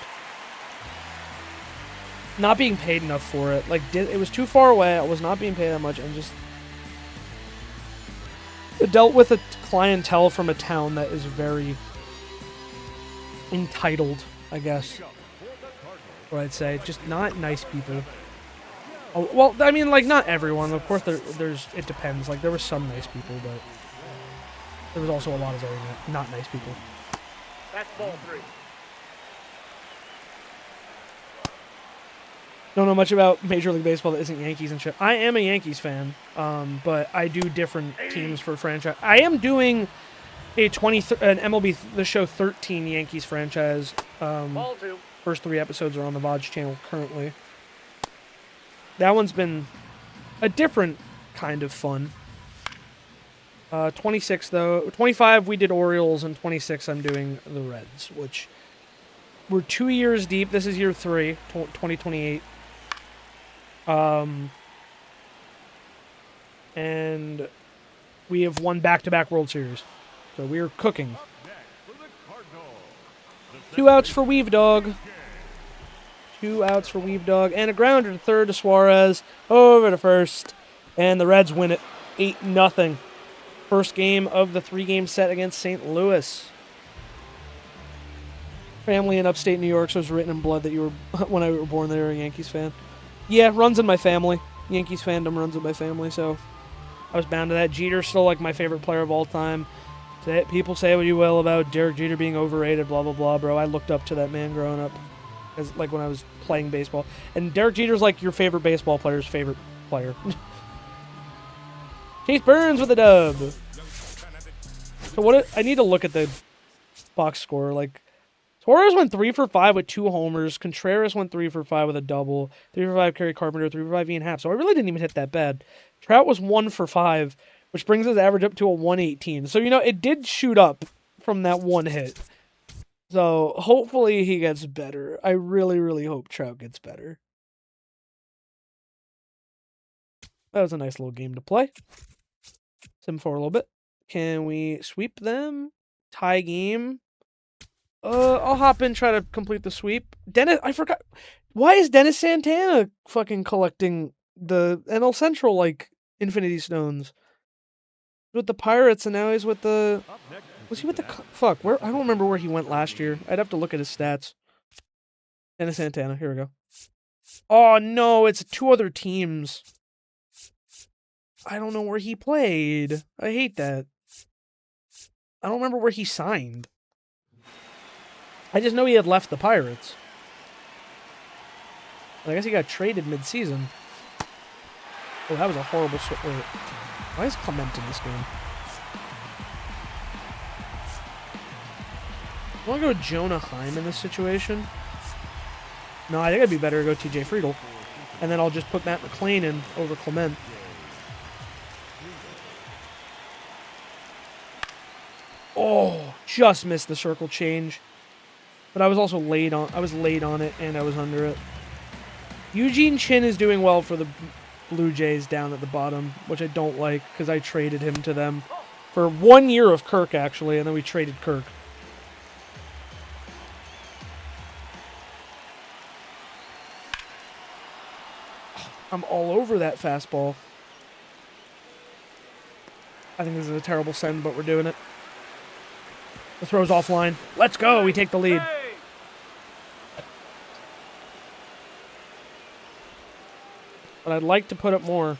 Not being paid enough for it. Like, it was too far away. I was not being paid that much, and just... I dealt with a clientele from a town that is very entitled, I guess. Or I'd say. Just not nice people. Oh, well, I mean, like, not everyone. Of course, there's... It depends. Like, there were some nice people, but... There was also a lot of very not nice people. That's ball 3. Don't know much about Major League Baseball that isn't Yankees and shit. I am a Yankees fan, but I do different teams for franchise. I am doing an MLB The Show 13 Yankees franchise. Ball 2. First 3 episodes are on the VOD channel currently. That one's been a different kind of fun. 26 though. 25 we did Orioles, and 26 I'm doing the Reds, which we're 2 years deep. This is year 3, 2028. And we have won back-to-back World Series. So we are cooking. 2 outs for Weave Dog. 2 outs for Weave Dog. And a grounder to third to Suarez. Over to first. And the Reds win it 8-0. First game of the 3-game set against St. Louis. Family in upstate New York, so it's written in blood that you were, when I were born there, a Yankees fan. Yeah, runs in my family. Yankees fandom runs in my family, so I was bound to that. Jeter's still like my favorite player of all time. People say what you will about Derek Jeter being overrated, blah, blah, blah, bro. I looked up to that man growing up, as like when I was playing baseball. And Derek Jeter's like your favorite baseball player's favorite player. Chase Burns with a dub. So I need to look at the box score. Like, Torres went 3 for 5 with 2 homers. Contreras went 3 for 5 with a double. 3 for 5 Kerry Carpenter. 3 for 5 Ian Happ. So I really didn't even hit that bad. Trout was 1 for 5, which brings his average up to a 118. So, you know, it did shoot up from that one hit. So hopefully he gets better. I really, really hope Trout gets better. That was a nice little game to play. Sim for a little bit. Can we sweep them? Tie game. I'll hop in, try to complete the sweep. Dennis, I forgot. Why is Dennis Santana fucking collecting the NL Central, like, Infinity Stones? With the Pirates, and now he's with the... Was he with the... Fuck, where? I don't remember where he went last year. I'd have to look at his stats. Dennis Santana, here we go. Oh, no, it's 2 other teams. I don't know where he played. I hate that. I don't remember where he signed. I just know he had left the Pirates. But I guess he got traded mid-season. Oh, that was a horrible switch. Wait, why is Clement in this game? I want to go Jonah Heim in this situation. No, I think it'd be better to go TJ Friedel. And then I'll just put Matt McClain in over Clement. Oh, just missed the circle change. But I was also late on it and I was under it. Eugene Chin is doing well for the Blue Jays down at the bottom, which I don't like because I traded him to them for 1 year of Kirk, actually, and then we traded Kirk. I'm all over that fastball. I think this is a terrible send, but we're doing it. The throw's offline. Let's go. We take the lead. But I'd like to put up more.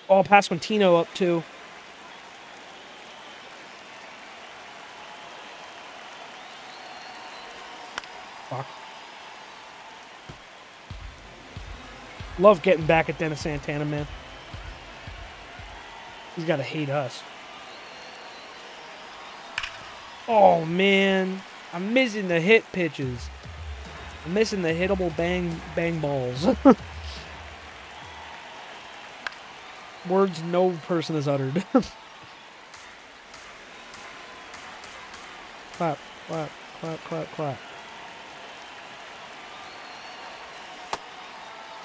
Oh, Pasquantino up too. Fuck. Love getting back at Dennis Santana, man. He's got to hate us. Oh, man. I'm missing the hit pitches. I'm missing the hittable bang balls. Words no person has uttered. Clap, clap, clap, clap, clap.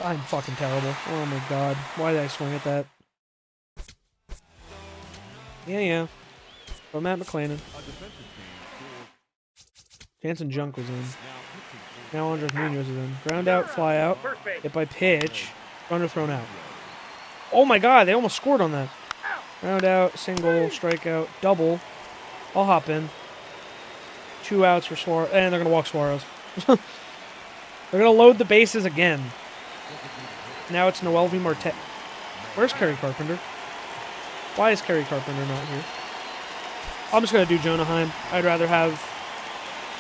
I'm fucking terrible. Oh my god. Why did I swing at that? Yeah. But Matt McClain. Jansen Junk was in. Now Andres Munoz is in. Ground out, fly out. Hit by pitch. Runner thrown out. Oh my god, they almost scored on that. Ground out, single, strikeout, double. I'll hop in. 2 outs for Suarez. And they're going to walk Suarez. They're going to load the bases again. Now it's Noel V. Marte. Where's Kerry Carpenter? Why is Kerry Carpenter not here? I'm just going to do Jonah Heim. I'd rather have...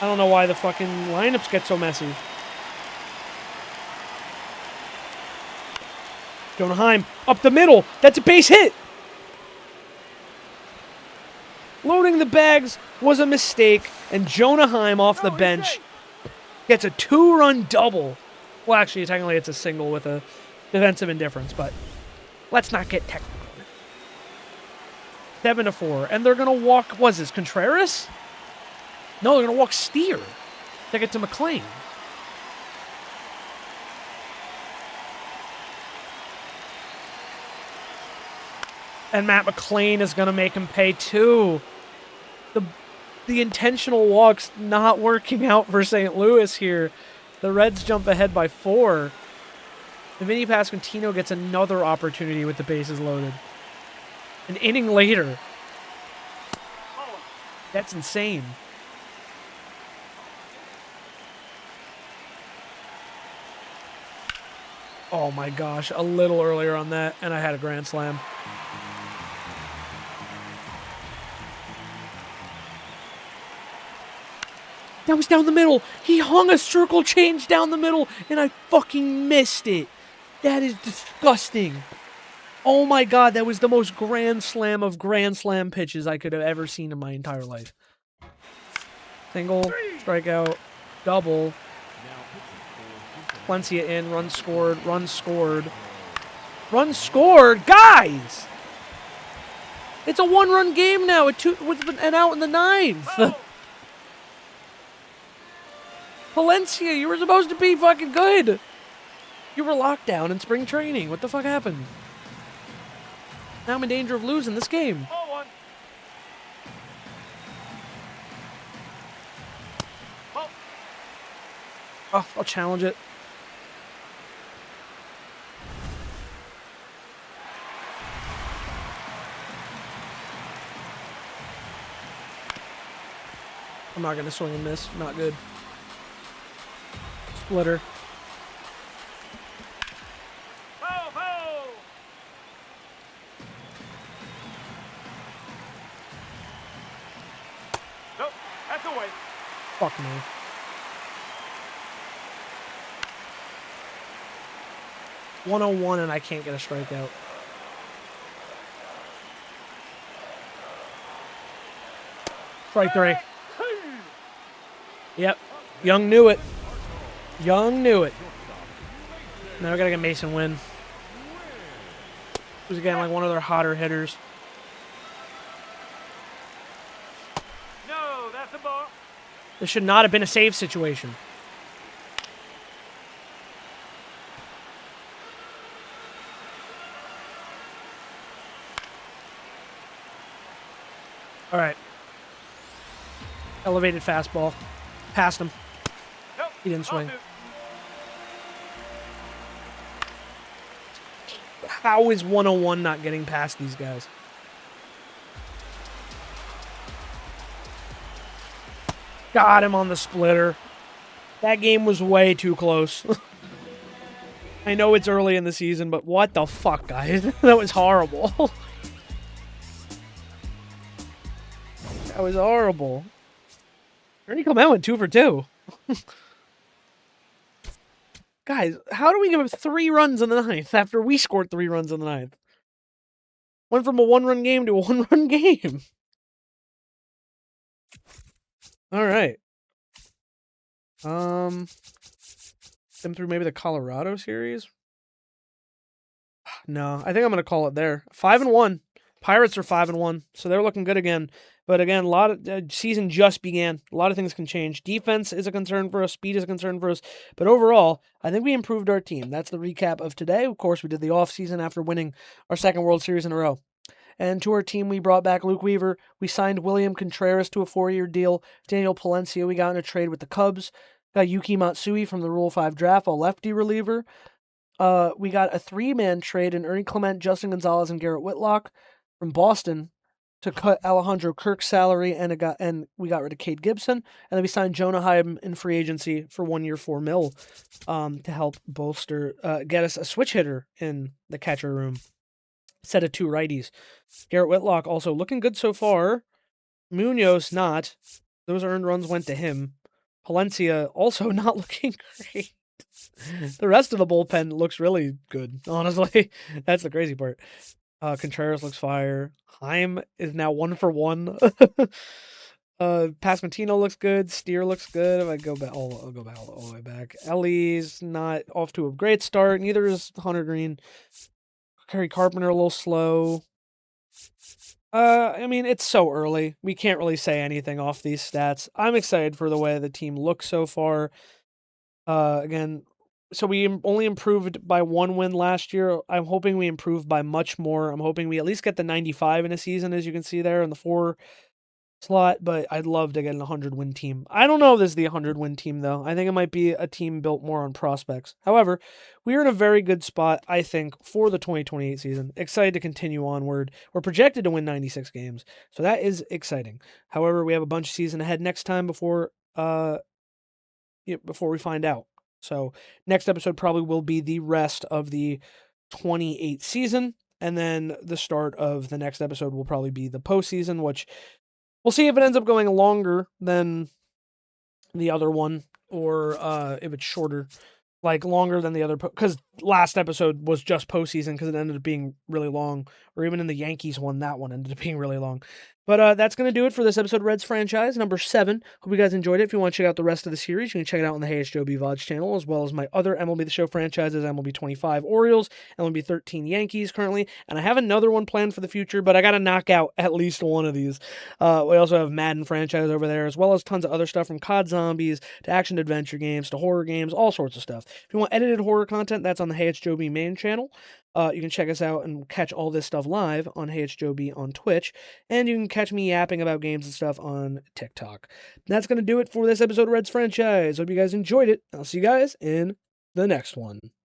I don't know why the fucking lineups get so messy. Jonah Heim, up the middle. That's a base hit. Loading the bags was a mistake, and Jonah Heim off the bench gets a 2-run double. Well, actually, technically it's a single with a defensive indifference, but let's not get technical. 7-4, and they're going to walk, what's this, Contreras? No, they're going to walk Steer to get to McClain. And Matt McClain is going to make him pay too. The intentional walks not working out for St. Louis here. The Reds jump ahead by 4. And Vinny Pasquantino gets another opportunity with the bases loaded. An inning later. That's insane. Oh my gosh, a little earlier on that, and I had a grand slam. That was down the middle. He hung a circle change down the middle, and I fucking missed it. That is disgusting. Oh my god, that was the most grand slam of grand slam pitches I could have ever seen in my entire life. Single, strikeout, double. Valencia in, run scored, run scored. Run scored? Guys! It's a 1-run game now with an out in the 9th. Oh. Valencia, you were supposed to be fucking good. You were locked down in spring training. What the fuck happened? Now I'm in danger of losing this game. Oh, I'll challenge it. I'm not going to swing and miss. Not good. Splitter. Ho, ho! Nope, that's away. Fuck me. .101 and I can't get a strikeout. Strike 3. Yep. Young knew it. Young knew it. Now we gotta get Mason Wynn. Who's again like one of their hotter hitters. No, that's a ball. This should not have been a save situation. All right. Elevated fastball. Passed him. Nope. He didn't swing. How is 101 not getting past these guys? Got him on the splitter. That game was way too close. I know it's early in the season, but what the fuck, guys? That was horrible. That was horrible. Ernie Clement went 2 for 2. Guys, how do we give up 3 runs in the 9th after we scored 3 runs in the 9th? Went from a 1-run game to a 1-run game. All right. Them through maybe the Colorado series? No, I think I'm going to call it there. 5-1. Pirates are 5-1, so they're looking good again. But again, a lot of season just began. A lot of things can change. Defense is a concern for us. Speed is a concern for us. But overall, I think we improved our team. That's the recap of today. Of course, we did the offseason after winning our 2nd World Series in a row. And to our team, we brought back Luke Weaver. We signed William Contreras to a 4-year deal. Daniel Palencia, we got in a trade with the Cubs. Got Yuki Matsui from the Rule 5 draft, a lefty reliever. We got a 3-man trade in Ernie Clement, Justin Gonzalez, and Garrett Whitlock from Boston to cut Alejandro Kirk's salary, and we got rid of Cade Gibson, and then we signed Jonah Heim in free agency for 1 year, $4 million, to help bolster, get us a switch hitter in the catcher room, set of 2 righties. Garrett Whitlock also looking good so far. Munoz not. Those earned runs went to him. Palencia also not looking great. The rest of the bullpen looks really good, honestly. That's the crazy part. Contreras looks fire. Heim is now 1 for 1. Pasquantino looks good. Steer looks good. If I go back, I'll go back all the way back. Ellie's not off to a great start. Neither is Hunter Green. Kerry Carpenter a little slow. I mean, it's so early. We can't really say anything off these stats. I'm excited for the way the team looks so far. Again, so we only improved by 1 win last year. I'm hoping we improve by much more. I'm hoping we at least get the 95 in a season, as you can see there in the 4 slot, but I'd love to get an 100-win team. I don't know if this is the 100-win team, though. I think it might be a team built more on prospects. However, we are in a very good spot, I think, for the 2028 season. Excited to continue onward. We're projected to win 96 games, so that is exciting. However, we have a bunch of season ahead next time before we find out. So next episode probably will be the rest of the 28 season, and then the start of the next episode will probably be the postseason, which we'll see if it ends up going longer than the other one, or if it's shorter, like longer than the other, because last episode was just postseason because it ended up being really long, or even in the Yankees one, that one ended up being really long. But that's going to do it for this episode of Reds Franchise, number 7. Hope you guys enjoyed it. If you want to check out the rest of the series, you can check it out on the Hey It's Joe B VODs channel, as well as my other MLB The Show franchises, MLB 25 Orioles, MLB 13 Yankees currently, and I have another one planned for the future, but I got to knock out at least one of these. We also have Madden franchise over there, as well as tons of other stuff, from COD Zombies to action-adventure games to horror games, all sorts of stuff. If you want edited horror content, that's on the Hey It's Joe B main channel. You can check us out and catch all this stuff live on Hey It's Joe B on Twitch, and you can catch me yapping about games and stuff on TikTok. That's going to do it for this episode of Reds Franchise. Hope you guys enjoyed it. I'll see you guys in the next one.